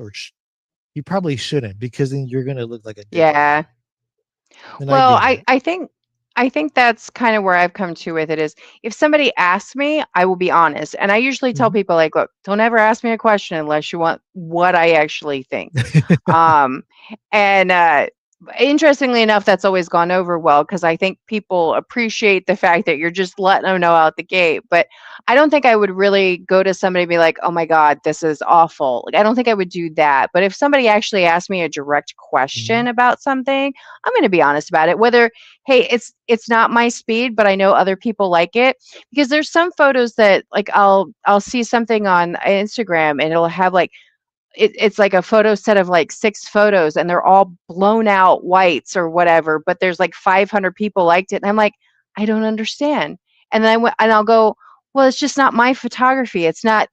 you probably shouldn't because then you're gonna look like a dick to Yeah. them, and I Well, get I it. I think I think that's kind of where I've come to with it is if somebody asks me, I will be honest. And I usually tell Mhm. people like, look, don't ever ask me a question unless you want what I actually think. Um, and interestingly enough, that's always gone over well because I think people appreciate the fact that you're just letting them know out the gate. But I don't think I would really go to somebody and be like, oh my God, this is awful. Like, I don't think I would do that. But if somebody actually asked me a direct Mhm. question about something, I'm going to be honest about it. Whether, hey, it's not my speed, but I know other people like it because there's some photos that like I'll see something on Instagram and it'll have like it's like a photo set of like 6 photos and they're all blown out whites or whatever, but there's like 500 people liked it. And I'm like, I don't understand. And then I'll go, well, it's just not my photography. It's not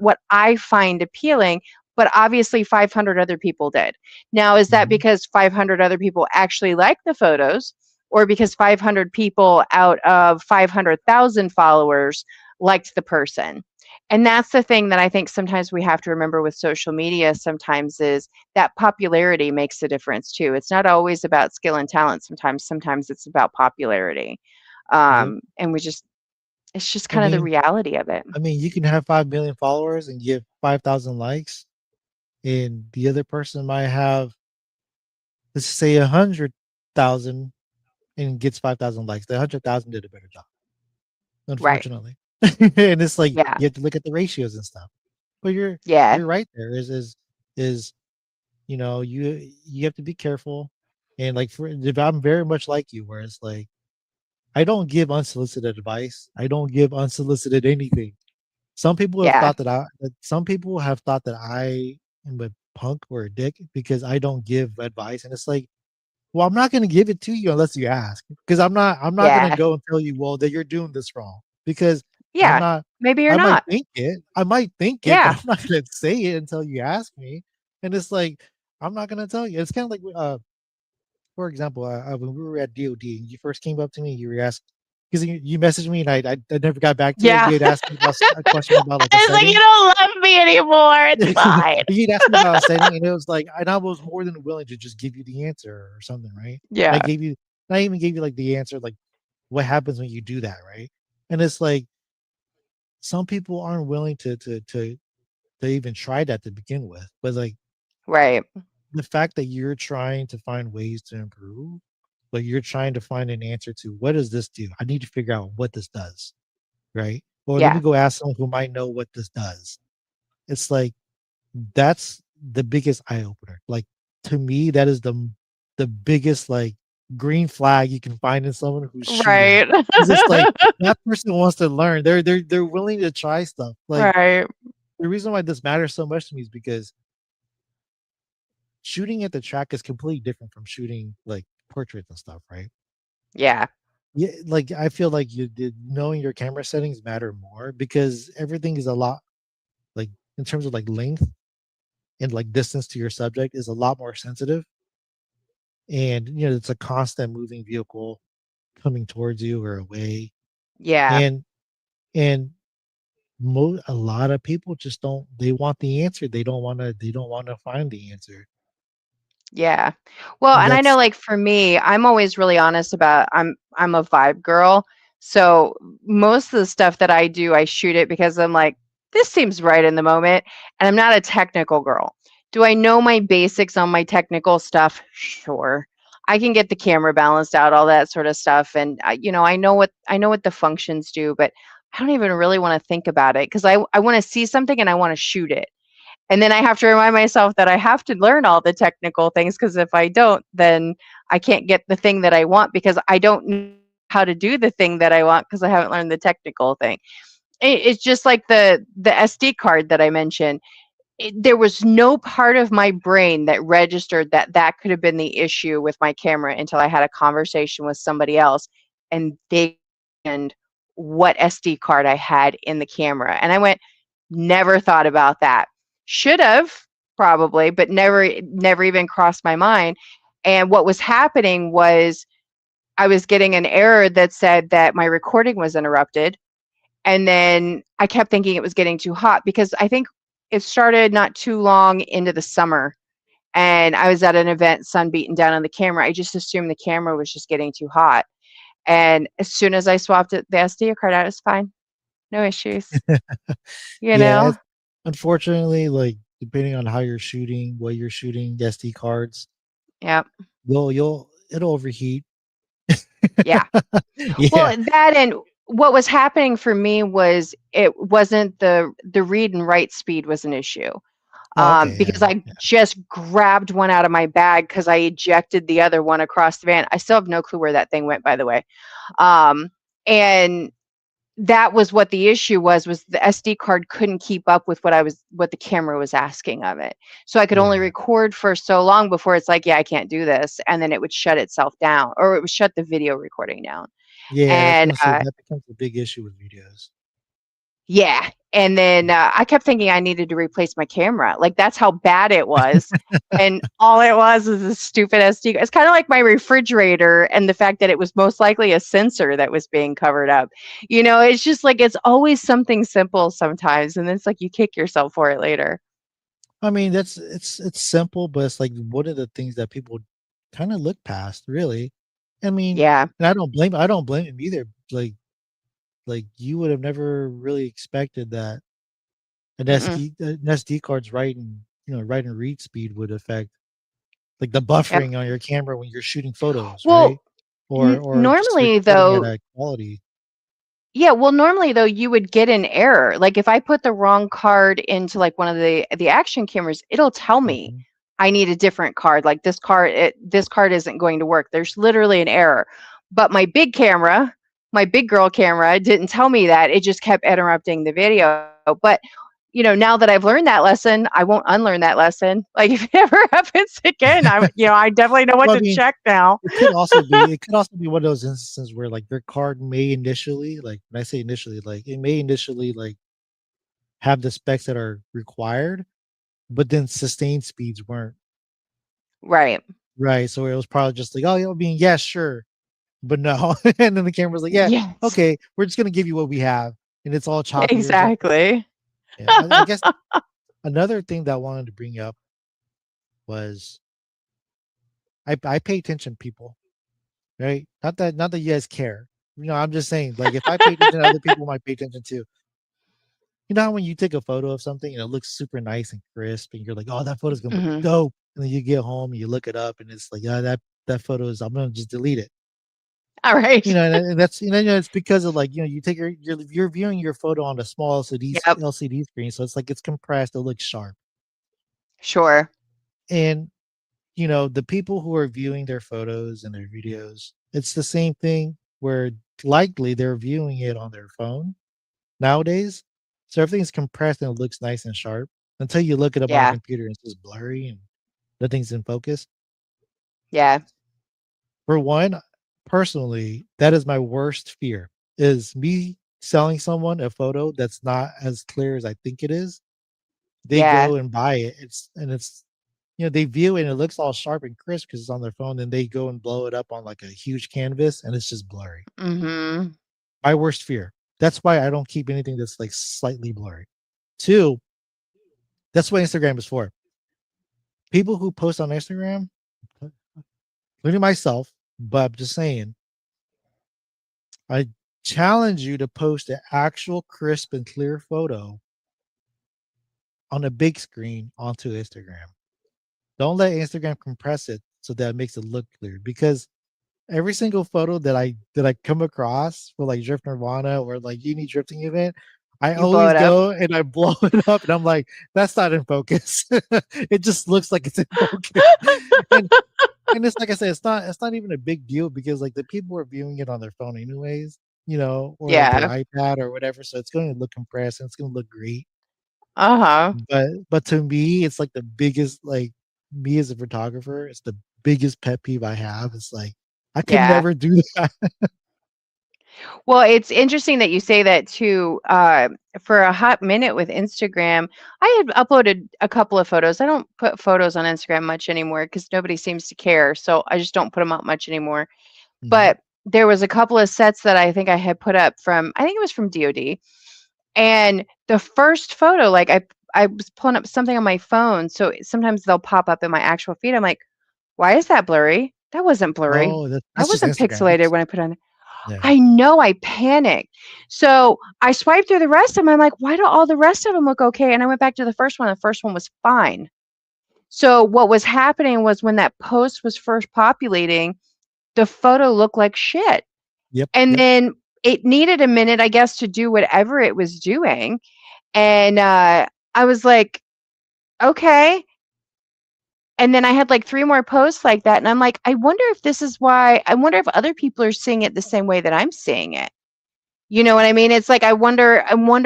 what I find appealing, but obviously 500 other people did. Now, is that Mhm. because 500 other people actually like the photos or because 500 people out of 500,000 followers liked the person? And that's the thing that I think sometimes we have to remember with social media sometimes is that popularity makes a difference too. It's not always about skill and talent sometimes it's about popularity. Yep. And we just it's just I kind of the mean, reality of it. you can have 5 million followers and get 5,000 likes, and the other person might have, let's say, 100,000 and gets 5,000 likes. The 100,000 did a better job, Right. unfortunately. And it's like Yeah. you have to look at the ratios and stuff. But Yeah. you're right there. Is you have to be careful. And like, for if I'm very much like you, where it's like I don't give unsolicited advice. I don't give unsolicited anything. Yeah. Some people have thought that I am a punk or a dick because I don't give advice, and it's like, well, I'm not going to give it to you unless you ask, because I'm not going to Yeah. go and tell you, well, that you're doing this wrong, because I'm Yeah. not. Maybe you're I might not. think it. I might think it, but Yeah. I'm not going to say it until you ask me. And it's like, I'm not going to tell you. It's kind of like, for example, when we were at DOD and you first came up to me, you were asked, because you messaged me and I never got back to you. Yeah. You had asked me about a question about like a It's like you setting. don't love me anymore. It's fine. You'd asked me about a setting, and it was like, and I was more than willing to just give you the answer or something, right? I Yeah. gave you, I even gave you like the answer, like what happens when you do that, right? And it's like some people aren't willing to even try that to begin with, but like Right. the fact that you're trying to find ways to improve, like you're trying to find an answer to what does this do? I need to figure out what this does, right? Or let me Yeah. go ask someone who might know what this does. It's like that's the biggest eye opener. Like, to me, that is the biggest like green flag you can find in someone who's shooting. Right. Is it's like that person wants to learn. They're willing to try stuff. Like, Right. the reason why this matters so much to me is because shooting at the track is completely different from shooting like portraits and stuff, right? Yeah. Yeah, like I feel like knowing your camera settings matter more because everything is a lot, like, in terms of like length and like distance to your subject, is a lot more sensitive. And it's a constant moving vehicle coming towards you or away. Yeah. And and a lot of people just don't, they want the answer, they don't want to find the answer. Yeah. Well, And and I know that's like for me, I'm always really honest about I'm a vibe girl. So most of the stuff that I do, I shoot it because I'm like, this seems right in the moment. And I'm not a technical girl. Do I know my basics on my technical stuff? Sure. I can get the camera balanced out, all that sort of stuff. And I know what the functions do, but I don't even really want to think about it because I want to see something and I want to shoot it. And then I have to remind myself that I have to learn all the technical things because if I don't, then I can't get the thing that I want because I don't know how to do the thing that I want because I haven't learned the technical thing. It's just like the SD card that I mentioned. There was no part of my brain that registered that that could have been the issue with my camera until I had a conversation with somebody else and they and what SD card I had in the camera. And I went, never thought about that. Should have probably, but never even crossed my mind. And what was happening was I was getting an error that said that my recording was interrupted. And then I kept thinking it was getting too hot because I think it started not too long into the summer. And I was at an event, sun beating down on the camera. I just assumed the camera was just getting too hot. And as soon as I swapped the SD card out, it was fine. No issues, you yeah, know? it's, unfortunately, like, depending on how you're shooting, what you're shooting, SD cards, Yeah. it'll overheat. Yeah. Yeah. Well, that and what was happening for me was it wasn't the read and write speed was an issue. Oh, okay, yeah, Because I yeah. just grabbed one out of my bag because I ejected the other one across the van. I still have no clue where that thing went, by the way. And that was what the issue was the SD card couldn't keep up with what the camera was asking of it. So I could only Yeah. record for so long before it's like, yeah, I can't do this. And then it would shut itself down or it would shut the video recording down. Yeah, I was And gonna say that becomes a big issue with videos. Yeah, and then, I kept thinking I needed to replace my camera, like, that's how bad it was, and all it was a stupid SD. It's kinda like my refrigerator and the fact that it was most likely a sensor that was being covered up. You know, it's just like, it's always something simple sometimes, and it's like you kick yourself for it later. I mean, that's it's simple, but it's like one of the things that people kind of look past, really. I mean, Yeah, and I don't blame him either. Like you would have never really expected that mm-mm, an SD card's write and read speed would affect like the yep. buffering on your camera when you're shooting photos, right? Well, Or just normally, recording at though. a quality. Yeah, well, normally though, you would get an error. Like if I put the wrong card into like one of the action cameras, it'll tell me Mhm. I need a different card. Like this card isn't going to work. There's literally an error. But my big camera, my big girl camera didn't tell me that. It just kept interrupting the video. But now that I've learned that lesson, I won't unlearn that lesson. Like if it ever happens again, I definitely know what Well, I to mean, check now. it could also be one of those instances where like your card may initially, like when I say initially, like it may initially like have the specs that are required, but then sustained speeds weren't. Right. Right. So it was probably just like, oh, I mean, yeah, sure, but no. And then the camera's like, yeah, Yes. okay, we're just gonna give you what we have, and it's all choppy or something. Exactly. Yeah, I guess another thing that I wanted to bring up was I pay attention to people, right? Not that you guys care. I'm just saying, like if I pay attention, other people might pay attention too. You know how when you take a photo of something and it looks super nice and crisp, and you're like, "Oh, that photo's gonna look Mhm. dope," and then you get home and you look it up, and it's like, "Yeah, that photo is. I'm gonna just delete it." All right. And that's it's because of like you take you're viewing your photo on a small Yep. LCD screen, so it's like it's compressed, it looks sharp, Sure. and the people who are viewing their photos and their videos, it's the same thing where likely they're viewing it on their phone nowadays. So everything's compressed and it looks nice and sharp until you look it up on a Yeah. computer and it's just blurry and nothing's in focus. Yeah. For one, personally, that is my worst fear is me selling someone a photo that's not as clear as I think it is. They Yeah. go and buy it. They view it and it looks all sharp and crisp because it's on their phone. Then they go and blow it up on like a huge canvas and it's just blurry. Mhm. My worst fear. That's why I don't keep anything that's like slightly blurry. Two, that's what Instagram is for. People who post on Instagram, including myself, but I'm just saying, I challenge you to post an actual crisp and clear photo on a big screen onto Instagram. Don't let Instagram compress it so that it makes it look clear because every single photo that I come across for like Drift Nirvana or like Uni drifting event, I You blow always it up. go and I blow it up and I'm like, that's not in focus. It just looks like it's in focus. And and it's like I said, it's not even a big deal because like the people are viewing it on their phone anyways, or like their Yeah. iPad or whatever. So it's going to look compressed and it's going to look great. Uh-huh. But to me, it's like the biggest like me as a photographer, it's the biggest pet peeve I have. It's like I could Yeah. never do that. Well, it's interesting that you say that too. For a hot minute with Instagram, I had uploaded a couple of photos. I don't put photos on Instagram much anymore because nobody seems to care. So I just don't put them up much anymore. Mhm. But there was a couple of sets that I think I had put up from, I think it was from DoD. And the first photo, like I was pulling up something on my phone, so sometimes they'll pop up in my actual feed. I'm like, "Why is that blurry? That wasn't blurry. Oh, That that's just wasn't Instagram. pixelated when I put on." Yeah. I know, I panicked. So I swiped through the rest of them. I'm like, "Why do all the rest of them look okay?" And I went back to the first one. The first one was fine. So what was happening was when that post was first populating, the photo looked like shit. Yep, And yep. then it needed a minute, I guess, to do whatever it was doing. And, I was like, "Okay." And then I had, like, 3 more posts like that, and I'm like, I wonder if other people are seeing it the same way that I'm seeing it. You know what I mean? It's like, I wonder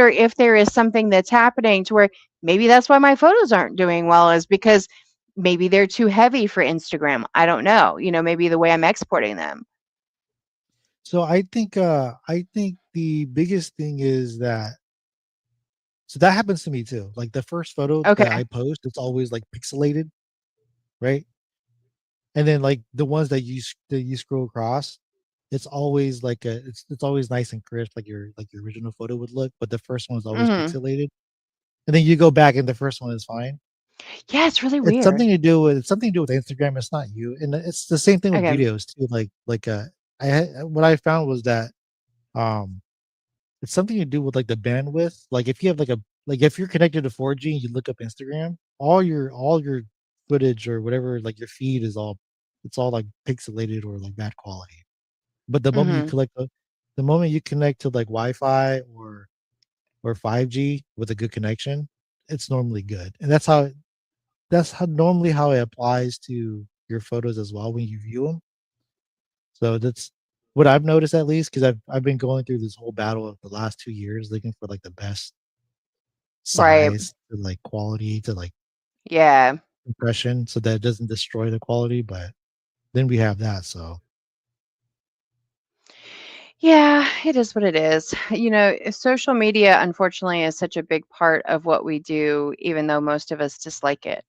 if there is something that's happening to where maybe that's why my photos aren't doing well is because maybe they're too heavy for Instagram. I don't know, maybe the way I'm exporting them. So I think the biggest thing is that So that happens to me too. Like the first photo that Okay. I post, it's always like pixelated, right? And then like the ones that you scroll across, it's always like it's always nice and crisp, like your original photo would look, but the first one is always Mhm. pixelated. And then you go back and the first one is fine. Yeah, it's really It's weird. something to do with Instagram. It's not you, and it's the same thing with Okay. videos too. What I found was that um it's something to do with like the bandwidth. Like if you have like if you're connected to 4G and you look up Instagram, all your footage or whatever, like your feed is all it's all like pixelated or like bad quality. But Mhm. the moment you connect to like Wi-Fi or 5G with a good connection, it's normally good. And that's how normally how it applies to your photos as well when you view them. So that's what I've noticed at least because I've been going through this whole battle of the last 2 years looking for like the best Right. size to like quality to like Yeah. impression so that it doesn't destroy the quality. But then we have that. So Yeah, it is what it is. Social media, unfortunately, is such a big part of what we do, even though most of us dislike it.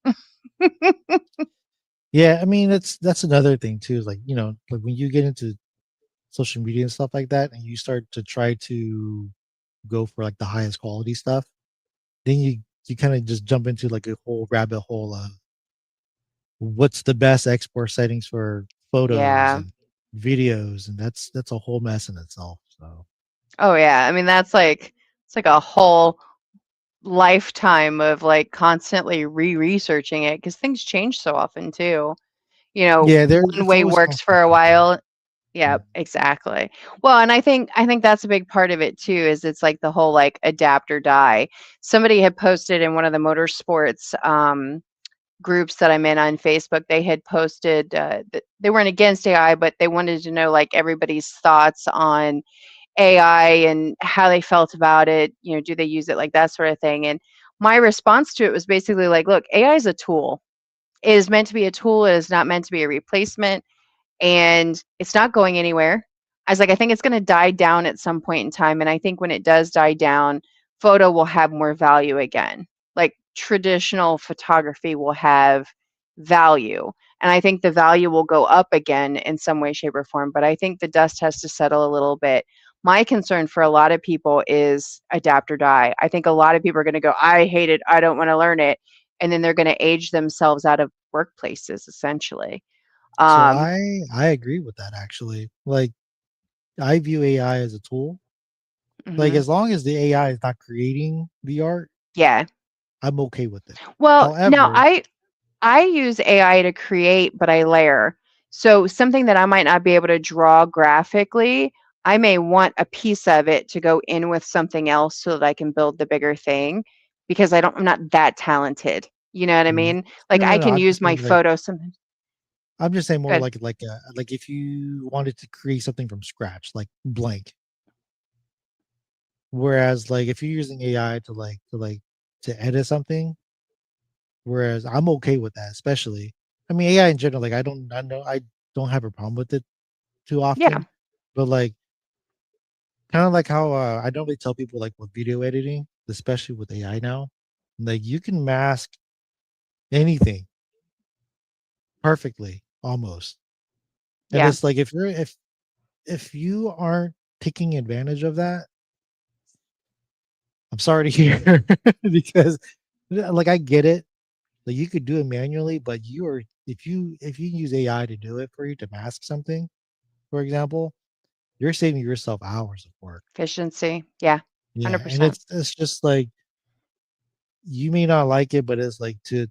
yeah, I mean that's another thing too. Is like like when you get into social media and stuff like that, and you start to try to go for like the highest quality stuff, then you kind of just jump into like a whole rabbit hole of what's the best export settings for photos Yeah. and videos, and that's a whole mess in itself. So Oh, yeah. I mean, it's like a whole lifetime of like constantly re-researching it because things change so often too. yeah, there One it's way always works for constant a changing. while. Yeah, Mm. exactly. Well, and I think that's a big part of it too, is it's like the whole like adapt or die. Somebody had posted in one of the motorsports groups that I'm in on Facebook, they had posted that they weren't against AI, but they wanted to know like everybody's thoughts on AI and how they felt about it. Do they use it, like that sort of thing? And my response to it was basically like, look, AI is a tool. It is meant to be a tool. It is not meant to be a replacement, and it's not going anywhere. I was like, I think it's going to die down at some point in time. And I think when it does die down, photo will have more value again. Like traditional photography will have value. And I think the value will go up again in some way, shape, or form. But I think the dust has to settle a little bit. My concern for a lot of people is adapt or die. I think a lot of people are going to go, I hate it. I don't want to learn it. And then they're going to age themselves out of workplaces, essentially. So Um, I agree with that actually. Like I view AI as a tool. Like mhm. as long as the AI is not creating the art, Yeah. I'm okay with it. Well, now However, I use AI to create, but I layer. So something that I might not be able to draw graphically, I may want a piece of it to go in with something else so that I can build the bigger thing because I'm not that talented. You know what I mm, mean? Like I no, can I'm use just my saying like photo sometimes. I'm just saying more Good. like if you wanted to create something from scratch, like blank. Whereas like if you're using AI to edit something, whereas I'm okay with that, especially. I mean AI in general, like I don't have a problem with it too Yeah. often, but like kind of like how I normally tell people like with video editing, especially with AI now, like you can mask anything perfectly almost. And Yeah. it's like if you aren't taking advantage of that, I'm sorry to hear because like I get it. Like you could do it manually, but you are if you use AI to do it for you to mask something, for example, you're saving yourself hours of work. Efficiency. Yeah. Yeah, and 100%. it's just like you may not like it, but it's like to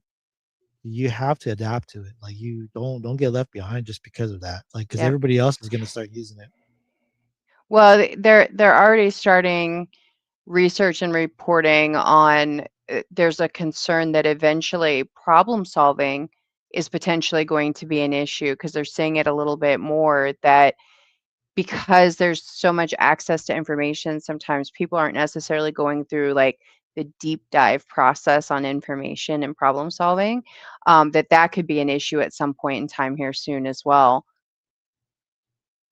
you have to adapt to it. Like you don't get left behind just because of that. Like because Yeah. everybody else is gonna start using it. Well, they're already starting research and reporting on there's a concern that eventually problem solving is potentially going to be an issue because they're seeing it a little bit more that because there's so much access to information, sometimes people aren't necessarily going through like the deep dive process on information and problem solving, that could be an issue at some point in time here soon as well.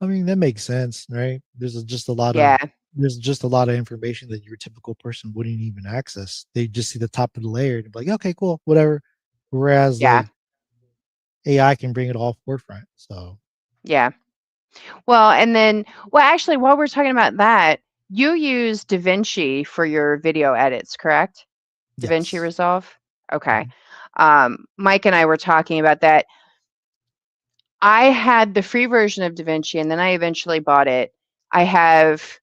I mean, that makes sense, right? Just a lot of Yeah. there's just a lot of information that your typical person wouldn't even access. They just see the top of the layer and be like, okay, cool, whatever. Whereas Yeah. like AI can bring it all forefront. So Yeah. Well, and then, well, actually, while we're talking about that, you use DaVinci for your video edits, correct? DaVinci yes. Resolve? Okay. Mhm. Mike and I were talking about that. I had the free version of DaVinci and then I eventually bought it. I have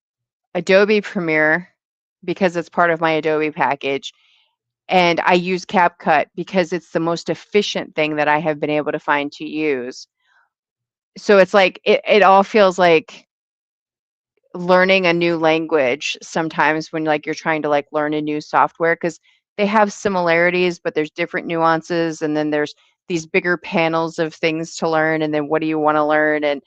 Adobe Premiere because it's part of my Adobe package. And I use CapCut because it's the most efficient thing that I have been able to find to use. So it's like it all feels like learning a new language sometimes when like you're trying to like learn a new software because they have similarities but there's different nuances and then there's these bigger panels of things to learn and then what do you want to learn and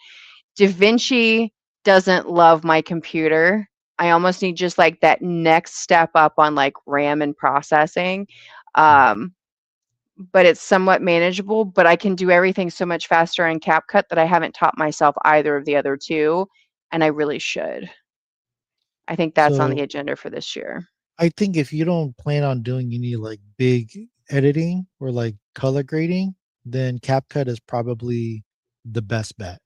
DaVinci doesn't love my computer. I almost need just like that next step up on like RAM and processing. Mm. Um, but it's somewhat manageable, but I can do everything so much faster in CapCut that I haven't taught myself either of the other two, and I really should. I think that's on the So agenda for this year. I think if you don't plan on doing any like big editing or like color grading, then CapCut is probably the best bet,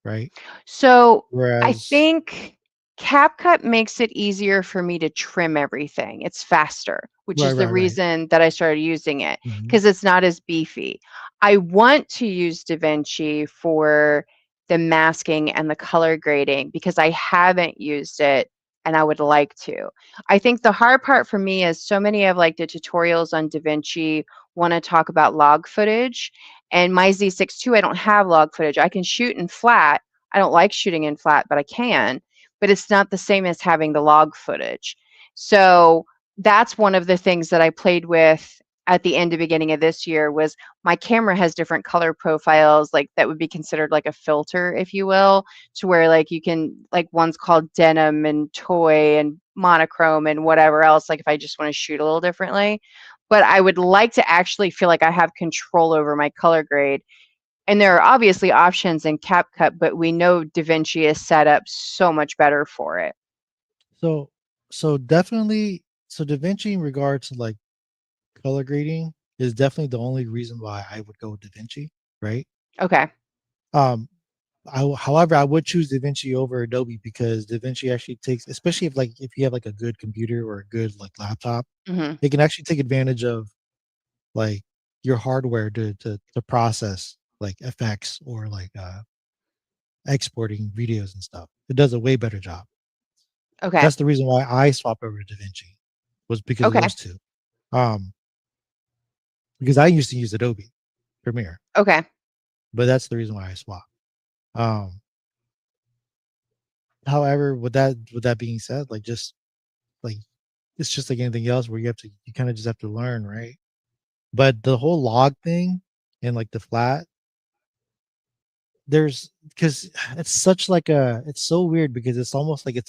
right? So I Whereas, think CapCut makes it easier for me to trim everything. It's faster, which right, is the right, right. reason that I started using it Mhm. because it's not as beefy. I want to use DaVinci for the masking and the color grading because I haven't used it and I would like to. I think the hard part for me is so many of like the tutorials on DaVinci want to talk about log footage and my Z6 II, I don't have log footage. I can shoot in flat. I don't like shooting in flat, but I can. But it's not the same as having the log footage. So that's one of the things that I played with at the end and beginning of this year was my camera has different color profiles like that would be considered like a filter if you will to where like you can like one's called denim and toy and monochrome and whatever else like if I just want to shoot a little differently but I would like to actually feel like I have control over my color grade and there are obviously options in CapCut, but we know DaVinci is set up so much better for it. So so definitely so DaVinci in regards to like color grading is definitely the only reason why I would go with DaVinci, right? Okay. Um however, I would choose DaVinci over Adobe because DaVinci actually takes, especially if like if you have like a good computer or a good like laptop, Hmm. it can actually take advantage of like your hardware to process like effects or like exporting videos and stuff. It does a way better job. Okay. That's the reason why I swapped over to DaVinci was because of Okay. those two. Um, because I used to use Adobe Premiere, Okay. but that's the reason why I swapped. Um, however, with that being said, like just like it's just like anything else where you kind of just have to learn, right? But the whole log thing and like the flat, there's because it's such like a it's so weird because it's almost like a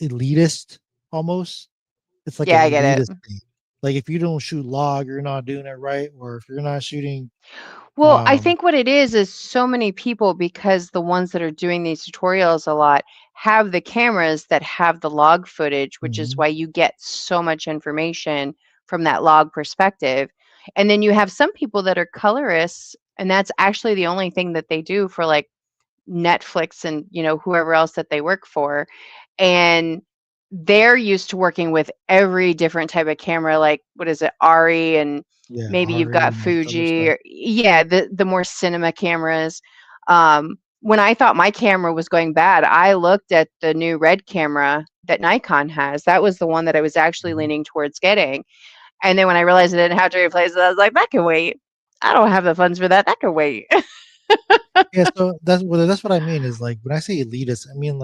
elitist almost. It's like an Yeah, I get elitist it. thing. Like if you don't shoot log, you're not doing it right, or if you're not shooting, Well, I um, think what it is so many people, because the ones that are doing these tutorials a lot have the cameras that have the log footage, which is mhm, why you get so much information from that log perspective. And then you have some people that are colorists, and that's actually the only thing that they do for like Netflix and, you know, whoever else that they work for. And they're used to working with every different type of camera, like what is it, Ari, and yeah, maybe you've Ari got and all this other Fuji, stuff. or yeah, the more cinema cameras. When I thought my camera was going bad, I looked at the new Red camera that Nikon has. That was the one that I was actually Mhm. leaning towards getting. And then when I realized I didn't have to replace it, I was like, that can wait. I don't have the funds for that. That can wait. Yeah, so that's what I mean is like when I say elitist, I mean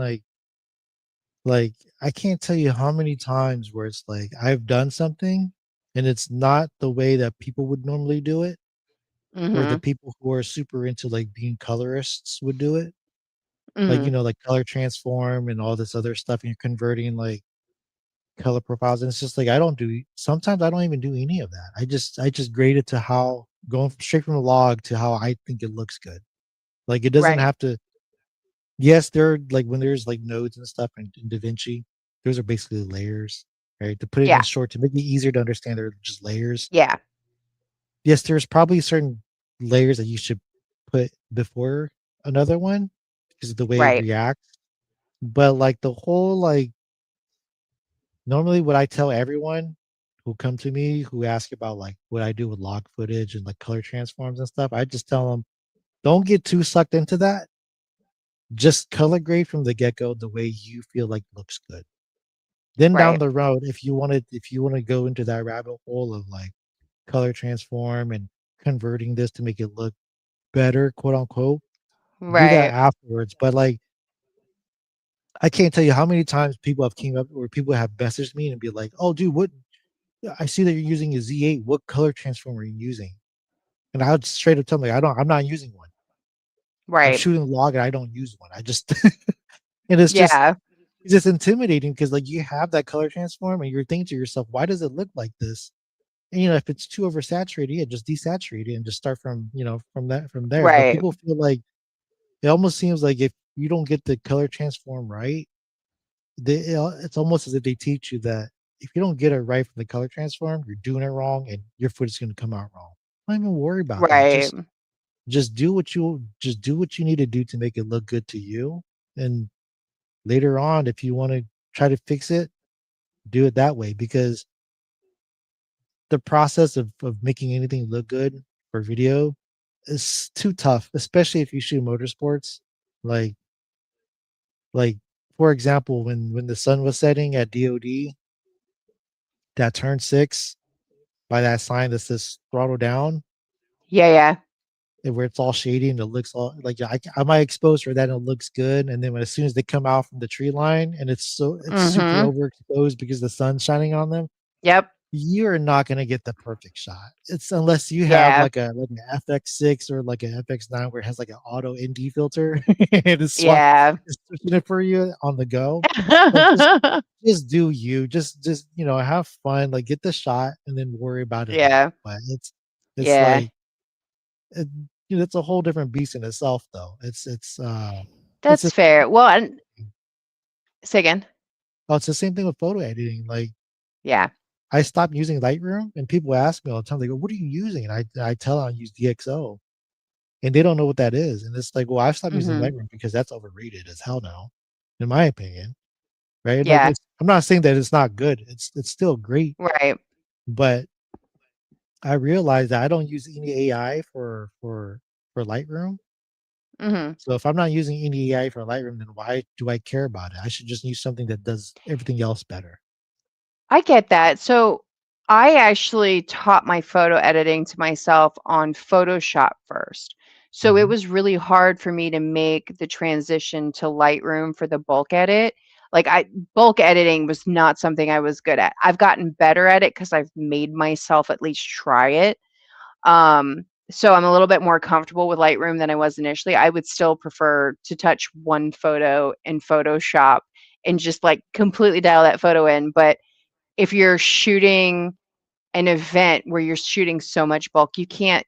like I can't tell you how many times where it's like I've done something and it's not the way that people would normally do it, or the Hmm. people who are super into like being colorists would do it. Like, Hmm. like color transform and all this other stuff, and you're converting like color profiles. And it's just like sometimes I don't even do any of that. I just grade it to how going straight from the log to how I think it looks good. Like it doesn't Right. have to Yes, there are like when there's like nodes and stuff in DaVinci, those are basically layers, right? To put it in Yeah. short, to make it easier to understand, they're just layers. Yeah. Yes, there's probably certain layers that you should put before another one because of the way it Right. reacts. But like the whole like normally what I tell everyone who come to me who ask about like what I do with log footage and like color transforms and stuff, I just tell them don't get too sucked into that. Just color grade from the get-go the way you feel like looks good. Then down Right. the road, if you want to go into that rabbit hole of like color transform and converting this to make it look better, quote unquote, do that Right. afterwards. But like I can't tell you how many times people have came up or people have messaged me and be like, "Oh, dude, what? I see that you're using a Z8. What color transform are you using?" And I would straight up tell them, like, I'm not using one. I'm Right. shooting log and I don't use one. I just and Yeah. it's just intimidating because like you have that color transform and you're thinking to yourself, why does it look like this? And if it's too oversaturated, yeah, just desaturate it and just start from from there. But Right. people feel like it almost seems like if you don't get the color transform right, it's almost as if they teach you that if you don't get it right from the color transform, you're doing it wrong and your footage is going to come out wrong. Don't even worry about that. Right. Just do what you need to do to make it look good to you. And later on, if you want to try to fix it, do it that way because the process of making anything look good for video is too tough, especially if you shoot motorsports. Like like for example, when the sun was setting at DOD, that turn 6 by that sign that says throttle down, Yeah. Yeah. and where it's all shady and it looks all like I might expose for that and it looks good. And then as soon as they come out from the tree line and it's super Mm-hmm. overexposed because the sun's shining on them, Yep. you're not gonna get the perfect shot. It's unless you have Yeah. like an FX6 or like an FX9 where it has like an auto ND filter and Yeah. it's switching it for you on the go. Like just do you. Just have fun, like get the shot and then worry about it later. Yeah. But it's Yeah. like it, it's a whole different beast in itself though. It's That's fair. Well, and say again. it's the same thing with photo editing. Like Yeah. I stopped using Lightroom, and people ask me all the time. They go, "What are you using?" And I tell them I use DxO, and they don't know what that is. And it's like, well, I've stopped using Mm-hmm. Lightroom because that's overrated as hell now, in my opinion. Right? Like Yeah. I'm not saying that it's not good. It's still great, Right. but I realize that I don't use any AI for Lightroom. Mm-hmm. So if I'm not using any AI for Lightroom, then why do I care about it? I should just use something that does everything else better. I get that. So I actually taught my photo editing to myself on Photoshop first. So it Hmm. was really hard for me to make the transition to Lightroom for the bulk edit. Like I bulk editing was not something I was good at. I've gotten better at it because I've made myself at least try it. So I'm a little bit more comfortable with Lightroom than I was initially. I would still prefer to touch one photo in Photoshop and just like completely dial that photo in. But if you're shooting an event where you're shooting so much bulk, you can't,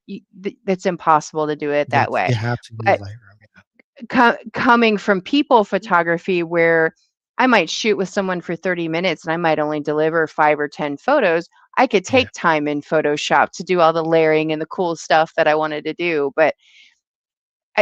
that's impossible to do it Yeah, that way. you have to use But Lightroom. coming from people photography, where I might shoot with someone for 30 minutes and I might only deliver 5 or 10 photos, I could Yeah. take time in Photoshop to do all the layering and the cool stuff that I wanted to do. But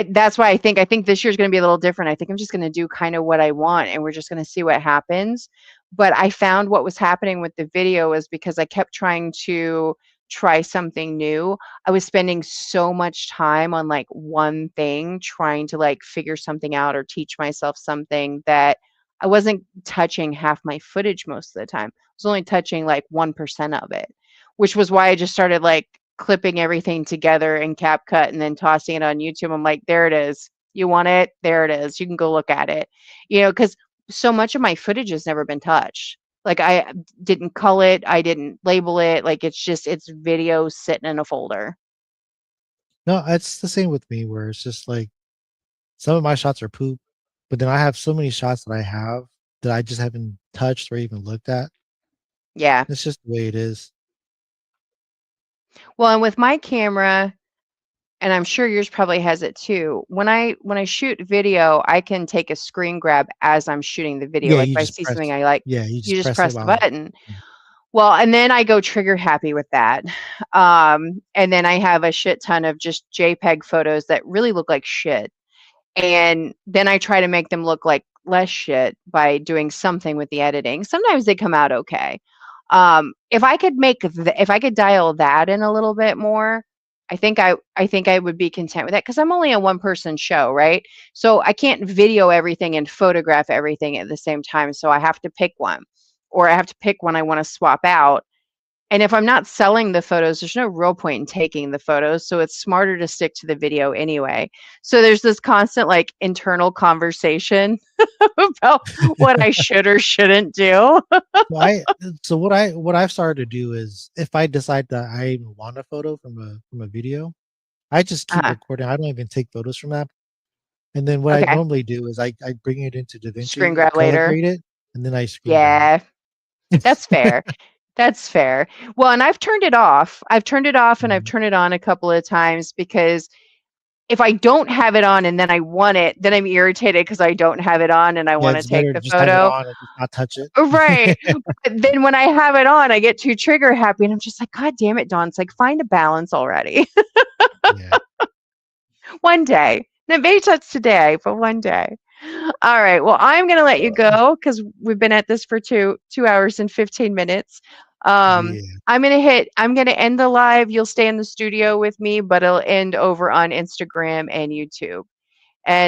that's why I think this year's gonna be a little different. I think I'm just gonna do kind of what I want, and we're just gonna see what happens. But I found what was happening with the video is because I kept trying to try something new. I was spending so much time on like one thing, trying to like figure something out or teach myself something that I wasn't touching half my footage most of the time. I was only touching like 1% of it, which was why I just started like clipping everything together in CapCut and then tossing it on YouTube. I'm like, there it is. You want it? There it is. You can go look at it. Because so much of my footage has never been touched. Like I didn't cull it, I didn't label it. Like it's video sitting in a folder. No, it's the same with me where it's just like some of my shots are poop, but then I have so many shots that I have that I just haven't touched or even looked at. Yeah. It's just the way it is. Well, and with my camera, and I'm sure yours probably has it too. When I shoot video, I can take a screen grab as I'm shooting the video. Yeah, Like you if I just see press. something I like, Yeah, you you just just press it press the while. button. Yeah. Well, and then I go trigger happy with that. And then I have a shit ton of just JPEG photos that really look like shit. And then I try to make them look like less shit by doing something with the editing. Sometimes they come out okay. If I could if I could dial that in a little bit more, I think I would be content with that because I'm only a one person show, right? So I can't video everything and photograph everything at the same time. So I have to pick one, or I have to pick one I want to swap out. And if I'm not selling the photos, there's no real point in taking the photos. So it's smarter to stick to the video anyway. So there's this constant like internal conversation about what I should or shouldn't do. So what I've started to do is if I decide that I want a photo from a video, I just keep Uh, recording. I don't even take photos from that. And then what I okay. normally do is I bring it into Screen DaVinci, I grab color later. grade it, and then I screen grab. Yeah, that's fair. That's fair. Well, and I've turned it off. I've turned it off and I've Mhm. turned it on a couple of times because if I don't have it on and then I want it, then I'm irritated because I don't have it on and I Yeah, want to it's take better to the just have it photo. on and just not touch it. Right. But then when I have it on, I get too trigger happy and I'm just like, God damn it, Dawn. It's like, find a balance already. Yeah. One day. Now, maybe that's today, but one day. All right. Well, I'm going to let you Uh, go because we've been at this for 2 hours and 15 minutes. yeah. I'm going to end the live. You'll stay in the studio with me, but it'll end over on Instagram and YouTube.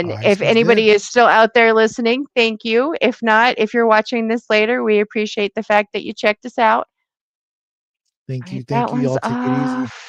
All And right, if sounds good. anybody is still out there listening, thank you. If not, if you're watching this later, we appreciate the fact that you checked us out. All Thank you. right, that Thank you. one's Y'all take it easy. off.